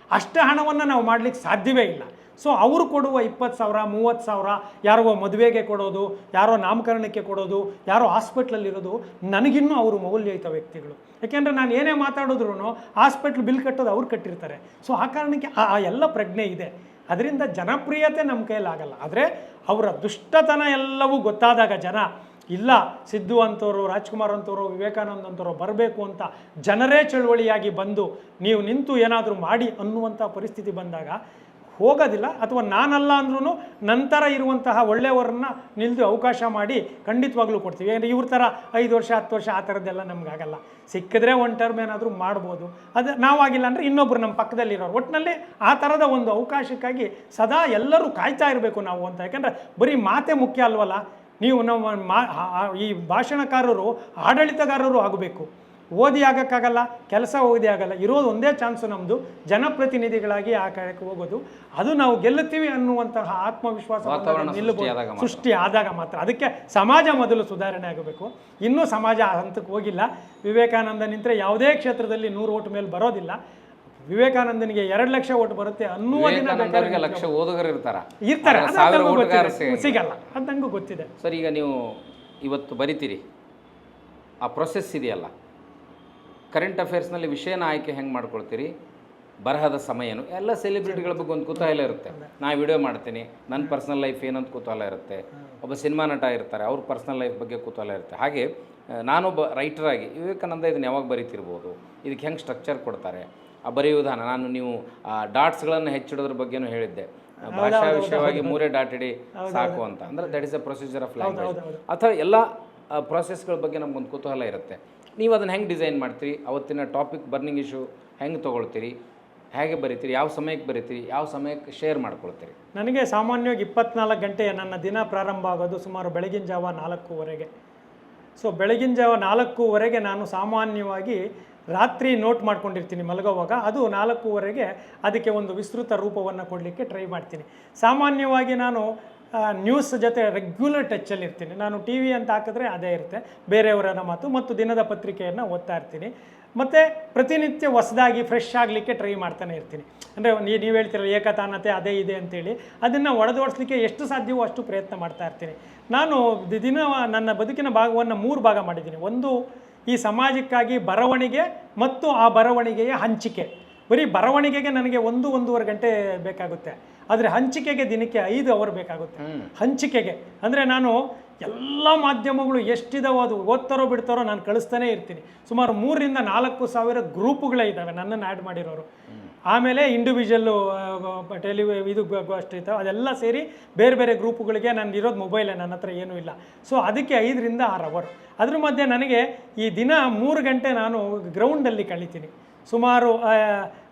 ಅಷ್ಟು ಹಣವನ್ನು ನಾವು ಮಾಡಲಿಕ್ಕೆ ಸಾಧ್ಯವೇ ಇಲ್ಲ. ಸೊ ಅವರು ಕೊಡುವ 20,000 30,000, ಯಾರೋ ಮದುವೆಗೆ ಕೊಡೋದು, ಯಾರೋ ನಾಮಕರಣಕ್ಕೆ ಕೊಡೋದು, ಯಾರೋ ಹಾಸ್ಪಿಟ್ಲಲ್ಲಿರೋದು, ನನಗಿನ್ನೂ ಅವರು ಮೌಲ್ಯಯುತ ವ್ಯಕ್ತಿಗಳು. ಯಾಕೆಂದರೆ ನಾನು ಏನೇ ಮಾತಾಡಿದ್ರು ಹಾಸ್ಪಿಟ್ಲ್ ಬಿಲ್ ಕಟ್ಟೋದು ಅವ್ರು ಕಟ್ಟಿರ್ತಾರೆ. ಸೊ ಆ ಕಾರಣಕ್ಕೆ ಆ ಎಲ್ಲ ಪ್ರಜ್ಞೆ ಇದೆ. ಅದರಿಂದ ಜನಪ್ರಿಯತೆ ನಮ್ಮ ಕೈಲಾಗಲ್ಲ. ಆದರೆ ಅವರ ದುಷ್ಟತನ ಎಲ್ಲವೂ ಗೊತ್ತಾದಾಗ ಜನ ಇಲ್ಲ, ಸಿದ್ದು ಅಂತವರು, ರಾಜ್ಕುಮಾರ್ ಅಂತವರು, ವಿವೇಕಾನಂದ ಅಂತವರು ಬರಬೇಕು ಅಂತ ಜನರೇ ಚಳುವಳಿಯಾಗಿ ಬಂದು ನೀವು ನಿಂತು ಏನಾದರೂ ಮಾಡಿ ಅನ್ನುವಂಥ ಪರಿಸ್ಥಿತಿ ಬಂದಾಗ ಹೋಗೋದಿಲ್ಲ. ಅಥವಾ ನಾನಲ್ಲ ಅಂದ್ರೂ ನಂತರ ಇರುವಂತಹ ಒಳ್ಳೆಯವರನ್ನು ನಿಲ್ದು ಅವಕಾಶ ಮಾಡಿ ಖಂಡಿತವಾಗ್ಲೂ ಕೊಡ್ತೀವಿ. ಯಾಕಂದರೆ ಇವ್ರ ಥರ 5 ವರ್ಷ 10 ವರ್ಷ ಆ ಥರದ್ದೆಲ್ಲ ನಮಗಾಗಲ್ಲ. ಸಿಕ್ಕಿದ್ರೆ ಒಂದು ಟರ್ಮ್ ಏನಾದರೂ ಮಾಡ್ಬೋದು. ಅದು ನಾವಾಗಿಲ್ಲ ಅಂದರೆ ಇನ್ನೊಬ್ಬರು ನಮ್ಮ ಪಕ್ಕದಲ್ಲಿರೋರು. ಒಟ್ಟಿನಲ್ಲಿ ಆ ಥರದ ಒಂದು ಅವಕಾಶಕ್ಕಾಗಿ ಸದಾ ಎಲ್ಲರೂ ಕಾಯ್ತಾ ಇರಬೇಕು ನಾವು ಅಂತ. ಯಾಕಂದರೆ ಬರೀ ಮಾತೇ ಮುಖ್ಯ ಅಲ್ವಲ್ಲ. ನೀವು ನಮ್ಮ ಈ ಭಾಷಣಕಾರರು ಆಡಳಿತಗಾರರು ಆಗಬೇಕು. ಓದಿ ಆಗೋಕ್ಕಾಗಲ್ಲ, ಕೆಲಸ ಓದಿ ಆಗಲ್ಲ. ಇರೋದು ಒಂದೇ ಚಾನ್ಸು ನಮ್ಮದು, ಜನಪ್ರತಿನಿಧಿಗಳಾಗಿ ಆ ಕಾರ್ಯಕ್ಕೆ ಹೋಗೋದು. ಅದು ನಾವು ಗೆಲ್ಲುತ್ತೀವಿ ಅನ್ನುವಂತಹ ಆತ್ಮವಿಶ್ವಾಸ ಸೃಷ್ಟಿ ಆದಾಗ ಮಾತ್ರ. ಅದಕ್ಕೆ ಸಮಾಜ ಮೊದಲು ಸುಧಾರಣೆ ಆಗಬೇಕು. ಇನ್ನೂ ಸಮಾಜ ಆ ಹಂತಕ್ಕೆ ಹೋಗಿಲ್ಲ. ವಿವೇಕಾನಂದ ನಿಂತರೆ ಯಾವುದೇ ಕ್ಷೇತ್ರದಲ್ಲಿ 100 ಓಟ್ ಮೇಲೆ ಬರೋದಿಲ್ಲ. ವಿವೇಕಾನಂದನಿಗೆ 2 ಲಕ್ಷ ಓಟ್ ಬರುತ್ತೆ ಅನ್ನುವ ದಿನ ವಿವೇಕಾನಂದರಿಗೆ ಲಕ್ಷ ಓದುಗರು ಇರ್ತಾರೆ, ಆದ್ರೆ ಸಾವಿರ ಅದು ಓಟುಗಾರ ಸಿಗಲ್ಲ, ಅದು ನಂಗೂ ಗೊತ್ತಿದೆ. ಸರ್, ಈಗ ನೀವು ಇವತ್ತು ಬರಿತೀರಿ, ಆ ಪ್ರೊಸೆಸ್ ಇದೆಯಲ್ಲ, ಕರೆಂಟ್ ಅಫೇರ್ಸ್ನಲ್ಲಿ ವಿಷಯನ ಆಯ್ಕೆ ಹೆಂಗೆ ಮಾಡ್ಕೊಳ್ತೀರಿ, ಬರಹದ ಸಮಯನು, ಎಲ್ಲ ಸೆಲೆಬ್ರಿಟಿಗಳ ಬಗ್ಗೆ ಒಂದು ಕುತೂಹಲ ಇರುತ್ತೆ. ನಾ ವಿಡಿಯೋ ಮಾಡ್ತೀನಿ, ನನ್ನ ಪರ್ಸ್ನಲ್ ಲೈಫ್ ಏನಂತ ಕುತೂಹಲ ಇರುತ್ತೆ. ಒಬ್ಬ ಸಿನಿಮಾ ನಟ ಇರ್ತಾರೆ, ಅವ್ರ ಪರ್ಸ್ನಲ್ ಲೈಫ್ ಬಗ್ಗೆ ಕುತೂಹಲ ಇರುತ್ತೆ. ಹಾಗೆ ನಾನೊಬ್ಬ ರೈಟರಾಗಿ ವಿವೇಕಾನಂದ ಇದನ್ನು ಯಾವಾಗ ಬರೀತಿರ್ಬೋದು, ಇದಕ್ಕೆ ಹೆಂಗೆ ಸ್ಟ್ರಕ್ಚರ್ ಕೊಡ್ತಾರೆ, ಆ ಬರೆಯುವ ವಿಧಾನ. ನೀವು ಡಾಟ್ಸ್ಗಳನ್ನು ಹೆಚ್ಚಿಡೋದ್ರ ಬಗ್ಗೆನೂ ಹೇಳಿದ್ದೆ. ಭಾಷಾ ವಿಷಯವಾಗಿ 3 ಡಾಟ್ ಇಡಿ ಸಾಕು ಅಂತ, ಅಂದರೆ that is a procedure of language. ಅಥವಾ ಎಲ್ಲ ಪ್ರೊಸೆಸ್ಗಳ ಬಗ್ಗೆ ನಮ್ಗೊಂದು ಕುತೂಹಲ ಇರುತ್ತೆ. ನೀವು ಅದನ್ನು ಹೆಂಗೆ ಡಿಸೈನ್ ಮಾಡ್ತೀರಿ, ಅವತ್ತಿನ ಟಾಪಿಕ್ ಬರ್ನಿಂಗ್ ಇಶ್ಯೂ ಹೆಂಗೆ ತೊಗೊಳ್ತೀರಿ, ಹೇಗೆ ಬರೀತೀರಿ, ಯಾವ ಸಮಯಕ್ಕೆ ಬರೀತೀರಿ, ಯಾವ ಸಮಯಕ್ಕೆ ಶೇರ್ ಮಾಡ್ಕೊಳ್ತೀರಿ? ನನಗೆ ಸಾಮಾನ್ಯವಾಗಿ 24 ಗಂಟೆ ನನ್ನ ದಿನ ಪ್ರಾರಂಭ ಆಗೋದು ಸುಮಾರು ಬೆಳಗಿನ ಜಾವ 4:15. ಸೊ ಬೆಳಗಿನ ಜಾವ 4:15 ನಾನು ಸಾಮಾನ್ಯವಾಗಿ ರಾತ್ರಿ ನೋಟ್ ಮಾಡ್ಕೊಂಡಿರ್ತೀನಿ ಮಲಗೋವಾಗ. ಅದು 4:15 ಅದಕ್ಕೆ ಒಂದು ವಿಸ್ತೃತ ರೂಪವನ್ನು ಕೊಡಲಿಕ್ಕೆ ಟ್ರೈ ಮಾಡ್ತೀನಿ. ಸಾಮಾನ್ಯವಾಗಿ ನಾನು ನ್ಯೂಸ್ ಜೊತೆ ರೆಗ್ಯುಲರ್ ಟಚ್ಚಲ್ಲಿ ಇರ್ತೀನಿ. ನಾನು ಟಿ ವಿ ಅಂತ ಹಾಕಿದ್ರೆ ಅದೇ ಇರುತ್ತೆ, ಬೇರೆಯವರ ಮಾತು ಮತ್ತು ದಿನದ ಪತ್ರಿಕೆಯನ್ನು ಓದ್ತಾ ಇರ್ತೀನಿ. ಮತ್ತು ಪ್ರತಿನಿತ್ಯ ಹೊಸದಾಗಿ ಫ್ರೆಶ್ ಆಗಲಿಕ್ಕೆ ಟ್ರೈ ಮಾಡ್ತಾನೆ ಇರ್ತೀನಿ. ಅಂದರೆ ನೀವು ಹೇಳ್ತೀರಲ್ಲ ಏಕತಾನತೆ ಅದೇ ಇದೆ ಅಂತೇಳಿ, ಅದನ್ನು ಒಡೆದೋಡಿಸ್ಲಿಕ್ಕೆ ಎಷ್ಟು ಸಾಧ್ಯವೋ ಅಷ್ಟು ಪ್ರಯತ್ನ ಮಾಡ್ತಾ ಇರ್ತೀನಿ. ನಾನು ದಿನ ನನ್ನ ಬದುಕಿನ ಭಾಗವನ್ನು 3 ಭಾಗ ಮಾಡಿದ್ದೀನಿ. ಒಂದು, ಈ ಸಮಾಜಕ್ಕಾಗಿ ಬರವಣಿಗೆ ಮತ್ತು ಆ ಬರವಣಿಗೆಯ ಹಂಚಿಕೆ. ಬರೀ ಬರವಣಿಗೆಗೆ ನನಗೆ 1-1.5 ಗಂಟೆ ಬೇಕಾಗುತ್ತೆ, ಆದರೆ ಹಂಚಿಕೆಗೆ ದಿನಕ್ಕೆ 5 ಅವರ್ ಬೇಕಾಗುತ್ತೆ. ಹಂಚಿಕೆಗೆ ಅಂದರೆ ನಾನು ಎಲ್ಲ ಮಾಧ್ಯಮಗಳು ಎಷ್ಟಿದಾವೋ ಅದು ಓದ್ತಾರೋ ಬಿಡ್ತಾರೋ ನಾನು ಕಳಿಸ್ತಾನೆ ಇರ್ತೀನಿ. ಸುಮಾರು 3,000-4 ಸಾವಿರ ಗ್ರೂಪುಗಳೇ ಇದ್ದಾವೆ ನನ್ನನ್ನು ಆ್ಯಡ್ ಮಾಡಿರೋರು. ಆಮೇಲೆ ಇಂಡಿವಿಜುವಲ್ಲು ಇದು ಅಷ್ಟು ಇದ್ದಾವೆ, ಅದೆಲ್ಲ ಸೇರಿ ಬೇರೆ ಬೇರೆ ಗ್ರೂಪುಗಳಿಗೆ ನಾನು ಇರೋದು ಮೊಬೈಲೇ, ನನ್ನ ಹತ್ರ ಏನೂ ಇಲ್ಲ. ಸೊ ಅದಕ್ಕೆ 5-6 ಅವರ್. ಅದ್ರ ಮಧ್ಯೆ ನನಗೆ ಈ ದಿನ 3 ಗಂಟೆ ನಾನು ಗ್ರೌಂಡಲ್ಲಿ ಕಳೀತೀನಿ. ಸುಮಾರು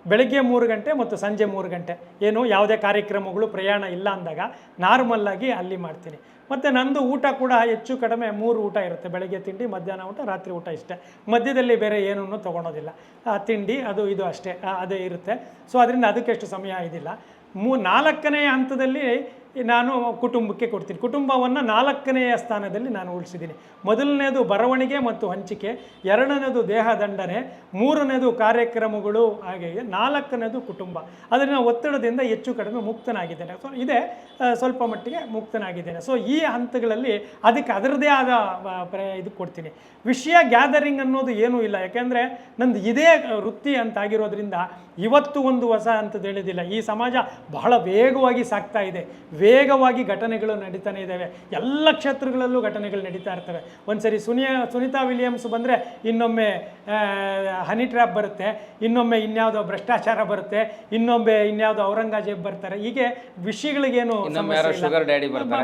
ಬೆಳಗ್ಗೆ 3 ಗಂಟೆ ಮತ್ತು ಸಂಜೆ 3 ಗಂಟೆ, ಏನು ಯಾವುದೇ ಕಾರ್ಯಕ್ರಮಗಳು ಪ್ರಯಾಣ ಇಲ್ಲ ಅಂದಾಗ ನಾರ್ಮಲ್ಲಾಗಿ ಅಲ್ಲಿ ಮಾಡ್ತೀನಿ. ಮತ್ತು ನಂದು ಊಟ ಕೂಡ ಹೆಚ್ಚು ಕಡಿಮೆ 3 ಊಟ ಇರುತ್ತೆ. ಬೆಳಗ್ಗೆ ತಿಂಡಿ, ಮಧ್ಯಾಹ್ನ ಊಟ, ರಾತ್ರಿ ಊಟ ಇಷ್ಟೇ. ಮಧ್ಯದಲ್ಲಿ ಬೇರೆ ಏನೂ ತೊಗೊಳೋದಿಲ್ಲ. ತಿಂಡಿ ಅದು ಇದು ಅಷ್ಟೇ, ಅದೇ ಇರುತ್ತೆ. ಸೊ ಅದರಿಂದ ಅದಕ್ಕೆಷ್ಟು ಸಮಯ ಇದಿಲ್ಲ. 4ನೇ ಹಂತದಲ್ಲಿ ನಾನು ಕುಟುಂಬಕ್ಕೆ ಕೊಡ್ತೀನಿ. ಕುಟುಂಬವನ್ನು 4ನೆಯ ಸ್ಥಾನದಲ್ಲಿ ನಾನು ಉಳಿಸಿದ್ದೀನಿ. ಮೊದಲನೇದು ಬರವಣಿಗೆ ಮತ್ತು ಹಂಚಿಕೆ, 2ನೇದು ದೇಹ ದಂಡನೆ, 3ನೇದು ಕಾರ್ಯಕ್ರಮಗಳು, ಹಾಗೆಯೇ 4ನೇದು ಕುಟುಂಬ. ಅದರಿಂದ ಒತ್ತಡದಿಂದ ಹೆಚ್ಚು ಕಡಿಮೆ ಮುಕ್ತನಾಗಿದ್ದೇನೆ. ಸೊ ಇದೇ ಸ್ವಲ್ಪ ಮಟ್ಟಿಗೆ ಮುಕ್ತನಾಗಿದ್ದೇನೆ. ಸೊ ಈ ಹಂತಗಳಲ್ಲಿ ಅದಕ್ಕೆ ಅದರದೇ ಆದ ಇದು ಕೊಡ್ತೀನಿ. ವಿಷಯ ಗ್ಯಾದರಿಂಗ್ ಅನ್ನೋದು ಏನೂ ಇಲ್ಲ, ಯಾಕೆಂದರೆ ನಂದು ಇದೇ ವೃತ್ತಿ ಅಂತಾಗಿರೋದ್ರಿಂದ ಇವತ್ತು ಒಂದು ಹೊಸ ಅಂತದ್ದು ಹೇಳಿದಿಲ್ಲ. ಈ ಸಮಾಜ ಬಹಳ ವೇಗವಾಗಿ ಸಾಗ್ತಾ ಇದೆ, ವೇಗವಾಗಿ ಘಟನೆಗಳು ನಡೀತಾನೆ ಇದ್ದಾವೆ. ಎಲ್ಲ ಕ್ಷೇತ್ರಗಳಲ್ಲೂ ಘಟನೆಗಳು ನಡೀತಾ ಇರ್ತವೆ. ಒಂದ್ಸರಿ ಸುನೀತಾ ವಿಲಿಯಮ್ಸ್ ಬಂದರೆ ಇನ್ನೊಮ್ಮೆ ಹನಿ ಟ್ರ್ಯಾಪ್ ಬರುತ್ತೆ, ಇನ್ನೊಮ್ಮೆ ಇನ್ಯಾವುದೋ ಭ್ರಷ್ಟಾಚಾರ ಬರುತ್ತೆ, ಇನ್ನೊಮ್ಮೆ ಇನ್ಯಾವುದೋ ಔರಂಗಜೇಬ್ ಬರ್ತಾರೆ. ಹೀಗೆ ವಿಷಯಗಳಿಗೇನು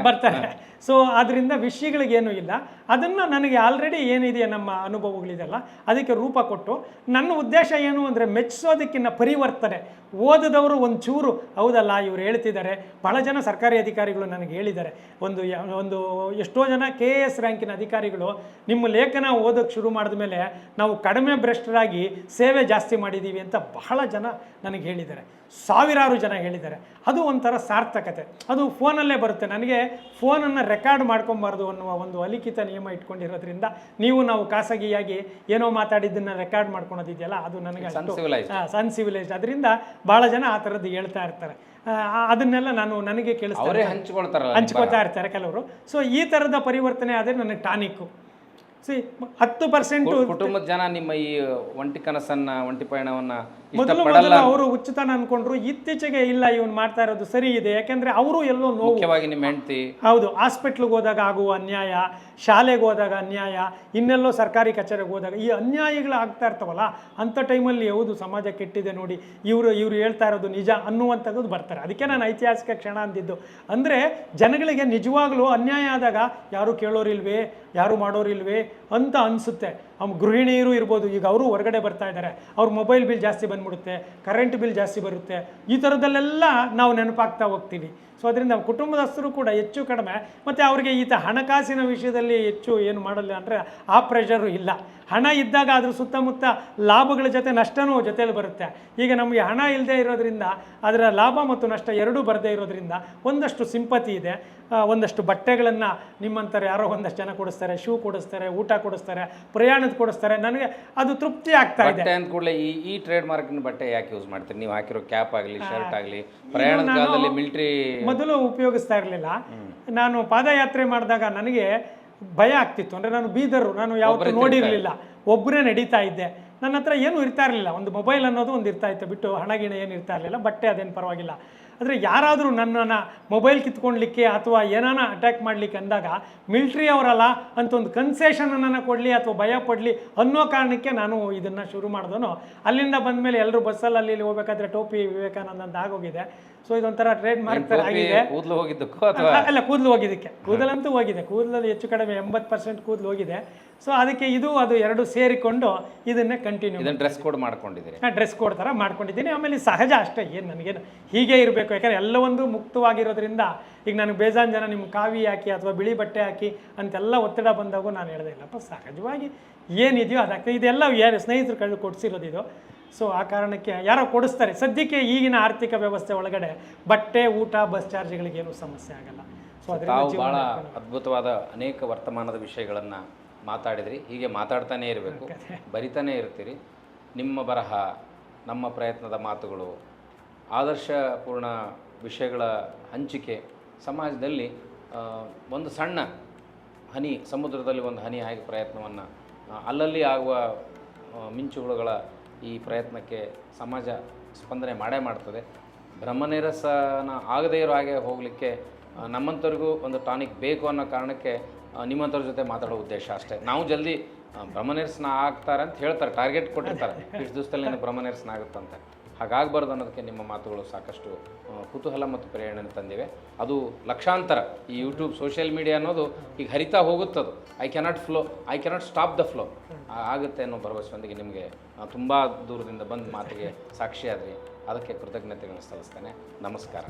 ಬರ್ತಾರೆ. ಸೊ ಅದರಿಂದ ವಿಷಯಗಳಿಗೇನು ಇಲ್ಲ. ಅದನ್ನು ನನಗೆ ಆಲ್ರೆಡಿ ಏನಿದೆಯಾ ನಮ್ಮ ಅನುಭವಗಳಿದೆಯಲ್ಲ ಅದಕ್ಕೆ ರೂಪ ಕೊಟ್ಟು, ನನ್ನ ಉದ್ದೇಶ ಏನು ಅಂದರೆ ಮೆಚ್ಚಿಸೋದಕ್ಕಿಂತ ಪರಿವರ್ತನೆ. ಓದಿದವರು ಒಂಚೂರು ಹೌದಲ್ಲ ಇವ್ರು ಹೇಳ್ತಿದ್ದಾರೆ. ಬಹಳ ಜನ ಸರ್ಕಾರಿ ಅಧಿಕಾರಿಗಳು ನನಗೆ ಹೇಳಿದ್ದಾರೆ, ಒಂದು ಎಷ್ಟೋ ಜನ KS ರ್ಯಾಂಕಿನ ಅಧಿಕಾರಿಗಳು ನಿಮ್ಮ ಲೇಖನ ಓದೋಕ್ಕೆ ಶುರು ಮಾಡಿದ ಮೇಲೆ ನಾವು ಕಡಿಮೆ ಭ್ರಷ್ಟರಾಗಿ ಸೇವೆ ಜಾಸ್ತಿ ಮಾಡಿದ್ದೀವಿ ಅಂತ ಬಹಳ ಜನ ನನಗೆ ಹೇಳಿದ್ದಾರೆ, ಸಾವಿರಾರು ಜನ ಹೇಳಿದ್ದಾರೆ. ಅದು ಒಂಥರ ಸಾರ್ಥಕತೆ. ಅದು ಫೋನಲ್ಲೇ ಬರುತ್ತೆ. ನನಗೆ ಫೋನನ್ನು ರೆಕಾರ್ಡ್ ಮಾಡ್ಕೊಬಾರ್ದು ಅನ್ನುವ ಒಂದು ಅಲಿಖಿತ ನಿಯಮ ಇಟ್ಕೊಂಡಿರೋದ್ರಿಂದ ನಾವು ಖಾಸಗಿಯಾಗಿ ಏನೋ ಮಾತಾಡಿದ್ದನ್ನು ರೆಕಾರ್ಡ್ ಮಾಡ್ಕೊಳೋದಿದೆಯಲ್ಲ, ಅದು ನನಗೆ ಅನ್ಸಿವಿಲೈಸ್ಡ್. ಅದರಿಂದ ಭಾಳ ಜನ ಆ ಥರದ್ದು ಹೇಳ್ತಾ ಇರ್ತಾರೆ. ಅದನ್ನೆಲ್ಲ ನನಗೆ ಹಂಚ್ಕೊಳ್ತಾ ಇರ್ತಾರೆ ಕೆಲವರು. ಸೊ ಈ ಥರದ ಪರಿವರ್ತನೆ ಆದರೆ ನನಗೆ ಟಾನಿಕ್ಕು. 10% ಕುಟುಂಬದ ಜನ ನಿಮ್ಮ ಈ ಒಂಟಿ ಕನಸನ್ನ, ಒಂಟಿ ಪಯಣವನ್ನ ಮೊದಲು ಅವರು ಹುಚ್ಚುತನ ಅನ್ಕೊಂಡ್ರು. ಇತ್ತೀಚೆಗೆ ಇಲ್ಲ, ಇವನು ಮಾಡ್ತಾ ಇರೋದು ಸರಿ ಇದೆ. ಯಾಕೆಂದ್ರೆ ಅವರು ಎಲ್ಲೋ ನೋವು, ಮುಖ್ಯವಾಗಿ ನಿಮ್ಮ ಹೆಂಡತಿ, ಹೌದು, ಹಾಸ್ಪಿಟ್ಲಿಗೆ ಹೋದಾಗ ಆಗುವ ಅನ್ಯಾಯ, ಶಾಲೆಗೆ ಹೋದಾಗ ಅನ್ಯಾಯ, ಇನ್ನೆಲ್ಲೋ ಸರ್ಕಾರಿ ಕಚೇರಿಗೆ ಹೋದಾಗ ಈ ಅನ್ಯಾಯಗಳು ಆಗ್ತಾ ಇರ್ತಾವಲ್ಲ, ಅಂಥ ಟೈಮಲ್ಲಿ ಹೌದು ಸಮಾಜ ಕೆಟ್ಟಿದೆ ನೋಡಿ, ಇವರು ಹೇಳ್ತಾ ಇರೋದು ನಿಜ ಅನ್ನುವಂಥದ್ದು ಬರ್ತಾರೆ. ಅದಕ್ಕೆ ನಾನು ಐತಿಹಾಸಿಕ ಕ್ಷಣ ಅಂದಿದ್ದು. ಅಂದರೆ ಜನಗಳಿಗೆ ನಿಜವಾಗ್ಲೂ ಅನ್ಯಾಯ ಆದಾಗ ಯಾರು ಕೇಳೋರಿಲ್ವೇ, ಯಾರು ಮಾಡೋರಿಲ್ವೇ ಅಂತ ಅನಿಸುತ್ತೆ. ಗೃಹಿಣಿಯರು ಇರ್ಬೋದು, ಈಗ ಅವರು ಹೊರಗಡೆ ಬರ್ತಾ ಇದ್ದಾರೆ, ಅವ್ರ ಮೊಬೈಲ್ ಬಿಲ್ ಜಾಸ್ತಿ ಬಂದ್ಬಿಡುತ್ತೆ, ಕರೆಂಟ್ ಬಿಲ್ ಜಾಸ್ತಿ ಬರುತ್ತೆ, ಈ ಥರದಲ್ಲೆಲ್ಲ ನಾವು ನೆನಪಾಗ್ತಾ ಹೋಗ್ತೀವಿ. ಸೊ ಅದರಿಂದ ಕುಟುಂಬದಸ್ಥರು ಕೂಡ ಹೆಚ್ಚು ಕಡಿಮೆ, ಮತ್ತು ಅವರಿಗೆ ಹಣಕಾಸಿನ ವಿಷಯದಲ್ಲಿ ಹೆಚ್ಚು ಏನು ಮಾಡಲ್ಲ ಅಂದರೆ ಆ ಪ್ರೆಷರು ಇಲ್ಲ. ಹಣ ಇದ್ದಾಗ ಅದ್ರ ಸುತ್ತಮುತ್ತ ಲಾಭಗಳ ಜೊತೆ ನಷ್ಟನೂ ಜೊತೆಯಲ್ಲಿ ಬರುತ್ತೆ. ಈಗ ನಮಗೆ ಹಣ ಇಲ್ಲದೆ ಇರೋದ್ರಿಂದ ಅದರ ಲಾಭ ಮತ್ತು ನಷ್ಟ ಎರಡೂ ಬರದೇ ಇರೋದ್ರಿಂದ ಒಂದಷ್ಟು ಸಿಂಪತಿ ಇದೆ. ಒಂದಷ್ಟು ಬಟ್ಟೆಗಳನ್ನು ನಿಮ್ಮಂಥವ್ರು ಯಾರೋ ಒಂದಷ್ಟು ಜನ ಕೊಡಿಸ್ತಾರೆ, ಶೂ ಕೊಡಿಸ್ತಾರೆ, ಊಟ ಕೊಡಿಸ್ತಾರೆ, ಪ್ರಯಾಣದ ಕೊಡಿಸ್ತಾರೆ. ನನಗೆ ಅದು ತೃಪ್ತಿ ಆಗ್ತಾ ಇದೆ. ಬಟ್ಟೆ ಅಂದ ಕೂಡಲೇ ಈ ಟ್ರೇಡ್ ಮಾರ್ಕಿನ ಬಟ್ಟೆ ಯಾಕೆ ಯೂಸ್ ಮಾಡ್ತೀರಿ ನೀವು? ಹಾಕಿರೋ ಕ್ಯಾಪ್ ಆಗಲಿ, ಶರ್ಟ್ ಆಗಲಿ, ಪ್ರಯಾಣದ ಕಾಲದಲ್ಲಿ ಮಿಲಿಟರಿ ಮೊದಲು ಉಪಯೋಗಿಸ್ತಾ ಇರಲಿಲ್ಲ. ನಾನು ಪಾದಯಾತ್ರೆ ಮಾಡಿದಾಗ ನನಗೆ ಭಯ ಆಗ್ತಿತ್ತು. ಅಂದರೆ ನಾನು ಬೀದರು, ನಾನು ಯಾವತ್ತೂ ನೋಡಿರಲಿಲ್ಲ, ಒಬ್ಬರೇ ನಡೀತಾ ಇದ್ದೆ. ನನ್ನ ಹತ್ರ ಏನೂ ಇರ್ತಾ ಇರಲಿಲ್ಲ. ಒಂದು ಮೊಬೈಲ್ ಅನ್ನೋದು ಒಂದು ಇರ್ತಾ ಇತ್ತು, ಬಿಟ್ಟು ಹಣ ಗಿಣ ಏನು ಇರ್ತಾ ಇರಲಿಲ್ಲ. ಬಟ್ಟೆ ಅದೇನು ಪರವಾಗಿಲ್ಲ. ಆದರೆ ಯಾರಾದರೂ ನನ್ನನ್ನು ಮೊಬೈಲ್ ಕಿತ್ಕೊಳ್ಲಿಕ್ಕೆ ಅಥವಾ ಏನಾನ ಅಟ್ಯಾಕ್ ಮಾಡಲಿಕ್ಕೆ ಅಂದಾಗ ಮಿಲ್ಟ್ರಿ ಅವರಲ್ಲ ಅಂತ ಒಂದು ಕನ್ಸೆಷನನ್ನು ಕೊಡಲಿ ಅಥವಾ ಭಯ ಪಡಲಿ ಅನ್ನೋ ಕಾರಣಕ್ಕೆ ನಾನು ಇದನ್ನು ಶುರು ಮಾಡಿದನು. ಅಲ್ಲಿಂದ ಬಂದಮೇಲೆ ಎಲ್ಲರೂ ಬಸ್ಸಲ್ಲಿ ಅಲ್ಲಿ ಹೋಗ್ಬೇಕಾದ್ರೆ ಟೋಪಿ ವಿವೇಕಾನಂದ ಅಂತ ಆಗೋಗಿದೆ. ಸೊ ಇದೊಂಥರ ಟ್ರೇಡ್ ಮಾರ್ಕ್ ಆಗಿದೆ. ಕೂದಲು ಹೋಗಿದ್ದಕ್ಕೂ ಅಲ್ಲ, ಕೂದಲು ಹೋಗಿದ್ದಕ್ಕೆ, ಕೂದಲಂತೂ ಹೋಗಿದೆ. ಕೂದಲಲ್ಲಿ ಹೆಚ್ಚು ಕಡಿಮೆ 80% ಕೂದಲು ಹೋಗಿದೆ. ಸೊ ಅದಕ್ಕೆ ಇದು ಅದು ಎರಡು ಸೇರಿಕೊಂಡು ಇದನ್ನೇ ಕಂಟಿನ್ಯೂ. ಇದನ್ನು ಡ್ರೆಸ್ ಕೋಡ್ ಮಾಡ್ಕೊಂಡಿದ್ದೀರಿ? ಡ್ರೆಸ್ ಕೋಡ್ ಥರ ಮಾಡ್ಕೊಂಡಿದ್ದೀನಿ. ಆಮೇಲೆ ಸಹಜ ಅಷ್ಟೇ, ಏನು ನನಗೇನು ಹೀಗೆ ಇರಬೇಕು. ಯಾಕಂದರೆ ಎಲ್ಲವೊಂದು ಮುಕ್ತವಾಗಿರೋದ್ರಿಂದ ಈಗ ನನಗೆ ಬೇಜಾನ್ ಜನ ನಿಮ್ಮ ಕಾವಿ ಹಾಕಿ ಅಥವಾ ಬಿಳಿ ಬಟ್ಟೆ ಹಾಕಿ ಅಂತೆಲ್ಲ ಒತ್ತಡ ಬಂದಾಗೂ ನಾನು ಹೇಳ್ದೆ ಇಲ್ಲಪ್ಪ, ಸಹಜವಾಗಿ ಏನಿದೆಯೋ ಅದಾಗ್ತದೆ. ಇದೆಲ್ಲ ಯಾರು ಸ್ನೇಹಿತರು ಕೊಡಿಸಿರೋದು ಇದು. ಸೊ ಆ ಕಾರಣಕ್ಕೆ ಯಾರೋ ಕೊಡಿಸ್ತಾರೆ. ಸದ್ಯಕ್ಕೆ ಈಗಿನ ಆರ್ಥಿಕ ವ್ಯವಸ್ಥೆ ಒಳಗಡೆ ಬಟ್ಟೆ, ಊಟ, ಬಸ್ ಚಾರ್ಜ್ಗಳಿಗೇನು ಸಮಸ್ಯೆ ಆಗಲ್ಲ. ಸೊ ಅದರಿಂದ ಭಾಳ ಅದ್ಭುತವಾದ ಅನೇಕ ವರ್ತಮಾನದ ವಿಷಯಗಳನ್ನು ಮಾತಾಡಿದ್ರಿ. ಹೀಗೆ ಮಾತಾಡ್ತಾನೇ ಇರಬೇಕು, ಬರಿತಾನೇ ಇರ್ತೀರಿ. ನಿಮ್ಮ ಬರಹ, ನಮ್ಮ ಪ್ರಯತ್ನದ ಮಾತುಗಳು, ಆದರ್ಶಪೂರ್ಣ ವಿಷಯಗಳ ಹಂಚಿಕೆ, ಸಮಾಜದಲ್ಲಿ ಒಂದು ಸಣ್ಣ ಹನಿ, ಸಮುದ್ರದಲ್ಲಿ ಒಂದು ಹನಿ ಆಗಿ ಪ್ರಯತ್ನವನ್ನು, ಅಲ್ಲಲ್ಲಿ ಆಗುವ ಮಿಂಚುಹುಳುಗಳ ಈ ಪ್ರಯತ್ನಕ್ಕೆ ಸಮಾಜ ಸ್ಪಂದನೆ ಮಾಡೇ ಮಾಡ್ತದೆ. ಬ್ರಹ್ಮನಿರಸನ ಆಗದೇ ಇರೋ ಹಾಗೆ ಹೋಗಲಿಕ್ಕೆ ನಮ್ಮಂಥವ್ರಿಗೂ ಒಂದು ಟಾನಿಕ್ ಬೇಕು ಅನ್ನೋ ಕಾರಣಕ್ಕೆ ನಿಮ್ಮಂಥವ್ರ ಜೊತೆ ಮಾತಾಡೋ ಉದ್ದೇಶ ಅಷ್ಟೇ. ನಾವು ಜಲ್ದಿ ಬ್ರಹ್ಮನಿರಸನ ಆಗ್ತಾರೆ ಅಂತ ಹೇಳ್ತಾರೆ, ಟಾರ್ಗೆಟ್ ಕೊಟ್ಟಿರ್ತಾರೆ, ಇಷ್ಟು ದಿವಸದಲ್ಲಿ ಬ್ರಹ್ಮನಿರಸನ ಆಗುತ್ತಂತೆ. ಹಾಗಾಗಬಾರ್ದು ಅನ್ನೋದಕ್ಕೆ ನಿಮ್ಮ ಮಾತುಗಳು ಸಾಕಷ್ಟು ಕುತೂಹಲ ಮತ್ತು ಪ್ರೇರಣೆ ತಂದಿವೆ. ಅದು ಲಕ್ಷಾಂತರ ಈ ಯೂಟ್ಯೂಬ್, ಸೋಷಿಯಲ್ ಮೀಡಿಯಾ ಅನ್ನೋದು ಈಗ ಹರಿತಾ ಹೋಗುತ್ತದು. I cannot stop the flow ಆಗುತ್ತೆ ಅನ್ನೋ ಭರವಸೆಯೊಂದಿಗೆ ನಿಮಗೆ ತುಂಬ ದೂರದಿಂದ ಬಂದು ಮಾತಿಗೆ ಸಾಕ್ಷಿಯಾದ್ರಿ. ಅದಕ್ಕೆ ಕೃತಜ್ಞತೆಗಳನ್ನು ಸಲ್ಲಿಸ್ತೇನೆ. ನಮಸ್ಕಾರ.